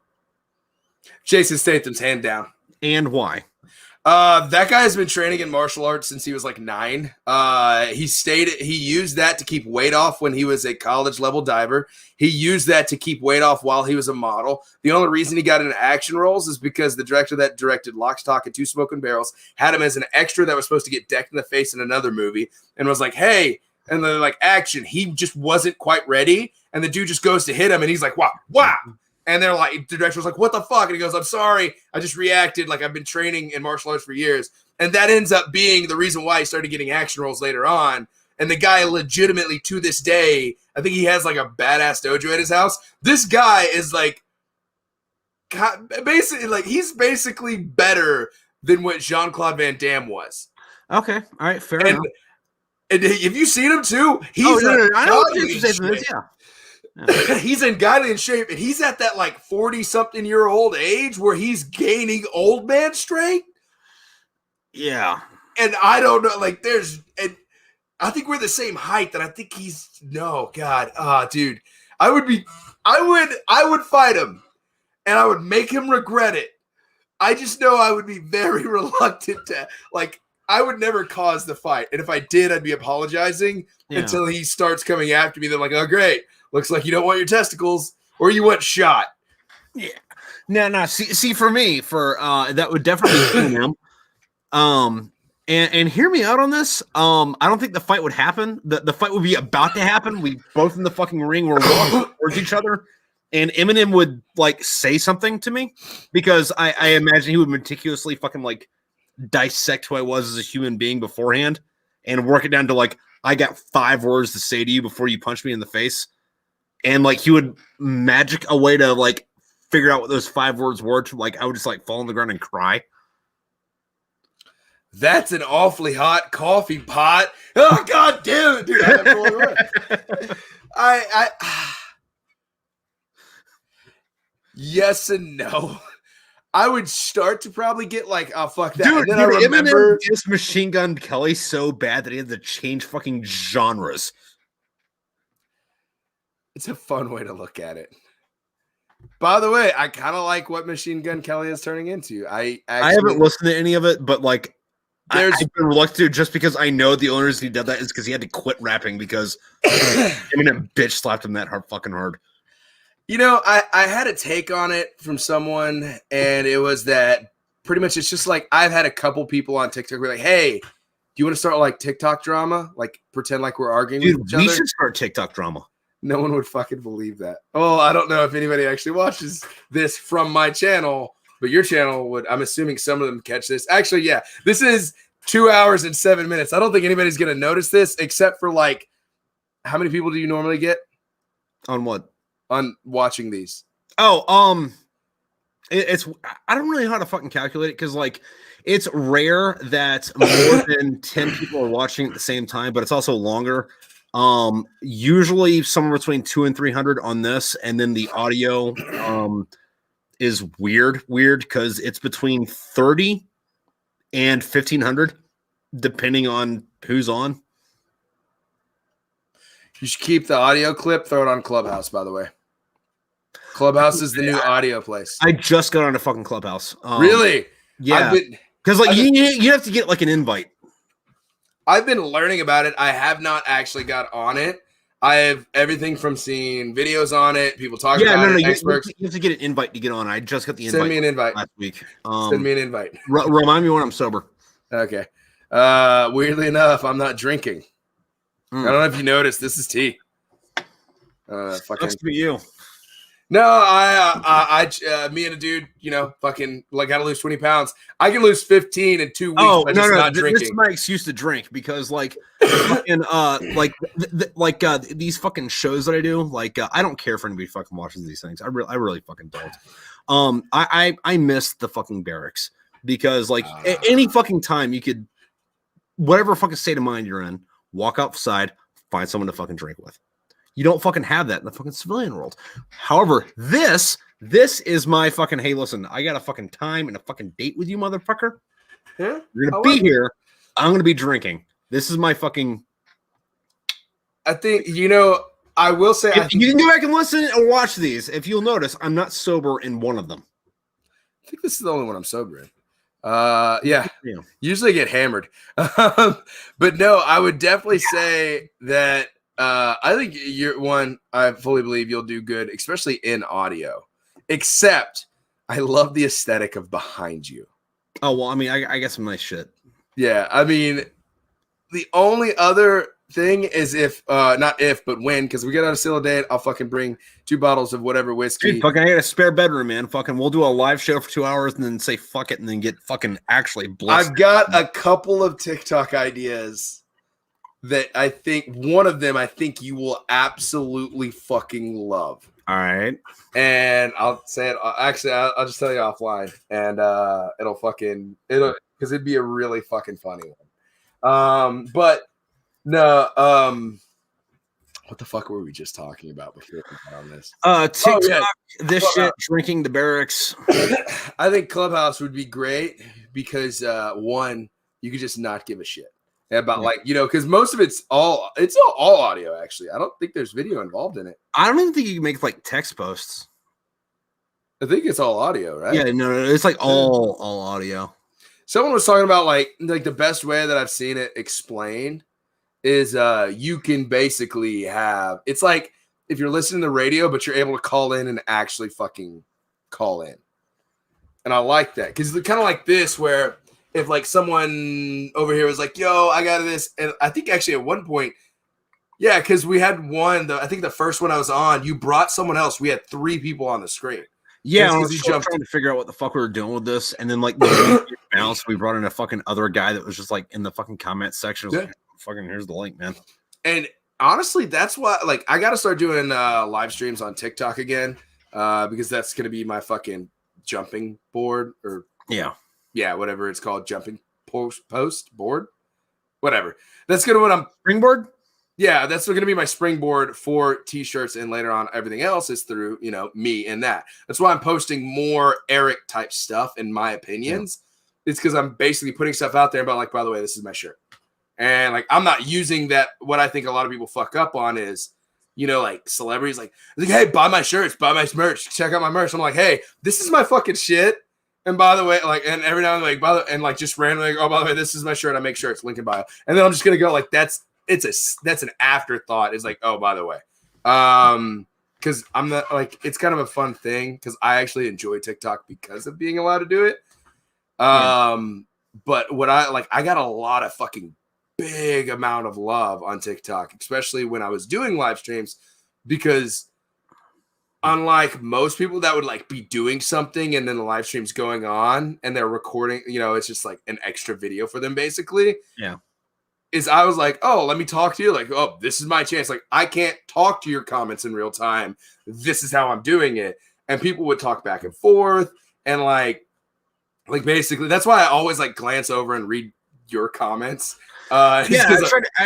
Jason Statham's hand down.
And why?
That guy has been training in martial arts since he was like 9. He used that to keep weight off when he was a college level diver. He used that to keep weight off while he was a model. The only reason he got into action roles is because the director that directed Lock, Stock, and Two Smoking Barrels had him as an extra that was supposed to get decked in the face in another movie and was like, hey, and they're like, action. He just wasn't quite ready. And the dude just goes to hit him and he's like, wow. And they're like, the director was like, what the fuck? And he goes, I'm sorry. I just reacted like I've been training in martial arts for years. And that ends up being the reason why he started getting action roles later on. And the guy legitimately to this day, I think he has like a badass dojo at his house. This guy is like, basically, like he's basically better than what Jean-Claude Van Damme was.
Okay. All right. Fair enough.
And have you seen him too? He's
I know what you're saying. Yeah.
He's in godly shape, and he's at that like 40-something-year-old age where he's gaining old man strength.
Yeah,
and I don't know, like and I think we're the same height, and I think he's dude, I would fight him, and I would make him regret it. I just know I would be very reluctant to like. I would never cause the fight, and if I did, I'd be apologizing until he starts coming after me. They're like, "Oh, great." Looks like you don't want your testicles, or you want shot.
Yeah. No. See, for me, that would definitely be him. And hear me out on this. I don't think the fight would happen. The fight would be about to happen. We both in the fucking ring were walking towards each other, and Eminem would like say something to me because I imagine he would meticulously fucking like dissect who I was as a human being beforehand and work it down to like I got 5 words to say to you before you punch me in the face. And like he would magic a way to like figure out what those 5 words were. To like I would just like fall on the ground and cry.
That's an awfully hot coffee pot. Oh god damn it, dude! I yes and no. I would start to probably get like, oh fuck that.
Dude,
and then I remember
this Machine Gun Kelly so bad that he had to change fucking genres.
It's a fun way to look at it. By the way, I kind of like what Machine Gun Kelly is turning into. I
haven't listened to any of it, but like I've been reluctant to just because I know the only reason he did that is because he had to quit rapping because Eminem bitch slapped him that fucking hard.
You know, I had a take on it from someone, and it was that pretty much it's just like I've had a couple people on TikTok who are like, hey, do you want to start like TikTok drama? Like pretend like we're arguing with each other?
We should start TikTok drama.
No one would fucking believe that. Oh, I don't know if anybody actually watches this from my channel, but your channel would. I'm assuming some of them catch this. Actually, yeah, this is 2 hours and 7 minutes. I don't think anybody's going to notice this except for like, how many people do you normally get?
On what?
On watching these?
Oh, it's I don't really know how to fucking calculate it because like it's rare that more than 10 people are watching at the same time, but it's also longer. Usually somewhere between 200 and 300 on this, and then the audio is weird because it's between 30 and 1500 depending on who's on.
You should keep the audio clip, throw it on Clubhouse, by the way. Clubhouse is the new audio place.
I just got on a fucking Clubhouse.
Really?
Yeah. Because like you have to get like an invite.
I've been learning about it. I have not actually got on it. I have everything from seeing videos on it, people talking about it, experts.
You have to get an invite to get on. I just got the invite.
Send me an invite
last week.
Send me an invite.
Remind me when I'm sober.
Okay. Weirdly enough, I'm not drinking. I don't know if you noticed. This is tea.
Sucks to be you.
No, me and a dude, you know, fucking like got to lose 20 pounds. I can lose 15 in 2 weeks.
Oh,
by just not drinking.
This is my excuse to drink because like, these fucking shows that I do, like, I don't care if anybody fucking watches these things. I really fucking don't. I miss the fucking barracks because like any fucking time you could, whatever fucking state of mind you're in, walk outside, find someone to fucking drink with. You don't fucking have that in the fucking civilian world. However, this is my fucking, hey, listen, I got a fucking time and a fucking date with you, motherfucker.
Yeah?
You're going to be here. I'm going to be drinking. This is my fucking.
I think I will say
you can go back and listen or watch these. If you'll notice, I'm not sober in one of them.
I think this is the only one I'm sober in. Yeah. Usually I get hammered. But no, I would definitely say that I think you're one. I fully believe you'll do good, especially in audio. Except I love the aesthetic of behind you.
Oh well, I mean, I got some nice shit.
Yeah, I mean, the only other thing is but when, because we get out of Silla Date, I'll fucking bring 2 bottles of whatever whiskey.
Dude, fucking, I got a spare bedroom, man. Fucking, we'll do a live show for 2 hours and then say fuck it and then get fucking actually blessed.
I've got a couple of TikTok ideas that I think one of them you will absolutely fucking love.
All right.
And I'll say it. Actually, I'll just tell you offline, and it'll because it'd be a really fucking funny one. But no, what the fuck were we just talking about before we got on this?
TikTok, this shit, drinking the barracks.
I think Clubhouse would be great because one, you could just not give a shit about because most of it's all audio. Actually, I don't think there's video involved in it. I
don't even think you can make like text posts.
I think it's all audio, right?
Yeah, no, it's like all audio.
Someone was talking about like the best way that I've seen it explained is you can basically have it's like if you're listening to the radio, but you're able to call in and actually fucking call in. And I like that because it's kind of like this where if like someone over here was like, yo, I got this. And I think actually at one point, yeah, because we had one, I think the first one I was on, you brought someone else. We had 3 people on the screen.
Yeah, I was trying to figure out what the fuck we were doing with this. And then like the bounce, we brought in a fucking other guy that was just like in the fucking comment section. Like, fucking here's the link, man. And
honestly, that's why like I gotta start doing live streams on TikTok again. Because that's gonna be my fucking jumping board or whatever it's called, jumping post board. Whatever. That's gonna what I'm
springboard.
Yeah, that's going to be my springboard for t-shirts, and later on, everything else is through, me and that. That's why I'm posting more Eric type stuff, in my opinions. Yeah. It's because I'm basically putting stuff out there about, like, by the way, this is my shirt. And, like, I'm not using that. What I think a lot of people fuck up on is, like, celebrities, like, hey, buy my shirts, buy my merch, check out my merch. I'm like, hey, this is my fucking shit. And by the way, like, and every now and then, like, just randomly, oh, by the way, this is my shirt. I make sure it's link in bio. And then I'm just going to go, like, that's an afterthought. It's like, oh, by the way, because I'm not like it's kind of a fun thing because I actually enjoy TikTok because of being allowed to do it. But what I got a lot of fucking big amount of love on TikTok, especially when I was doing live streams, because unlike most people that would like be doing something and then the live stream's going on and they're recording, it's just like an extra video for them basically.
Yeah.
Is I was like, oh, let me talk to you. Like, oh, this is my chance. Like, I can't talk to your comments in real time. This is how I'm doing it. And people would talk back and forth. And like basically, that's why I always like glance over and read your comments.
I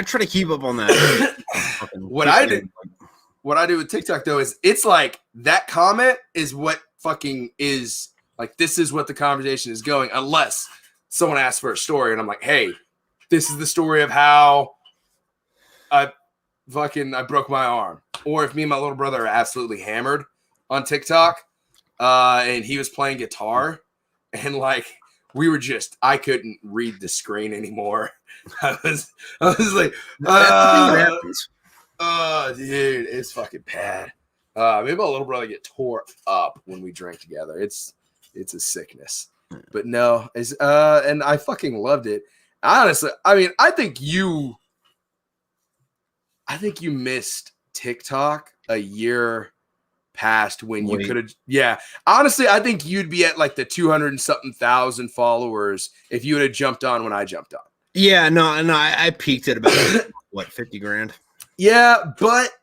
try to keep up on that.
What I do with TikTok though is it's like that comment is what fucking is like. This is what the conversation is going. Unless someone asks for a story, and I'm like, hey. This is the story of how I broke my arm. Or if me and my little brother are absolutely hammered on TikTok, and he was playing guitar, and like I couldn't read the screen anymore. I was like, oh, dude, it's fucking bad. Me and my little brother get tore up when we drink together. It's a sickness. But no, and I fucking loved it. Honestly, I mean, I think you missed TikTok a year past when you could have. Yeah, honestly, I think you'd be at like the 200 and something thousand followers if you would have jumped on when I jumped on.
Yeah, no, I peaked at about what 50 grand.
Yeah, but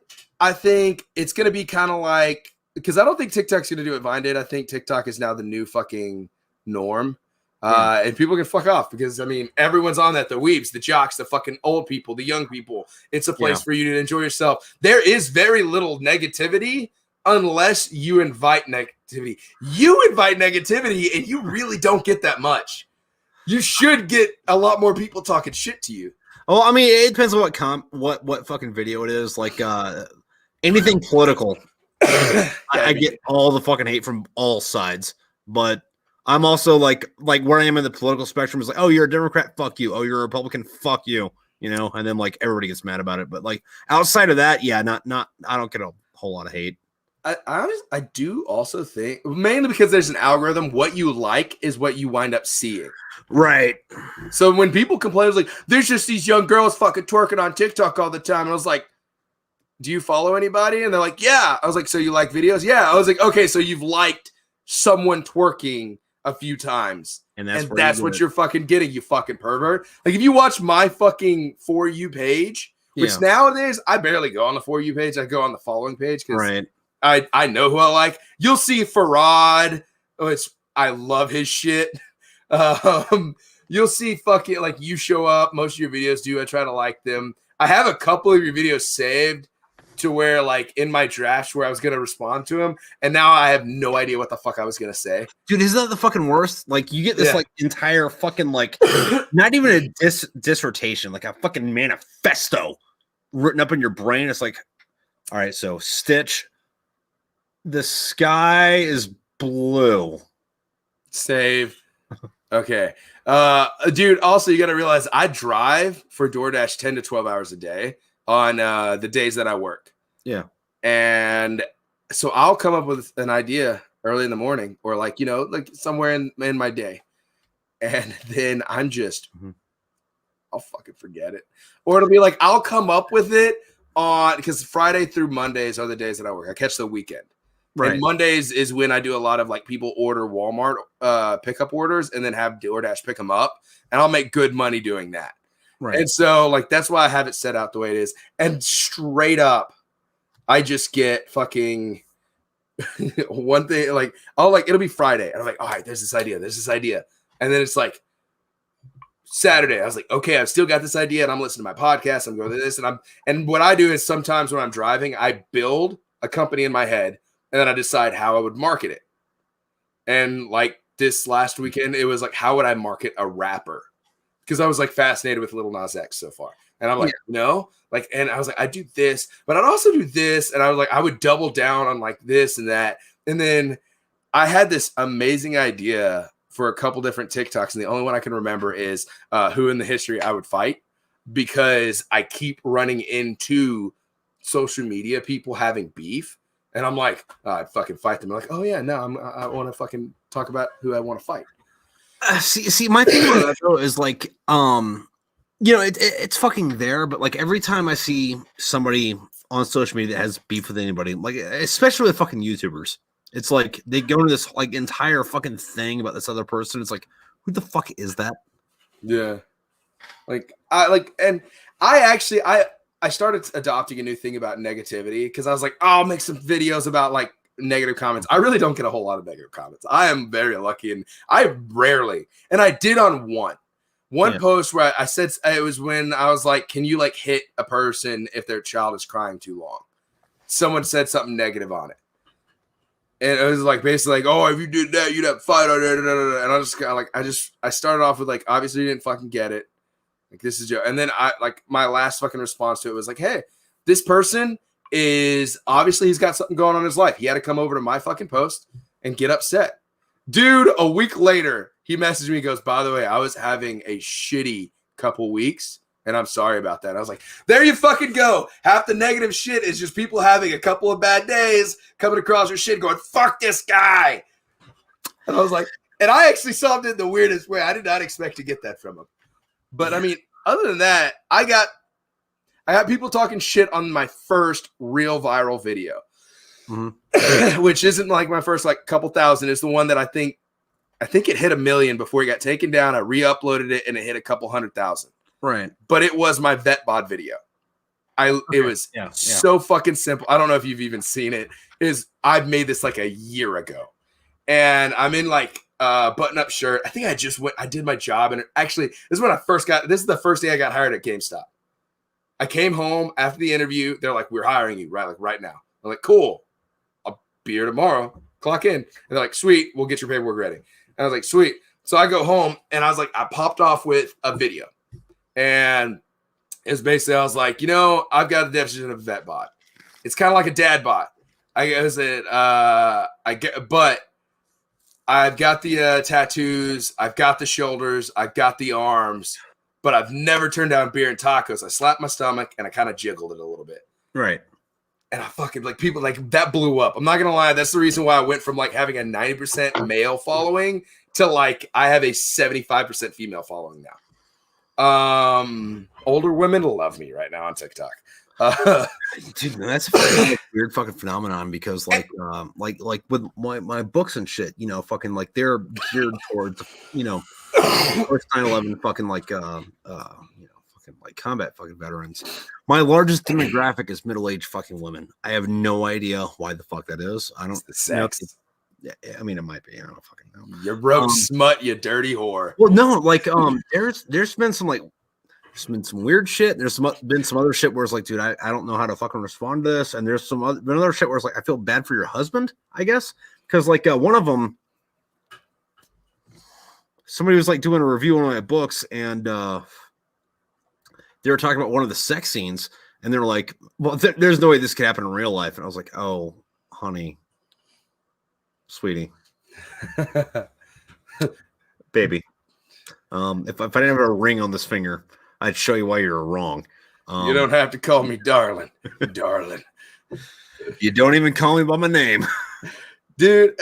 I think it's gonna be kind of like because I don't think TikTok's gonna do what Vine did. I think TikTok is now the new fucking norm. And people can fuck off because, I mean, everyone's on that. The weebs, the jocks, the fucking old people, the young people. It's a place for you to enjoy yourself. There is very little negativity unless you invite negativity. You invite negativity and you really don't get that much. You should get a lot more people talking shit to you.
Oh, I mean, it depends on what fucking video it is. Like anything political, I get all the fucking hate from all sides. But I'm also like where I am in the political spectrum is like, oh, you're a Democrat, fuck you. Oh, you're a Republican, fuck you. You know, and then like everybody gets mad about it. But like outside of that, yeah, not I don't get a whole lot of hate.
I do also think, mainly because there's an algorithm, what you like is what you wind up seeing.
Right.
So when people complain, it's like, there's just these young girls fucking twerking on TikTok all the time. And I was like, do you follow anybody? And they're like, yeah. I was like, so you like videos? Yeah. I was like, okay, so you've liked someone twerking a few times. And that's what you're fucking getting, you fucking pervert. Like, if you watch my fucking For You page, which nowadays I barely go on the For You page. I go on the following page because I know who I like. You'll see Farad, which I love his shit. You'll see fucking like You Show Up. Most of your videos do. I try to like them. I have a couple of your videos saved to where like in my drafts where I was gonna respond to them, and now I have no idea what the fuck I was gonna say.
Dude, isn't that the fucking worst? Like you get this like entire fucking like not even a dissertation, like a fucking manifesto written up in your brain. It's like, all right, so Stitch. The sky is blue.
Save. Okay. Dude, also you got to realize I drive for DoorDash 10 to 12 hours a day on the days that I work.
Yeah.
And so I'll come up with an idea early in the morning or like, you know, like somewhere in my day. And then I'm just, I'll fucking forget it. Or it'll be like, I'll come up with it on, because Friday through Mondays are the days that I work. I catch the weekend. Right. And Mondays is when I do a lot of like people order Walmart pickup orders and then have DoorDash pick them up. And I'll make good money doing that. Right. And so like, that's why I have it set out the way it is. And straight up, I just get fucking one thing, like, oh, like it'll be Friday. And I'm like, all right, there's this idea. And then it's like Saturday. I was like, okay, I've still got this idea and I'm listening to my podcast. I'm going to this. And what I do is sometimes when I'm driving, I build a company in my head. And then I decide how I would market it. And like this last weekend, it was like, how would I market a rapper? Because I was like fascinated with Lil Nas X so far. And I'm like, no, like, and I was like, I do this, but I'd also do this. And I was like, I would double down on like this and that. And then I had this amazing idea for a couple different TikToks. And the only one I can remember is who in the history I would fight, because I keep running into social media people having beef. And I'm like, I'd fucking fight them. I'm like, oh yeah, no, I want to fucking talk about who I want to fight.
See, my thing about that though is like, you know, it's fucking there, but like every time I see somebody on social media that has beef with anybody, like especially with fucking YouTubers, it's like they go into this like entire fucking thing about this other person. It's like, who the fuck is that?
Yeah, I started adopting a new thing about negativity because I was like, oh, I'll make some videos about like negative comments. I really don't get a whole lot of negative comments. I am very lucky, and I rarely, and I did on one post where I said, it was when I was like, can you like hit a person if their child is crying too long? Someone said something negative on it. And it was like basically like, oh, if you did that, you'd have to fight. And I just kind of like, I started off with like, obviously you didn't fucking get it. Like, this is Joe. And then I like my last fucking response to it was like, hey, this person is obviously he's got something going on in his life. He had to come over to my fucking post and get upset. Dude, a week later, he messaged me, goes, by the way, I was having a shitty couple weeks and I'm sorry about that. I was like, there you fucking go. Half the negative shit is just people having a couple of bad days coming across your shit going, fuck this guy. And I was like, and I actually solved it in the weirdest way. I did not expect to get that from him. But I mean, other than that, I got people talking shit on my first real viral video, which isn't like my first like couple thousand. It's the one that I think it hit 1 million before it got taken down. I re-uploaded it and it hit a couple 100,000. Right. But it was my vet bod video. It was so fucking simple. I don't know if you've even seen it. I've made this like a year ago. And I'm in like button-up shirt. I think I did my job. And actually, this is the first day I got hired at GameStop. I came home after the interview. They're like, we're hiring you right now. I'm like, cool. I'll be here tomorrow. Clock in. And they're like, sweet. We'll get your paperwork ready. And I was like, sweet. So I go home and I was like, I popped off with a video. And It's basically, I was like, you know, I've got the definition of a vet bod. It's kind of like a dad bod. But I've got the tattoos, I've got the shoulders, I've got the arms, but I've never turned down beer and tacos. I slapped my stomach and I kind of jiggled it a little bit.
Right.
And I fucking like people like that blew up. I'm not gonna lie, that's the reason why I went from like having a 90% male following to like I have a 75% female following now. Older women love me right now on TikTok.
Dude, that's a weird fucking phenomenon because like with my books and shit, you know, fucking like they're geared towards, you know, first 9/11 fucking like you know, fucking like combat fucking veterans. My largest demographic is middle-aged fucking women. I have no idea why the fuck that is. I don't.
It's the sex.
Yeah, I mean, it might be. I don't fucking know.
You broke smut, you dirty whore.
Well, no, like there's been some like. There's been some weird shit. There's been some other shit where it's like, dude, I don't know how to fucking respond to this. And there's been other shit where it's like, I feel bad for your husband, I guess. Because like one of them, somebody was like doing a review on my books and they were talking about one of the sex scenes. And they were like, well, there's no way this could happen in real life. And I was like, oh, honey, sweetie, baby. If I didn't have a ring on this finger, I'd show you why you're wrong.
You don't have to call me darling. Darling.
You don't even call me by my name.
Dude,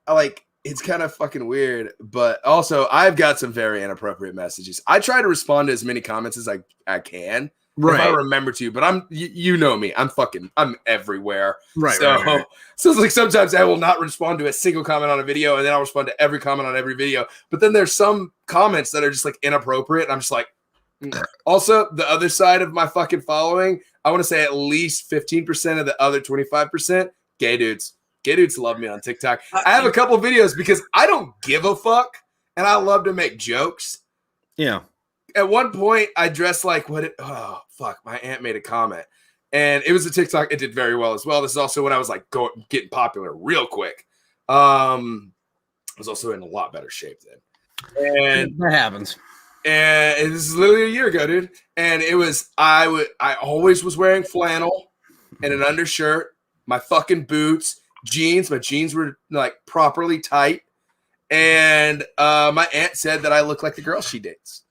like, it's kind of fucking weird. But also, I've got some very inappropriate messages. I try to respond to as many comments as I can. Right. If I remember to. But you know me. I'm everywhere. Right. So it's like sometimes I will not respond to a single comment on a video. And then I'll respond to every comment on every video. But then there's some comments that are just like inappropriate. And I'm just like, also, the other side of my fucking following, I want to say at least 15% of the other 25%, gay dudes. Gay dudes love me on TikTok. I have a couple videos because I don't give a fuck, and I love to make jokes.
Yeah.
At one point, I dressed like oh, fuck, my aunt made a comment. And it was a TikTok. It did very well as well. This is also when I was like getting popular real quick. I was also in a lot better shape then. And
that happens.
And this is literally a year ago, dude. And it was, I always was wearing flannel and an undershirt, my fucking boots, jeans. My jeans were like properly tight. And my aunt said that I look like the girl she dates.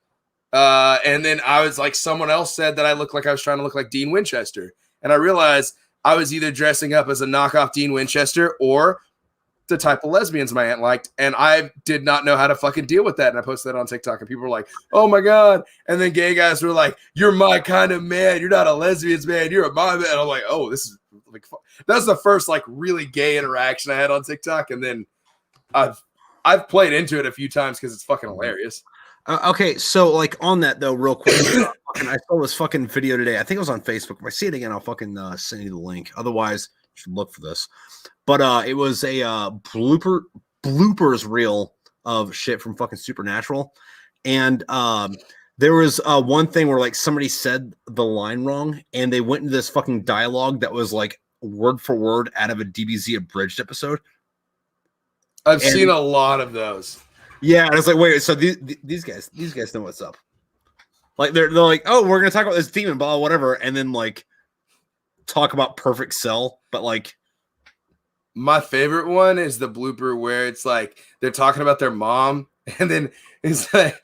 And then I was like, someone else said that I looked like I was trying to look like Dean Winchester. And I realized I was either dressing up as a knockoff Dean Winchester or the type of lesbians my aunt liked, and I did not know how to fucking deal with that. And I posted that on TikTok, and people were like, "Oh my god!" And then gay guys were like, "You're my kind of man. You're not a lesbian's man. You're a my man." And I'm like, "Oh, this is like that was the first like really gay interaction I had on TikTok." And then I've played into it a few times because it's fucking hilarious.
Okay, so like on that though, real quick, I saw this fucking video today. I think it was on Facebook. If I see it again, I'll fucking send you the link. Otherwise, you should look for this. But it was a bloopers reel of shit from fucking Supernatural. And there was one thing where like somebody said the line wrong and they went into this fucking dialogue that was like word for word out of a DBZ abridged episode.
I've seen a lot of those.
Yeah, and I was like, wait, so these guys know what's up. Like they're like, oh, we're gonna talk about this demon ball, whatever, and then like talk about Perfect Cell, but like
my favorite one is the blooper where it's like they're talking about their mom, and then it's like,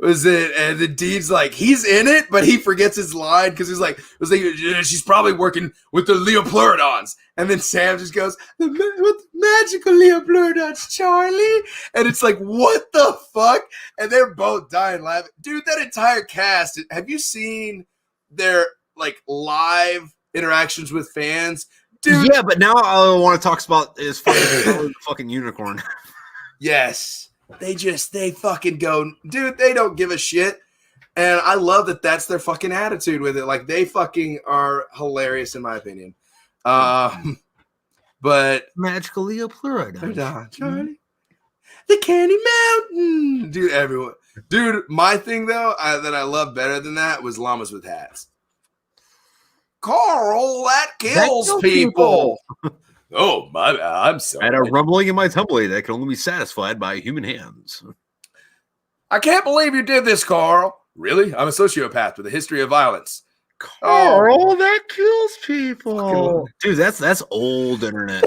and the Dean's like, he's in it, but he forgets his line because he's like, she's probably working with the Leopleurodons. And then Sam just goes, with magical Leopleurodons, Charlie. And it's like, what the fuck? And they're both dying laughing. Dude, that entire cast, have you seen their like live interactions with fans? Dude.
Yeah, but now all I want to talk about is fucking unicorn.
Yes. They fucking go, dude, they don't give a shit. And I love that that's their fucking attitude with it. Like, they fucking are hilarious, in my opinion. But
magical Leopleurodon,
Charlie. The Candy Mountain. Dude, everyone. Dude, my thing, though, that I love better than that was llamas with hats. Carl, that kills people. Oh, my, I'm sorry.
And a rumbling in my tummy that can only be satisfied by human hands.
I can't believe you did this, Carl. Really? I'm a sociopath with a history of violence.
Carl, that kills people. Dude, that's old internet.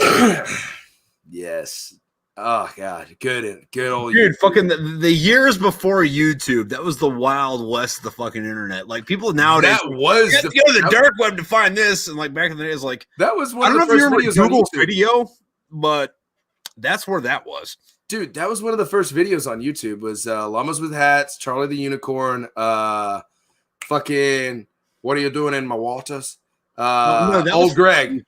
Yes. Oh god, good old
dude.
YouTube.
Fucking the years before YouTube, that was the wild west of the fucking internet. Like people nowadays,
that was
you have to go to the dark web to find this, and like back in the days, like
that was one
I
of
don't
the
know if you
first
remember
videos
Google
on YouTube.
Video, but that's where that was.
Dude, that was one of the first videos on YouTube. Was Llamas with Hats, Charlie the Unicorn, fucking What Are You Doing in My Waters?
No, that
Old
was
Greg.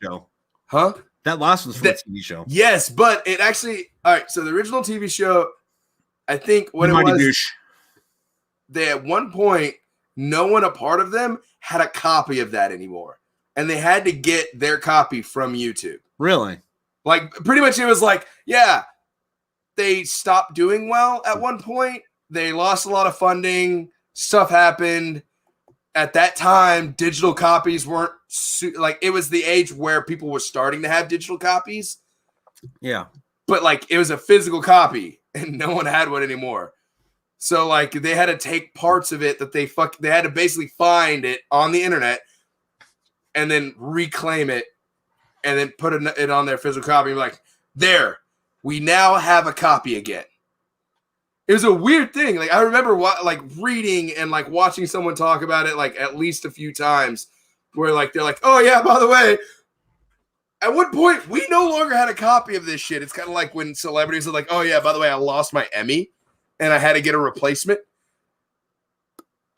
Huh? That last one's from a TV show.
Yes, but it actually all right. So the original TV show, I think what it was, they at one point, no one a part of them had a copy of that anymore, and they had to get their copy from YouTube.
Really?
Like pretty much, it was like, yeah, they stopped doing well at one point. They lost a lot of funding. Stuff happened. At that time, digital copies weren't like it was the age where people were starting to have digital copies.
Yeah.
But like it was a physical copy and no one had one anymore. So like they had to take parts of it that they had to basically find it on the internet and then reclaim it and then put it on their physical copy. Like, there, we now have a copy again. It was a weird thing. Like I remember reading and like watching someone talk about it like at least a few times where like they're like, oh yeah, by the way, at one point we no longer had a copy of this shit. It's kind of like when celebrities are like, oh yeah, by the way, I lost my Emmy and I had to get a replacement.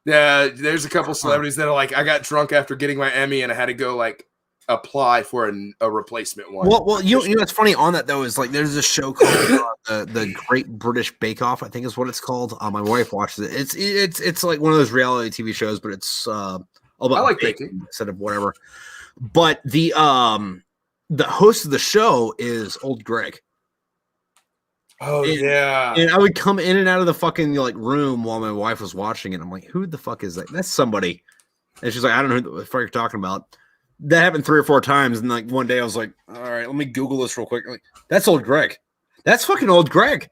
Yeah, there's a couple celebrities that are like, I got drunk after getting my Emmy and I had to go like apply for a replacement one.
Well, you know what's funny on that though is like there's a show called the Great British Bake Off, I think is what it's called. My wife watches it. It's like one of those reality TV shows, but it's all about
I like
baking instead of whatever. But the host of the show is Old Greg.
Oh yeah,
and I would come in and out of the fucking like room while my wife was watching it. I'm like, who the fuck is that? That's somebody. And she's like, I don't know who the fuck you're talking about. That happened 3 or 4 times, and like one day I was like, all right, let me Google this real quick. Like, that's Old Greg. That's fucking Old Greg.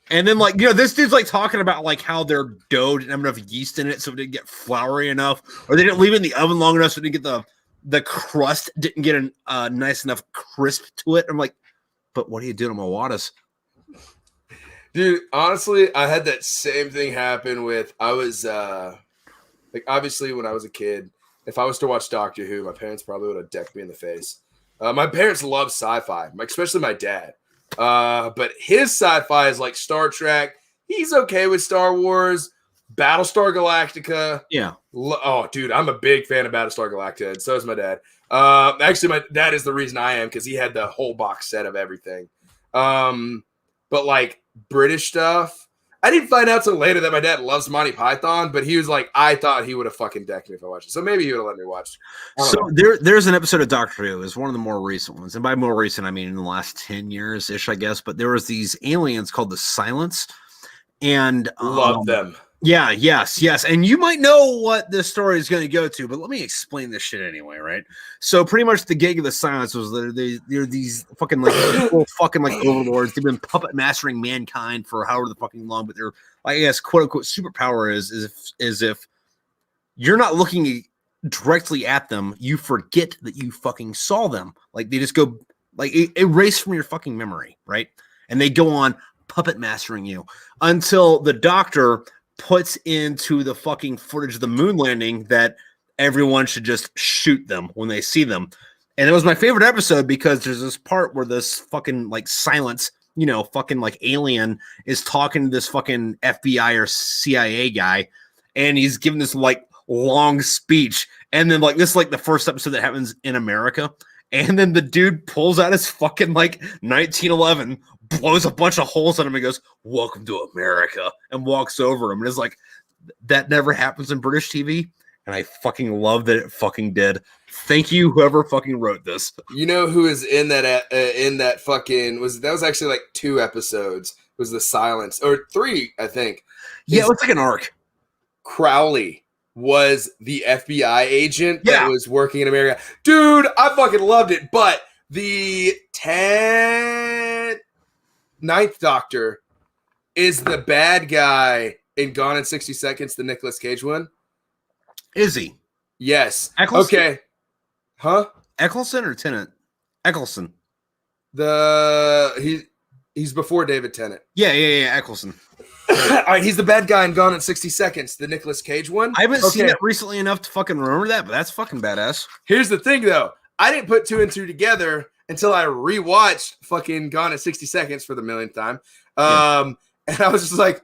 And then like, you know, this dude's like talking about like how their dough didn't have enough yeast in it, so it didn't get floury enough, or they didn't leave it in the oven long enough, so it didn't get the crust didn't get a nice enough crisp to it. I'm like, but what are you doing, Mawadas?
Dude, honestly, I had that same thing happen with I was like obviously when I was a kid. If I was to watch Doctor Who, my parents probably would have decked me in the face. My parents love sci-fi, especially my dad. But his sci-fi is like Star Trek. He's okay with Star Wars, Battlestar Galactica.
Yeah.
Oh, dude, I'm a big fan of Battlestar Galactica, and so is my dad. Actually, my dad is the reason I am because he had the whole box set of everything. But like British stuff, I didn't find out till later that my dad loves Monty Python, but he was like, I thought he would have fucking decked me if I watched it. So maybe he would have let me watch.
So there's an episode of Doctor Who. It's one of the more recent ones. And by more recent, I mean in the last 10 years-ish, I guess. But there was these aliens called the Silence. And
love them.
Yeah, yes. And you might know what this story is going to go to, but let me explain this shit anyway, right? So pretty much the gig of the Silence was they're these fucking like evil fucking like overlords. They've been puppet mastering mankind for however the fucking long, but their I guess quote unquote superpower is if you're not looking directly at them, you forget that you fucking saw them. Like they just go like erase from your fucking memory, right? And they go on puppet mastering you until the Doctor puts into the fucking footage of the moon landing that everyone should just shoot them when they see them. And it was my favorite episode because there's this part where this fucking like Silence, you know, fucking like alien is talking to this fucking FBI or CIA guy, and he's giving this like long speech. And then like this is like the first episode that happens in America. And then the dude pulls out his fucking like 1911, blows a bunch of holes in him and goes, "Welcome to America," and walks over him. And it's like, that never happens in British TV. And I fucking love that it fucking did. Thank you, whoever fucking wrote this.
You know who is in that fucking that was actually like 2 episodes was the Silence, or 3, I think.
Yeah, it looks like an arc.
Crowley was the FBI agent that was working in America. Dude, I fucking loved it. But the 9th Doctor is the bad guy in Gone in 60 Seconds, the Nicolas Cage one?
Is he?
Yes.
Eccleston?
Okay. Huh?
Eccleston or Tennant? Eccleston.
He's before David Tennant.
Yeah, Eccleston.
All right, he's the bad guy in Gone in 60 Seconds, the Nicolas Cage one.
I haven't seen that recently enough to fucking remember that, but that's fucking badass.
Here's the thing, though. I didn't put 2 and 2 together until I rewatched fucking Gone in 60 Seconds for the millionth time. And I was just like,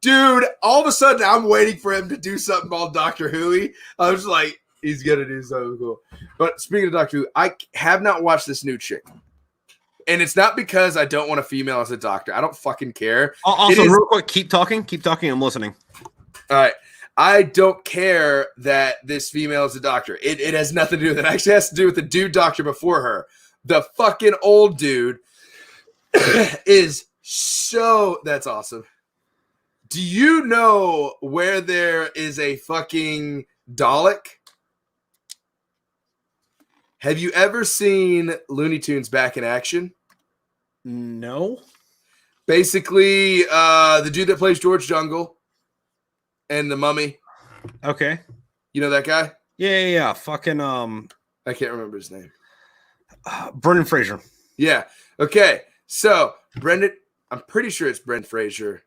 dude, all of a sudden I'm waiting for him to do something called Doctor Who-y. I was like, he's going to do something cool. But speaking of Doctor Who, I have not watched this new chick. And it's not because I don't want a female as a doctor. I don't fucking care.
Also, real quick, keep talking. I'm listening.
All right. I don't care that this female is a doctor. It has nothing to do with it. It actually has to do with the dude doctor before her. The fucking old dude is so... That's awesome. Do you know where there is a fucking Dalek? Have you ever seen Looney Tunes back in action?
No.
Basically, the dude that plays George Jungle and the Mummy.
Okay.
You know that guy?
Yeah. Fucking
I can't remember his name.
Brendan Fraser.
Yeah. Okay. So Brendan, I'm pretty sure it's Brendan Fraser.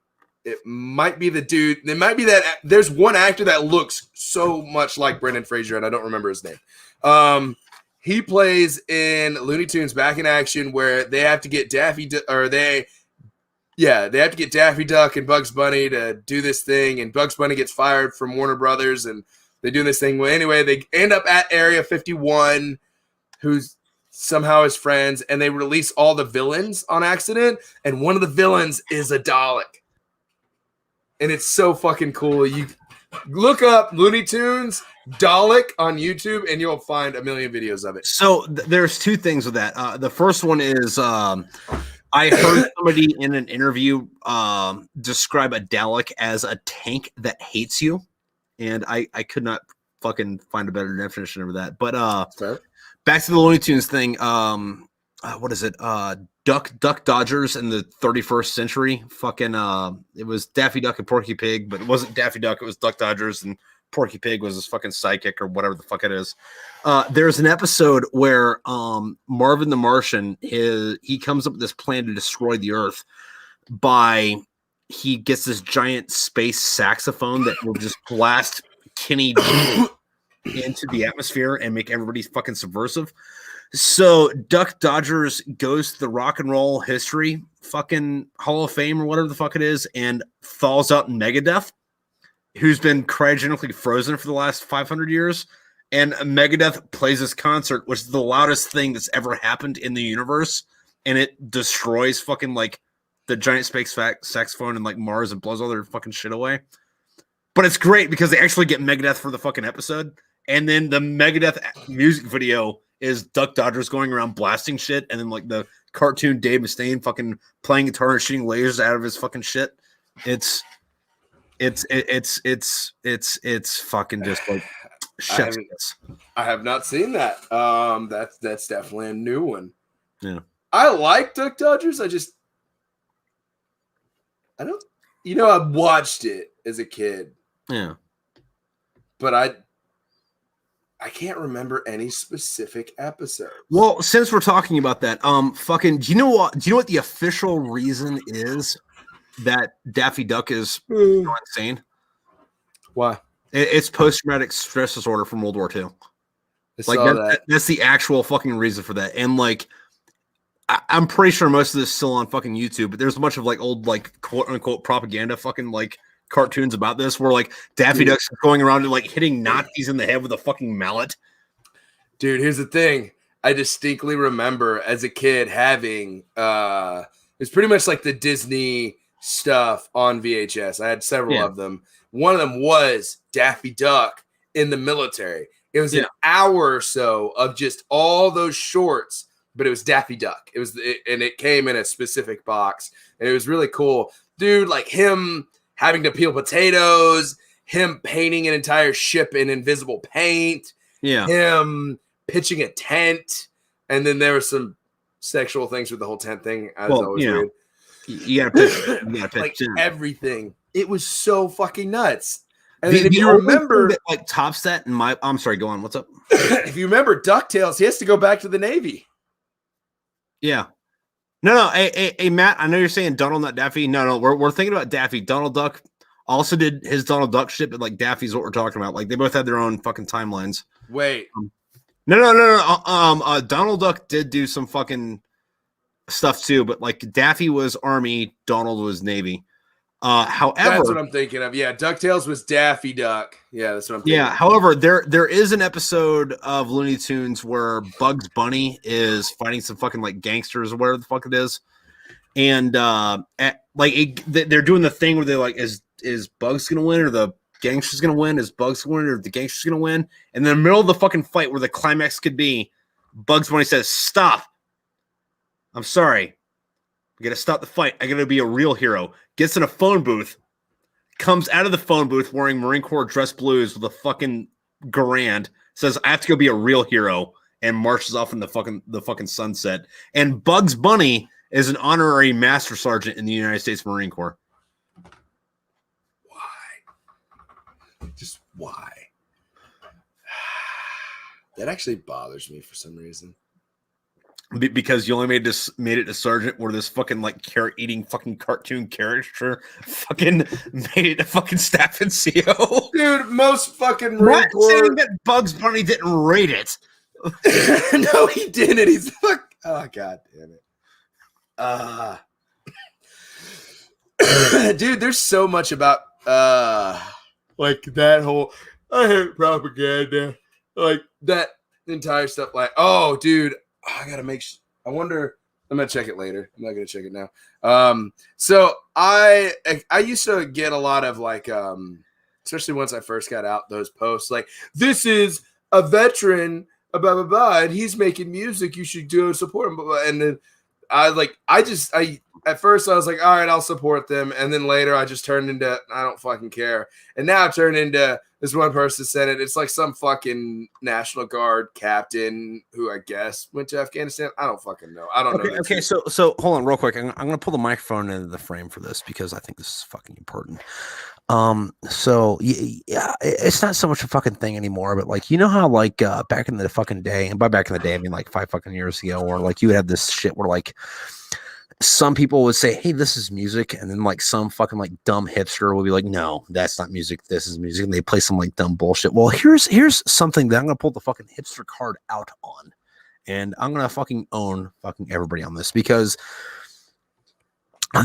It might be the dude. It might be that. There's one actor that looks so much like Brendan Fraser, and I don't remember his name. He plays in Looney Tunes Back in Action, where they have to get Daffy Duck and Bugs Bunny to do this thing, and Bugs Bunny gets fired from Warner Brothers, and they do this thing. Well, anyway, they end up at Area 51, who's somehow his friends, and they release all the villains on accident, and one of the villains is a Dalek. And it's so fucking cool. You look up Looney Tunes Dalek on YouTube, and you'll find a million videos of it.
So there's two things with that. The first one is I heard somebody in an interview describe a Dalek as a tank that hates you, and I could not fucking find a better definition of that. But back to the Looney Tunes thing. What is it? Duck Dodgers in the 31st century. Fucking it was Daffy Duck and Porky Pig, but it wasn't Daffy Duck, it was Duck Dodgers, and Porky Pig was his fucking sidekick or whatever the fuck it is. There's an episode where Marvin the Martian, he comes up with this plan to destroy the Earth he gets this giant space saxophone that will just blast Kenny into the atmosphere and make everybody fucking subversive. So Duck Dodgers goes to the Rock and Roll History fucking Hall of Fame or whatever the fuck it is and thaws out Megadeth, who's been cryogenically frozen for the last 500 years. And Megadeth plays this concert, which is the loudest thing that's ever happened in the universe. And it destroys fucking like the giant space saxophone and like Mars and blows all their fucking shit away. But it's great because they actually get Megadeth for the fucking episode. And then the Megadeth music video is Duck Dodgers going around blasting shit, and then like the cartoon Dave Mustaine fucking playing guitar and shooting lasers out of his fucking shit. It's fucking just like chef's kiss.
I have not seen that. That's definitely a new one.
Yeah,
I like Duck Dodgers. I don't. I watched it as a kid.
Yeah,
but I can't remember any specific episode.
Well, since we're talking about that, fucking, do you know what the official reason is that Daffy Duck is insane?
Why?
It's post-traumatic stress disorder from World War II. That's the actual fucking reason for that. And like, I'm pretty sure most of this is still on fucking YouTube, but there's a bunch of like old like quote unquote propaganda fucking like cartoons about this where like Daffy Duck's going around and like hitting Nazis in the head with a fucking mallet.
Dude, here's the thing. I distinctly remember as a kid having it's pretty much like the Disney stuff on VHS. I had several of them. One of them was Daffy Duck in the military. It was an hour or so of just all those shorts, but it was Daffy Duck. And it came in a specific box, and it was really cool. Dude, like him having to peel potatoes, him painting an entire ship in invisible paint, him pitching a tent, and then there were some sexual things with the whole tent thing. As always weird.
You gotta pitch
like everything It was so fucking nuts. And then
The
if you
only
remember,
thing that, like, tops that in my, I'm sorry, go on. What's up?
if you remember DuckTales, he has to go back to the Navy.
Yeah. No. Hey, Matt, I know you're saying Donald, not Daffy. No, we're thinking about Daffy. Donald Duck also did his Donald Duck shit, but like Daffy's what we're talking about. Like they both had their own fucking timelines.
Wait.
No. Donald Duck did do some fucking stuff too, but like Daffy was Army, Donald was Navy. However,
that's what I'm thinking of. Yeah, DuckTales was Daffy Duck. Yeah, that's what I'm thinking.
Yeah, however, there is an episode of Looney Tunes where Bugs Bunny is fighting some fucking like gangsters or whatever the fuck it is, and they're doing the thing where they're like, is Bugs gonna win or the gangsters gonna win? Is Bugs gonna win or the gangsters gonna win? And in the middle of the fucking fight where the climax could be, Bugs Bunny says, "Stop! I'm sorry. I gotta stop the fight. I gotta be a real hero." Gets in a phone booth. Comes out of the phone booth wearing Marine Corps dress blues with a fucking Garand, says, "I have to go be a real hero," and marches off in the fucking sunset. And Bugs Bunny is an honorary master sergeant in the United States Marine Corps.
Why? Just why? That actually bothers me for some reason.
Because you only made it to sergeant, where this fucking like carrot eating fucking cartoon character fucking made it to fucking staff NCO.
Dude, most fucking Marine Corps.
Saying that Bugs Bunny didn't rate it.
No, he didn't. He's fuck. Oh god damn it. Dude, there's so much about like that whole I hate propaganda, like that entire stuff. Like, oh, dude. I gotta I wonder. I'm gonna check it later. I'm not gonna check it now. So I used to get a lot of like, especially once I first got out, those posts like, "This is a veteran, blah blah blah, and he's making music. You should go support him." Blah, blah. And then at first I was like, all right, I'll support them, and then later I just turned into I don't fucking care, and now I turned into this one person said it. It's like some fucking National Guard captain who I guess went to Afghanistan. I don't fucking know. I don't know.
Okay, so hold on real quick. I'm going to pull the microphone into the frame for this because I think this is fucking important. So yeah, it's not so much a fucking thing anymore, but like, you know how like back in the fucking day, and by back in the day I mean like 5 fucking years ago, or like you would have this shit where like some people would say, "Hey, this is music," and then like some fucking like dumb hipster will be like, "No, that's not music. This is music," and they play some like dumb bullshit. Well, here's something that I'm gonna pull the fucking hipster card out on, and I'm gonna fucking own fucking everybody on this, because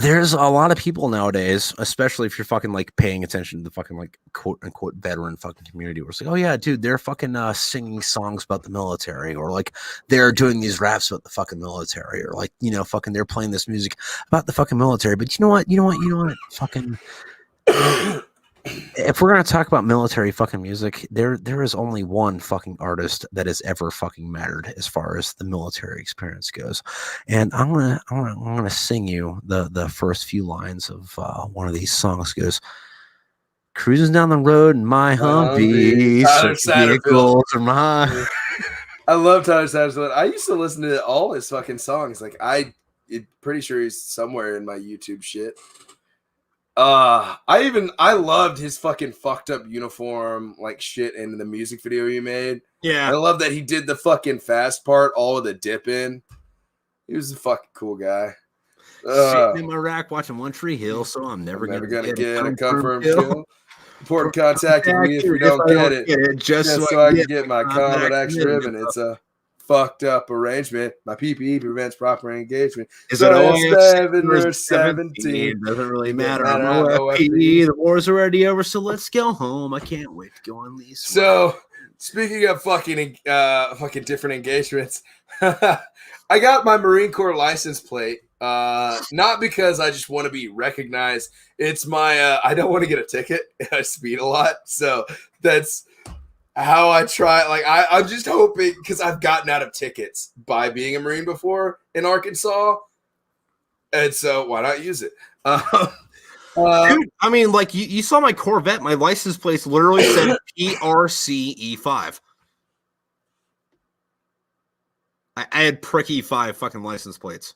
there's a lot of people nowadays, especially if you're fucking like paying attention to the fucking like quote unquote veteran fucking community, where it's like, oh yeah, dude, they're fucking singing songs about the military, or like they're doing these raps about the fucking military, or like, you know, fucking they're playing this music about the fucking military. But you know what, fucking if we're gonna talk about military fucking music, there is only one fucking artist that has ever fucking mattered as far as the military experience goes, and I'm gonna sing you the first few lines of one of these songs. It goes, "Cruising down the road in my Humvee, vehicles are mine."
I love Tyler Satterfield. I used to listen to all his fucking songs. Like I'm pretty sure he's somewhere in my YouTube shit. I loved his fucking fucked up uniform like shit in the music video he made.
Yeah,
I love that he did the fucking fast part, all with a dip in. He was a fucking cool guy.
Sitting in my rack watching One Tree Hill, so I'm never gonna get a confirmed kill.
Report contact me if you don't get it. Just so I can get my combat action ribbon. It's a fucked up arrangement. My PPE prevents proper engagement.
Is it
OF 7 or 17?
It doesn't really matter. I'm OFP. The war's already over, so let's go home. I can't wait to go on these.
So, speaking of fucking different engagements, I got my Marine Corps license plate. Not because I just want to be recognized. It's my I don't want to get a ticket. I speed a lot, so that's how I try. Like I'm just hoping, because I've gotten out of tickets by being a Marine before in Arkansas, and so why not use it?
Dude, I mean, like you saw my Corvette. My license plate literally said PRC-E5. I had prick E5 fucking license plates.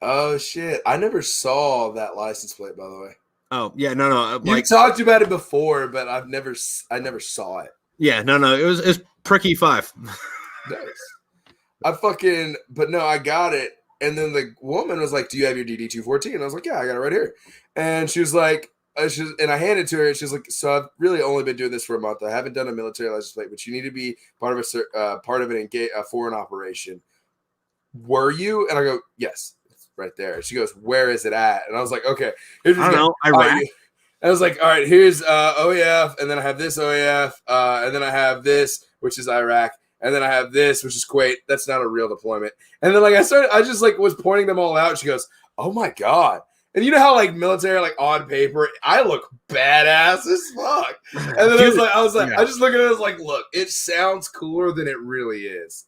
Oh shit! I never saw that license plate, by the way.
Oh yeah, no.
You talked about it before, but I never saw it.
Yeah, no. It was Pricky 5.
Nice. I got it. And then the woman was like, "Do you have your DD-214?" And I was like, "Yeah, I got it right here." And she was like, and I handed it to her, and she's like, "So I've really only been doing this for a month. I haven't done a military license plate, but you need to be part of a foreign operation. Were you?" And I go, "Yes, it's right there." She goes, "Where is it at?" And I was like, "Okay, here's
I don't know, Iraq.
I was like, "All right, here's OEF, and then I have this OEF, and then I have this, which is Iraq, and then I have this, which is Kuwait. That's not a real deployment." And then I just was pointing them all out. She goes, "Oh my god!" And you know how military, on paper, I look badass as fuck. And then
Dude,
I was like,
yeah.
I just look at it, I was like, look, it sounds cooler than it really is.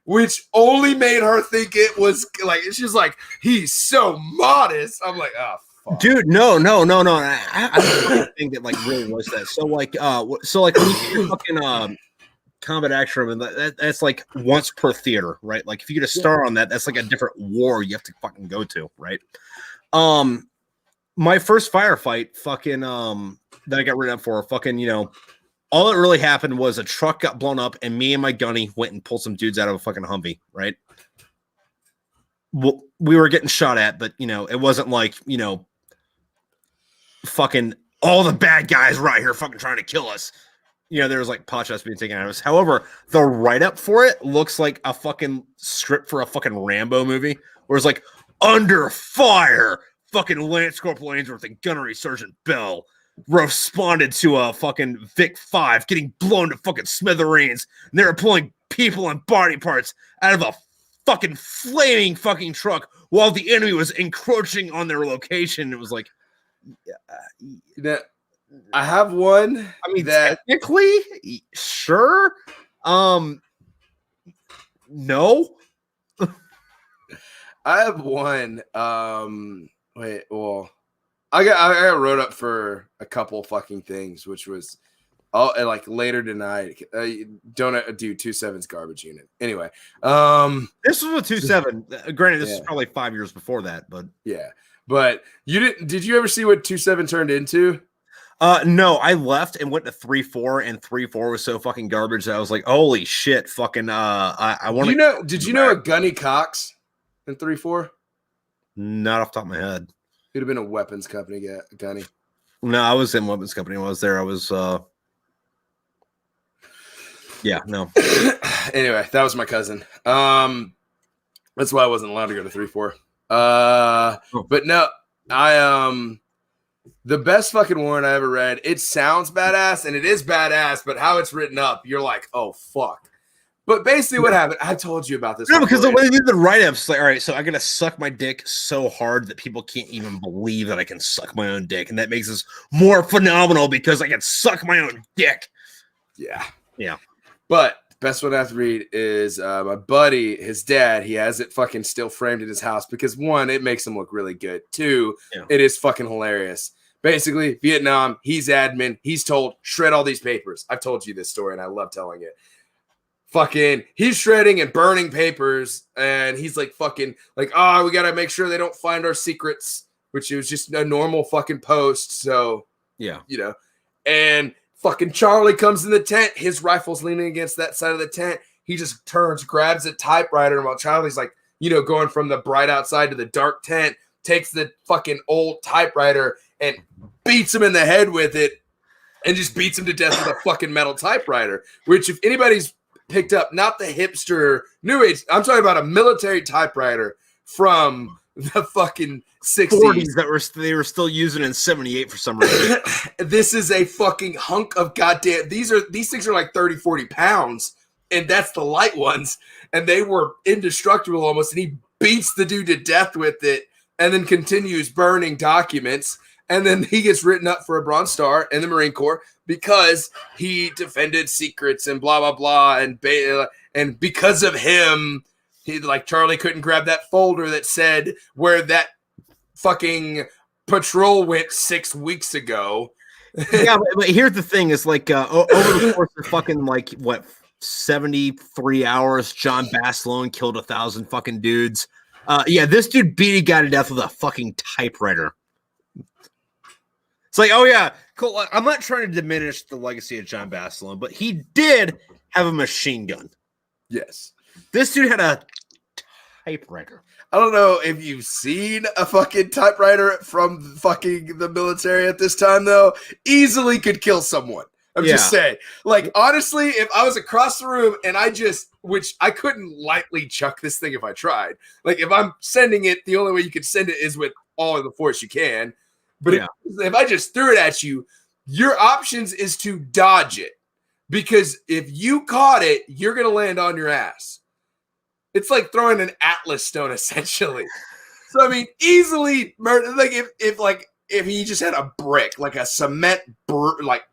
Which only made her think it was she's like, he's so modest. I'm like, oh fuck.
Dude, no. I don't think that really was that. So when you get your fucking combat action room, that's once per theater, right? If you get a star on that, that's a different war you have to fucking go to, right? My first firefight, fucking that I got written up for, fucking all that really happened was a truck got blown up, and me and my gunny went and pulled some dudes out of a fucking Humvee, right? Well, we were getting shot at, but it wasn't fucking all the bad guys right here fucking trying to kill us. There was pot shots being taken out of us. However, the write-up for it looks like a fucking script for a fucking Rambo movie, where it's under fire, fucking Lance Corporal Ainsworth and Gunnery Sergeant Bell responded to a fucking Vic 5 getting blown to fucking smithereens, and they were pulling people and body parts out of a fucking flaming fucking truck while the enemy was encroaching on their location. It was
I have one.
I mean, technically, sure. No.
I have one. I got wrote up for a couple fucking things, which was later tonight. Don't do 2.7's garbage unit. Anyway,
this was a 2.7. Granted, this is probably 5 years before that, but
yeah. But you didn't? Did you ever see what 2.7 turned into?
No, I left and went to 3.4, and 3.4 was so fucking garbage that I was like, holy shit, fucking. I want to.
Did you know a Gunny Cox in 3.4?
Not off the top of my head.
He'd have been a weapons company Gunny.
No, I was in weapons company. When I was there. I was. Yeah, no.
Anyway, that was my cousin. That's why I wasn't allowed to go to 3.4. But no, the best fucking warrant I ever read. It sounds badass, and it is badass, but how it's written up, you're like, oh fuck. But basically, what happened? I told you about this.
No, because the way they do the write-ups, all right, so I gotta suck my dick so hard that people can't even believe that I can suck my own dick, and that makes this more phenomenal because I can suck my own dick. Yeah.
But best one I have to read is my buddy, his dad. He has it fucking still framed in his house because one, it makes him look really good. Two, it is fucking hilarious. Basically, Vietnam, he's admin. He's told, shred all these papers. I've told you this story, and I love telling it. Fucking, he's shredding and burning papers, and he's we gotta make sure they don't find our secrets, which was just a normal fucking post. So, and fucking Charlie comes in the tent. His rifle's leaning against that side of the tent. He just turns, grabs a typewriter, and while Charlie's going from the bright outside to the dark tent, takes the fucking old typewriter and beats him in the head with it, and just beats him to death with a fucking metal typewriter. Which, if anybody's picked up, not the hipster new age, I'm talking about a military typewriter from the fucking 60s
that they were still using in 78 for some reason.
This is a fucking hunk of goddamn, these things are 30, 40 pounds, and that's the light ones, and they were indestructible almost, and he beats the dude to death with it, and then continues burning documents. And then he gets written up for a Bronze Star in the Marine Corps because he defended secrets and blah, blah, blah. And because of him, Charlie couldn't grab that folder that said where that fucking patrol went 6 weeks ago.
Yeah, but here's the thing is over the course of fucking 73 hours, John Basilone killed 1,000 fucking dudes. This dude beat a guy to death with a fucking typewriter. It's like, oh yeah, cool. I'm not trying to diminish the legacy of John Basilone, but he did have a machine gun.
Yes.
This dude had a typewriter.
I don't know if you've seen a fucking typewriter from fucking the military at this time, though. Easily could kill someone. I'm just saying. Like, honestly, if I was across the room and which I couldn't lightly chuck this thing if I tried. Like, if I'm sending it, the only way you could send it is with all of the force you can. But if I just threw it at you, your options is to dodge it. Because if you caught it, you're going to land on your ass. It's like throwing an Atlas stone, essentially. So, I mean, easily murder. Like, if he just had a brick, like a cement, like,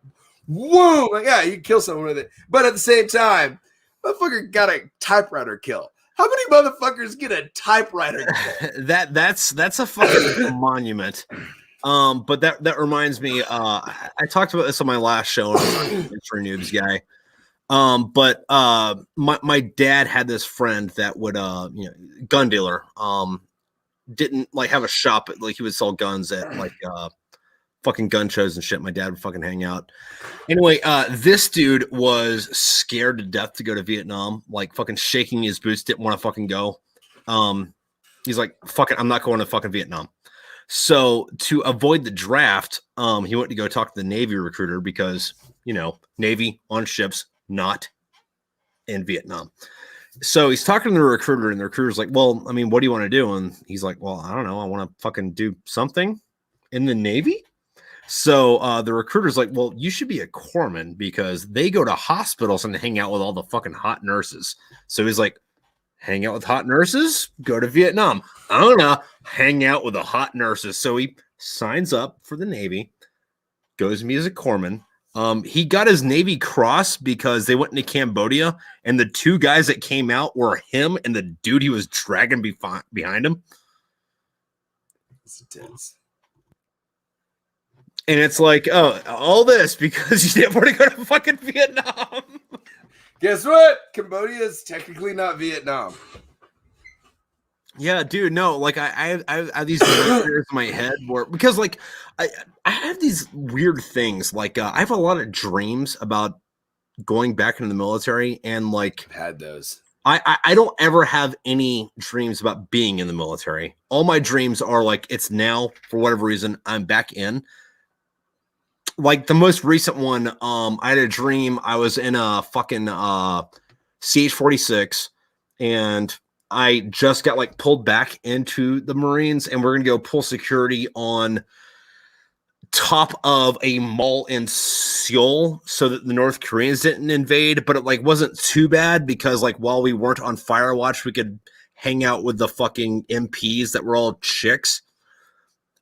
whoa, like, yeah, you can kill someone with it. But at the same time, motherfucker got a typewriter kill. How many motherfuckers get a typewriter kill?
That's a fucking monument. But that reminds me, I talked about this on my last show for Noobs Guy. But my dad had this friend that would gun dealer, didn't like have a shop at, like, he would sell guns at like fucking gun shows and shit. My dad would fucking hang out. Anyway, this dude was scared to death to go to Vietnam, like fucking shaking his boots, didn't want to fucking go. He's like, fuck it, I'm not going to fucking Vietnam. So to avoid the draft, he went to go talk to the Navy recruiter because, Navy on ships, not in Vietnam. So he's talking to the recruiter, and the recruiter's like, well, I mean, what do you want to do? And he's like, well, I don't know. I want to fucking do something in the Navy. So the recruiter's like, well, you should be a corpsman because they go to hospitals and hang out with all the fucking hot nurses. So he's like, hang out with hot nurses, go to Vietnam. I don't know, hang out with the hot nurses. So he signs up for the Navy, goes to me as a corpsman. He got his Navy Cross because they went into Cambodia, and the two guys that came out were him and the dude he was dragging behind him.
It's intense.
And it's like, oh, all this because you didn't want to go to fucking Vietnam.
Guess what? Cambodia is technically not Vietnam.
Yeah, dude, no, like I have these ideas in my head where, because like I have these weird things, like I have a lot of dreams about going back into the military, and like
I've had those.
I don't ever have any dreams about being in the military. All my dreams are like, it's now, for whatever reason, I'm back in. Like the most recent one, I had a dream I was in a fucking CH-46, and I just got like pulled back into the Marines, and we're gonna go pull security on top of a mall in Seoul so that the North Koreans didn't invade. But it like wasn't too bad because like while we weren't on fire watch, we could hang out with the fucking MPs that were all chicks.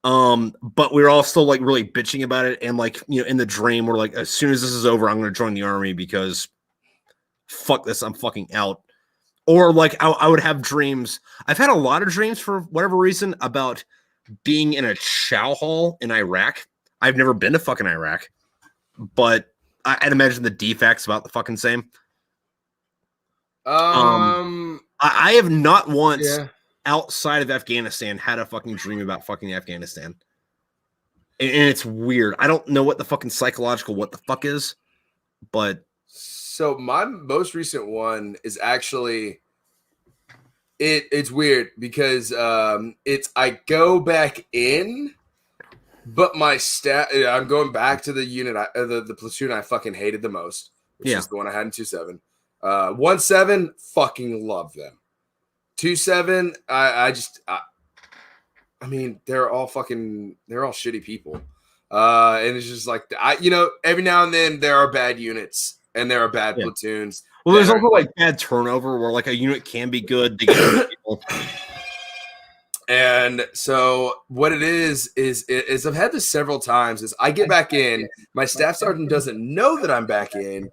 But we were all still like really bitching about it, and like, in the dream we're like, as soon as this is over, I'm gonna join the army because fuck this, I'm fucking out. Or like I would have dreams. I've had a lot of dreams for whatever reason about being in a chow hall in Iraq. I've never been to fucking Iraq, but I'd imagine the defects about the fucking same. I have not once outside of Afghanistan had a fucking dream about fucking Afghanistan. And it's weird. I don't know what the fucking psychological what the fuck is, but
so my most recent one is actually it's weird because it's I go back in, but my I'm going back to the unit the platoon I fucking hated the most, which is the one I had in 2-7. 1-7, fucking love them. 2-7, I mean, they're all shitty people. And it's just like, every now and then there are bad units and there are bad platoons.
Well, there's also like bad turnover where like a unit can be good. They get people.
And so what it is I've had this several times is I get back in, my staff sergeant doesn't know that I'm back in.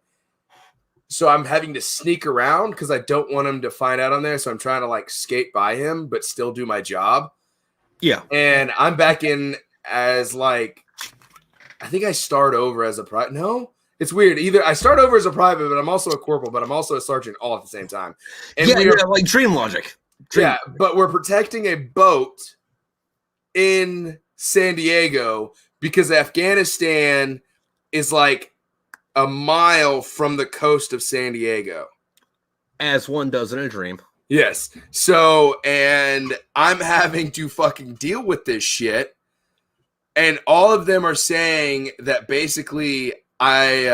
So I'm having to sneak around because I don't want him to find out I'm there. So I'm trying to like skate by him, but still do my job.
Yeah.
And I'm back in as like, I think I start over as a private. No, it's weird. Either I start over as a private, but I'm also a corporal, but I'm also a sergeant all at the same time. And
like dream logic.
But we're protecting a boat in San Diego because Afghanistan is like a mile from the coast of San Diego.
As one does in a dream.
Yes. So, and I'm having to fucking deal with this shit. And all of them are saying that basically I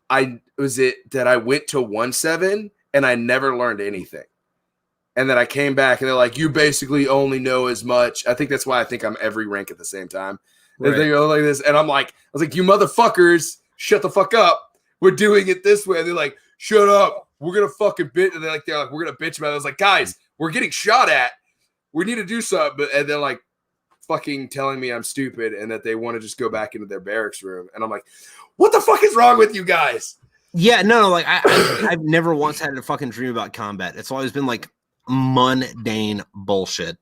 went to 1-7 and I never learned anything. And then I came back and they're like, you basically only know as much. I think that's why I think I'm every rank at the same time. Right. They go like this. And I was like, you motherfuckers, shut the fuck up. We're doing it this way. And they're like, shut up. We're going to fucking bitch. And they're like, we're going to bitch about it. I was like, guys, we're getting shot at. We need to do something. And they're like, fucking telling me I'm stupid and that they want to just go back into their barracks room. And I'm like, what the fuck is wrong with you guys?
Yeah, no, like I've never once had a fucking dream about combat. It's always been like mundane bullshit.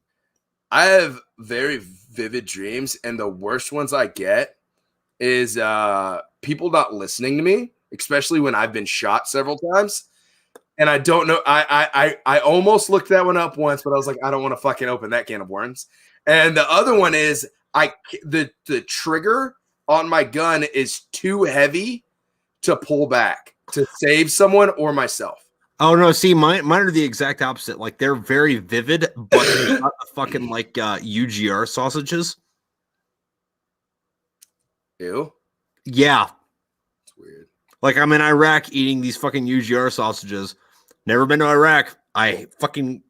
I have very vivid dreams, and the worst ones I get is people not listening to me, especially when I've been shot several times. And I don't know. I almost looked that one up once, but I was like, I don't want to fucking open that can of worms. And the other one is the trigger on my gun is too heavy to pull back to save someone or myself.
Oh no! See, mine are the exact opposite. Like they're very vivid, but they're not fucking like UGR sausages.
Ew.
Yeah.
It's weird.
Like I'm in Iraq eating these fucking UGR sausages. Never been to Iraq. I fucking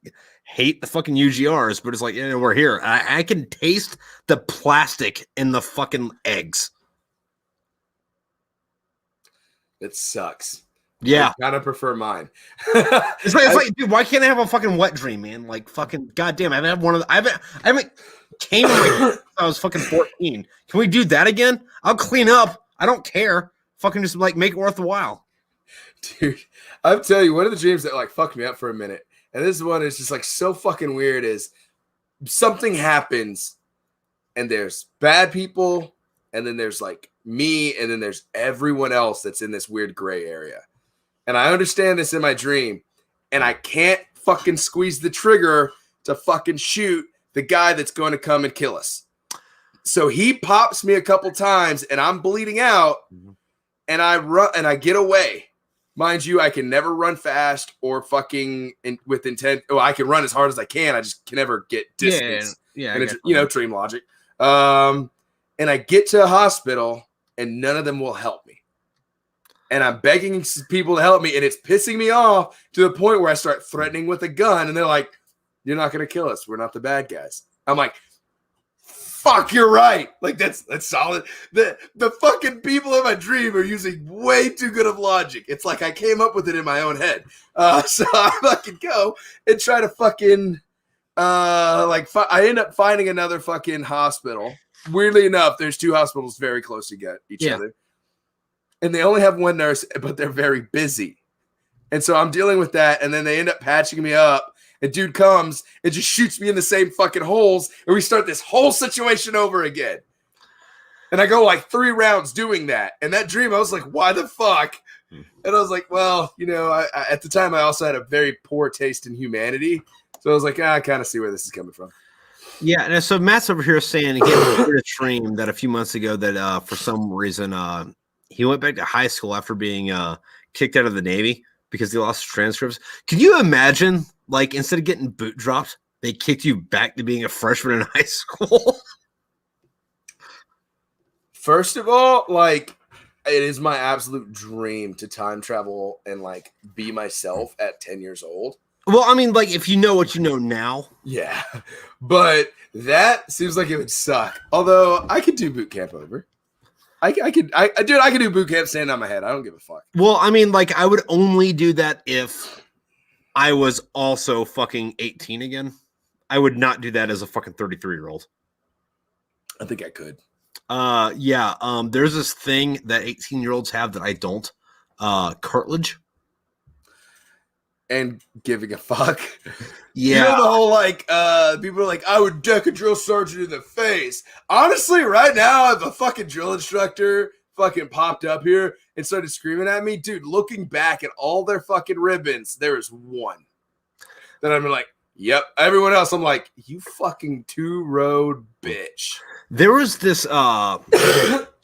hate the fucking UGRs, but it's like, yeah, we're here. I can taste the plastic in the fucking eggs.
It sucks.
Yeah.
I kind of prefer mine.
It's like, dude, why can't I have a fucking wet dream, man? Like, fucking, goddamn, I haven't had one of the, I haven't came since I was fucking 14. Can we do that again? I'll clean up. I don't care. Fucking just like make it worth the while.
Dude, I'm telling you, one of the dreams that like fucked me up for a minute, and this one is just like so fucking weird, is something happens and there's bad people and then there's like me and then there's everyone else that's in this weird gray area. And I understand this in my dream and I can't fucking squeeze the trigger to fucking shoot the guy that's going to come and kill us. So he pops me a couple times and I'm bleeding out and I run and I get away. Mind you, I can never run fast or fucking with intent. Oh, I can run as hard as I can. I just can never get distance.
Yeah.
And it's, dream logic. And I get to a hospital and none of them will help me. And I'm begging people to help me and it's pissing me off to the point where I start threatening with a gun and they're like, you're not going to kill us. We're not the bad guys. I'm like, fuck, you're right. Like that's solid. The fucking people in my dream are using way too good of logic. It's like I came up with it in my own head. So I fucking go and try to fucking I end up finding another fucking hospital. Weirdly enough, there's two hospitals very close to each other. And they only have one nurse, but they're very busy. And so I'm dealing with that. And then they end up patching me up. And dude comes and just shoots me in the same fucking holes. And we start this whole situation over again. And I go like 3 rounds doing that. And that dream, I was like, why the fuck? And I was like, well, I at the time, I also had a very poor taste in humanity. So I was like, I kind of see where this is coming from.
Yeah. And so Matt's over here saying he had a dream that a few months ago that for some reason he went back to high school after being kicked out of the Navy because he lost transcripts. Can you imagine, like, instead of getting boot dropped, they kicked you back to being a freshman in high school?
First of all, like, it is my absolute dream to time travel and, like, be myself at 10 years old.
Well, I mean, like, if you know what you know now.
Yeah. But that seems like it would suck. Although, I could do boot camp over. I could do boot camp standing on my head. I don't give a fuck.
Well, I mean, like, I would only do that if I was also fucking 18 again. I would not do that as a fucking 33-year-old.
I think I could.
There's this thing that 18-year-olds have that I don't. Cartilage.
And giving a fuck.
Yeah.
The whole, like, people are like, I would deck a drill sergeant in the face. Honestly, right now, if a fucking drill instructor fucking popped up here and started screaming at me, dude, looking back at all their fucking ribbons, there is one that I'm like, Yep. Everyone else, I'm like, you fucking two-road bitch.
There was this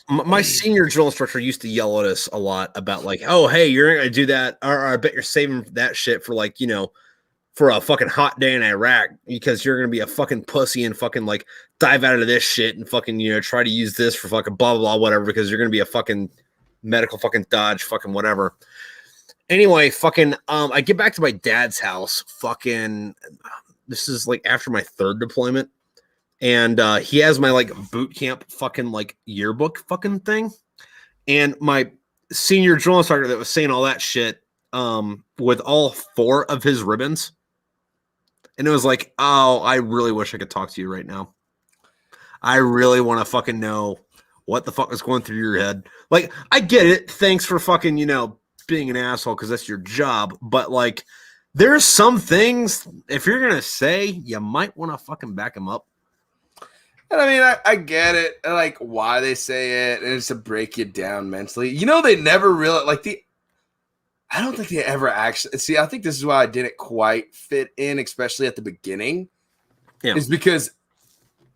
my senior drill instructor used to yell at us a lot about like, oh, hey, you're gonna do that, or I bet you're saving that shit for like, for a fucking hot day in Iraq because you're gonna be a fucking pussy and fucking like dive out of this shit and fucking try to use this for fucking blah blah whatever because you're gonna be a fucking medical fucking dodge fucking whatever. Anyway, fucking I get back to my dad's house. Fucking this is like after my third deployment. And he has my like boot camp fucking like yearbook fucking thing. And my senior drill instructor that was saying all that shit with all 4 of his ribbons. And it was like, oh, I really wish I could talk to you right now. I really want to fucking know what the fuck is going through your head. Like, I get it. Thanks for fucking, being an asshole because that's your job. But like, there's some things, if you're going to say, you might want to fucking back them up.
And I mean, I get it, like why they say it, and it's to break you down mentally. They never really I don't think they ever actually see. I think this is why I didn't quite fit in, especially at the beginning. Yeah, is because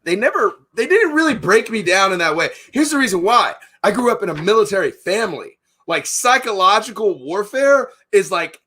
they didn't really break me down in that way. Here's the reason why: I grew up in a military family. Like psychological warfare is like.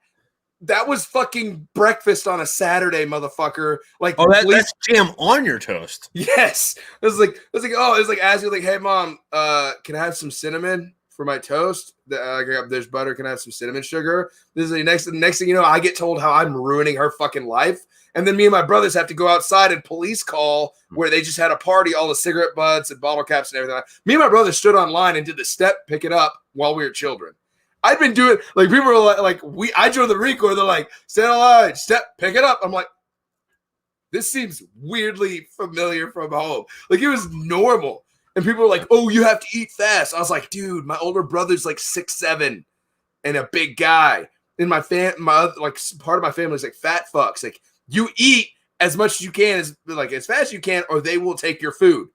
That was fucking breakfast on a Saturday, motherfucker. Like,
oh, that's jam on your toast.
Yes, it was like asking like, hey mom, can I have some cinnamon for my toast? There's butter. Can I have some cinnamon sugar? This is the next thing you know, I get told how I'm ruining her fucking life, and then me and my brothers have to go outside and police call where they just had a party, all the cigarette butts and bottle caps and everything. Me and my brother stood online and did the step, pick it up while we were children. I've been doing like people are like I joined the Marine Corps. They're like, stand in line, step, pick it up. I'm like, this seems weirdly familiar from home. Like it was normal. And people were like, oh, you have to eat fast. I was like, dude, my older brother's like 6'7" and a big guy. And my like part of my family is like fat fucks. Like you eat as much as you can, as fast as you can, or they will take your food.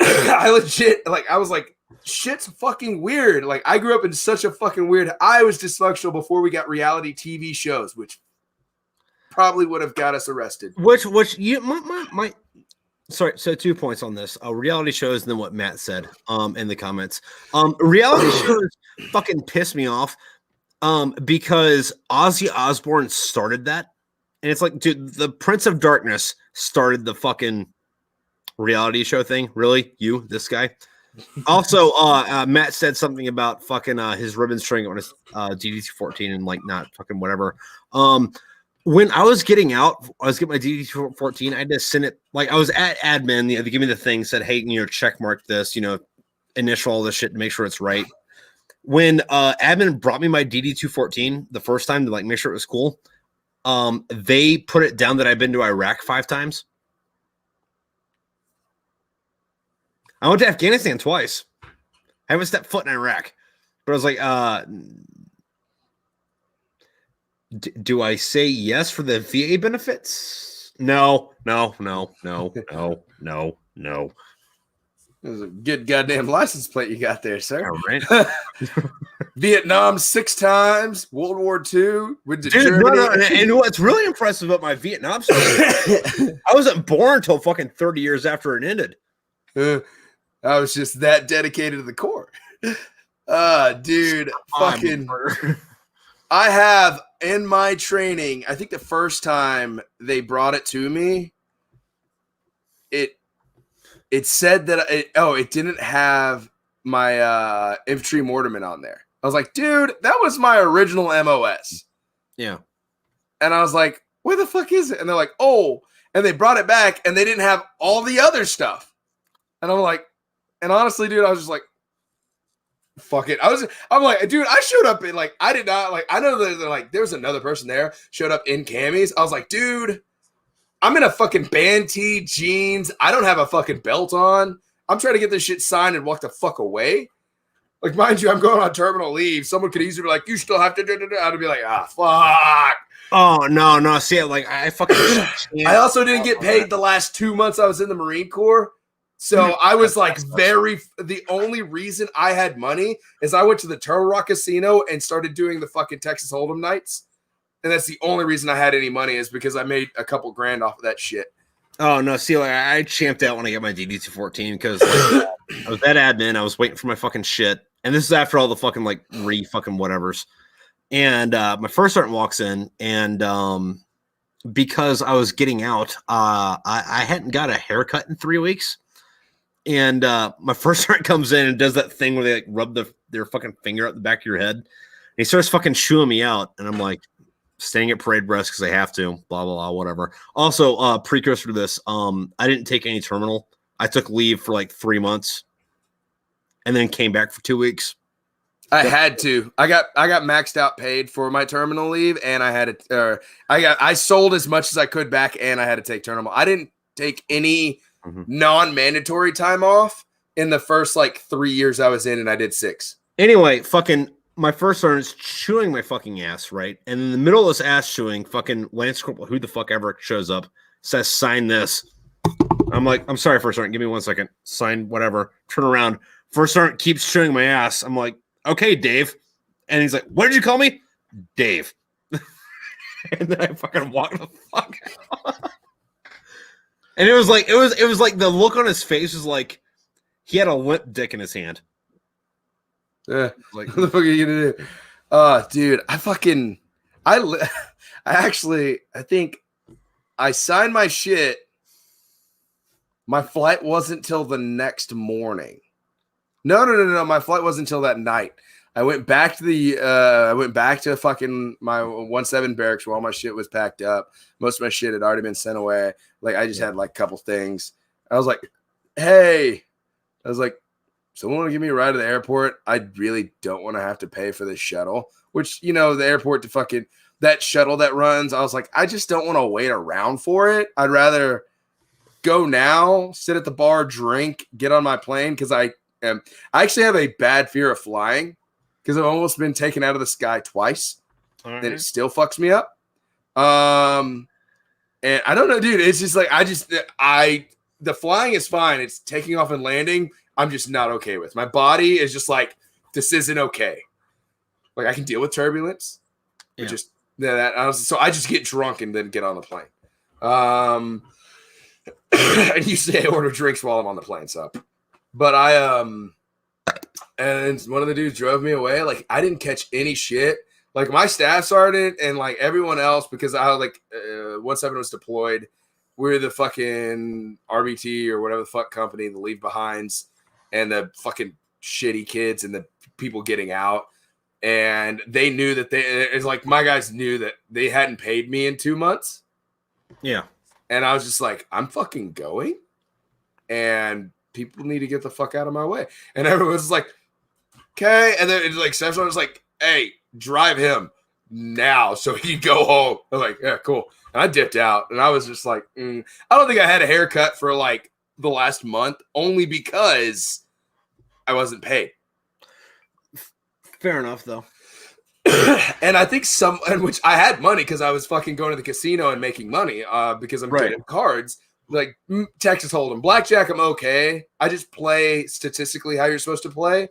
I legit I was like, shit's fucking weird. Like I grew up in such a fucking weird. I was dysfunctional before we got reality TV shows, which probably would have got us arrested.
Which you my sorry. So 2 points on this. Reality shows, and then what Matt said in the comments. Reality shows fucking piss me off because Ozzy Osbourne started that, and it's like, dude, the Prince of Darkness started the fucking reality show thing. Really, this guy. Also, Matt said something about fucking his ribbon string on his DD-14 and like not fucking whatever. When I was getting out, I was getting my DD-14. I had to send it like I was at admin. They give me the thing, said, "Hey, check mark this. Initial all this shit to make sure it's right." When admin brought me my DD-214 the first time to like make sure it was cool, they put it down that I've been to Iraq 5 times. I went to Afghanistan twice. I haven't stepped foot in Iraq. But I was like, do I say yes for the VA benefits? No.
It was a good goddamn license plate you got there, sir.
All right.
Vietnam 6 times, World War II, with
Germany. No. And what's really impressive about my Vietnam story, I wasn't born until fucking 30 years after it ended.
I was just that dedicated to the Corps. Dude, fucking. I have in my training, I think the first time they brought it to me, it said that it didn't have my infantry mortarman on there. I was like, dude, that was my original MOS.
Yeah.
And I was like, where the fuck is it? And they're like, oh, and they brought it back and they didn't have all the other stuff. And I'm like, and honestly, dude, I was just like, fuck it. I'm like, dude, I showed up in like, I did not like, I know that like there was another person there showed up in camis. I was like, dude, I'm in a fucking band tee, jeans. I don't have a fucking belt on. I'm trying to get this shit signed and walk the fuck away. Like, mind you, I'm going on terminal leave. Someone could easily be like, you still have to. I'd be like, fuck.
Oh, no. See, like, I fucking.
I also didn't get paid the last 2 months I was in the Marine Corps. So I was like the only reason I had money is I went to the Turtle Rock Casino and started doing the fucking Texas Hold'em nights. And that's the only reason I had any money is because I made a couple grand off of that shit.
Oh no! See, like, I champed out when I got my DD214 because like, I was that admin. I was waiting for my fucking shit, and this is after all the fucking like fucking whatevers. And my first sergeant walks in, and because I was getting out, I hadn't got a haircut in 3 weeks, and my first sergeant comes in and does that thing where they like rub their fucking finger up the back of your head, and he starts fucking chewing me out, and I'm like, staying at parade breast because I have to, blah, blah, blah, whatever. Also, precursor to this, I didn't take any terminal. I took leave for like 3 months and then came back for 2 weeks.
I had to. I got maxed out paid for my terminal leave, and I sold as much as I could back, and I had to take terminal. I didn't take any non-mandatory time off in the first like 3 years I was in, and I did 6.
Anyway, fucking my first sergeant's chewing my fucking ass, right? And in the middle of this ass chewing, fucking Lance Corporal, who the fuck ever shows up, says, sign this. I'm like, I'm sorry, first sergeant, give me 1 second. Sign whatever. Turn around. First sergeant keeps chewing my ass. I'm like, okay, Dave. And he's like, what did you call me? Dave. And then I fucking walked the fuck out. And it was like the look on his face was like he had a limp dick in his hand.
Like,
what
the fuck are you gonna do? Dude, I think I signed my shit. My flight wasn't till the next morning. No. My flight wasn't until that night. I went back to fucking my 1-7 barracks where all my shit was packed up. Most of my shit had already been sent away. Like I just had like a couple things. I was like, hey, someone want to give me a ride to the airport? I really don't want to have to pay for this shuttle, which, the airport to fucking that shuttle that runs. I was like, I just don't want to wait around for it. I'd rather go now, sit at the bar, drink, get on my plane. Cause I actually have a bad fear of flying because I've almost been taken out of the sky twice and it still fucks me up. And I don't know, dude, it's just like, the flying is fine. It's taking off and landing. I'm just not okay with. My body is just like, this isn't okay. Like I can deal with turbulence, but so I just get drunk and then get on the plane. And usually I order drinks while I'm on the plane. So, but and one of the dudes drove me away. Like I didn't catch any shit. Like my staff sergeant and like everyone else, because I was like 1-7 was deployed. We're the fucking RBT or whatever the fuck company, the leave behinds. And the fucking shitty kids and the people getting out. And they knew that it's like my guys knew that they hadn't paid me in 2 months. Yeah. And I was just like, I'm fucking going. And people need to get the fuck out of my way. And everyone's like, okay. And then it's like, Samson was like, hey, drive him now so he can go home. I'm like, yeah, cool. And I dipped out. And I was just like, I don't think I had a haircut for like the last month, only because I wasn't paid.
Fair enough, though.
And I think which I had money because I was fucking going to the casino and making money because I'm good at cards. Like Texas Hold'em, blackjack, I'm okay. I just play statistically how you're supposed to play.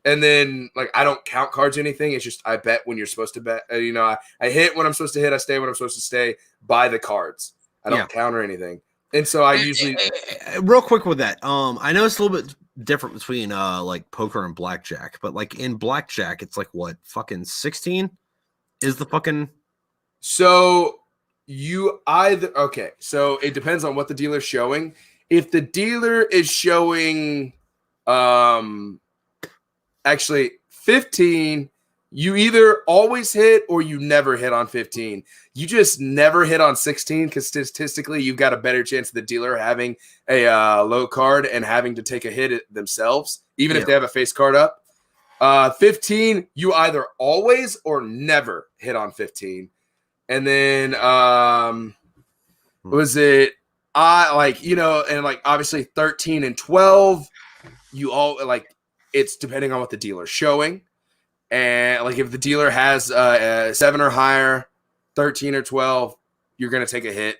And then, like, I don't count cards or anything. It's just I bet when you're supposed to bet. I hit when I'm supposed to hit. I stay when I'm supposed to stay by the cards. I don't count or anything. And so I usually
real quick with that. I know it's a little bit different between like poker and blackjack, but like in blackjack, it's like what fucking 16 is the fucking.
So you either so it depends on what the dealer's showing. If the dealer is showing actually 15, you either always hit or you never hit on 15. You just never hit on 16 because statistically you've got a better chance of the dealer having a low card and having to take a hit themselves, even if they have a face card up. 15, you either always or never hit on 15. And then was it and like obviously 13 and 12, you all like it's depending on what the dealer's showing. And like if the dealer has a 7 or higher, 13 or 12, you're going to take a hit.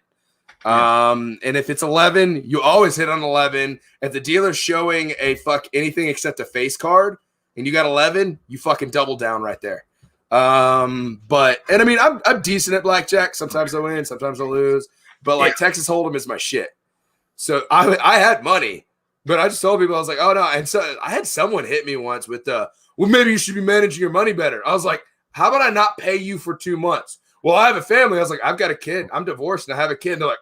And if it's 11, you always hit on 11. If the dealer's showing a fuck anything except a face card and you got 11, you fucking double down right there. But I mean, I'm decent at blackjack. Sometimes I win, sometimes I lose. But like Texas Hold'em is my shit. So I had money, but I just told people, I was like, oh no. And so I had someone hit me once with well, maybe you should be managing your money better. I was like, how about I not pay you for 2 months? Well, I have a family. I was like, I've got a kid. I'm divorced and I have a kid. And they're like,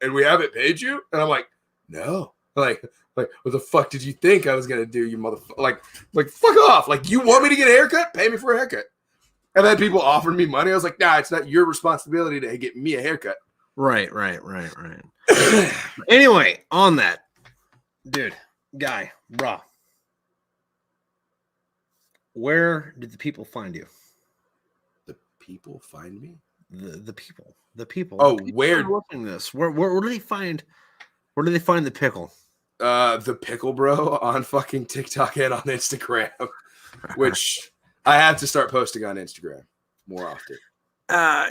and we haven't paid you? And I'm like, no. Like, what the fuck did you think I was gonna do, you motherfucker? Like, fuck off. Like, you want me to get a haircut? Pay me for a haircut. And then people offered me money. I was like, nah, it's not your responsibility to get me a haircut.
Right. Anyway, on that, dude, guy, bro, where did the people find you?
The people find me?
The people.
Oh,
the people
where
watching this? Where do they find? Where do they find the pickle?
The Pickle Bro on fucking TikTok and on Instagram, which I have to start posting on Instagram more often.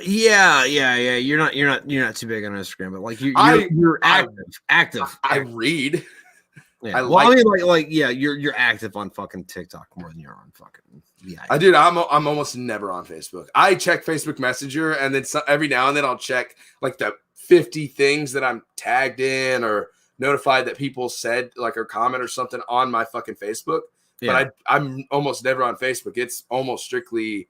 Yeah. You're not too big on Instagram, but like you're active.
I read.
Yeah. You're active on fucking TikTok more than you're on fucking. Yeah.
I'm almost never on Facebook. I check Facebook Messenger, and then every now and then I'll check like the 50 things that I'm tagged in or notified that people said like or comment or something on my fucking Facebook. Yeah. But I'm almost never on Facebook. It's almost strictly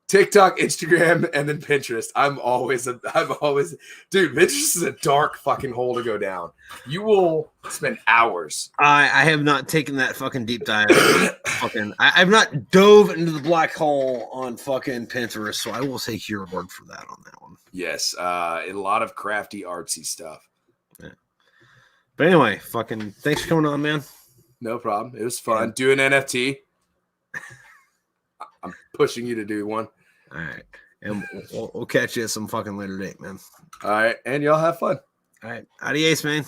TikTok, Instagram, and then Pinterest. I'm always dude, Pinterest is a dark fucking hole to go down. You will spend hours.
I have not taken that fucking deep dive. I've not dove into the black hole on fucking Pinterest, so I will take your word for that on that one.
Yes, a lot of crafty, artsy stuff.
Yeah. But anyway, fucking thanks for coming on, man.
No problem. It was fun. Do an NFT. I'm pushing you to do one.
All right. And we'll catch you at some fucking later date, man.
All right. And y'all have fun.
All right. Adios, man.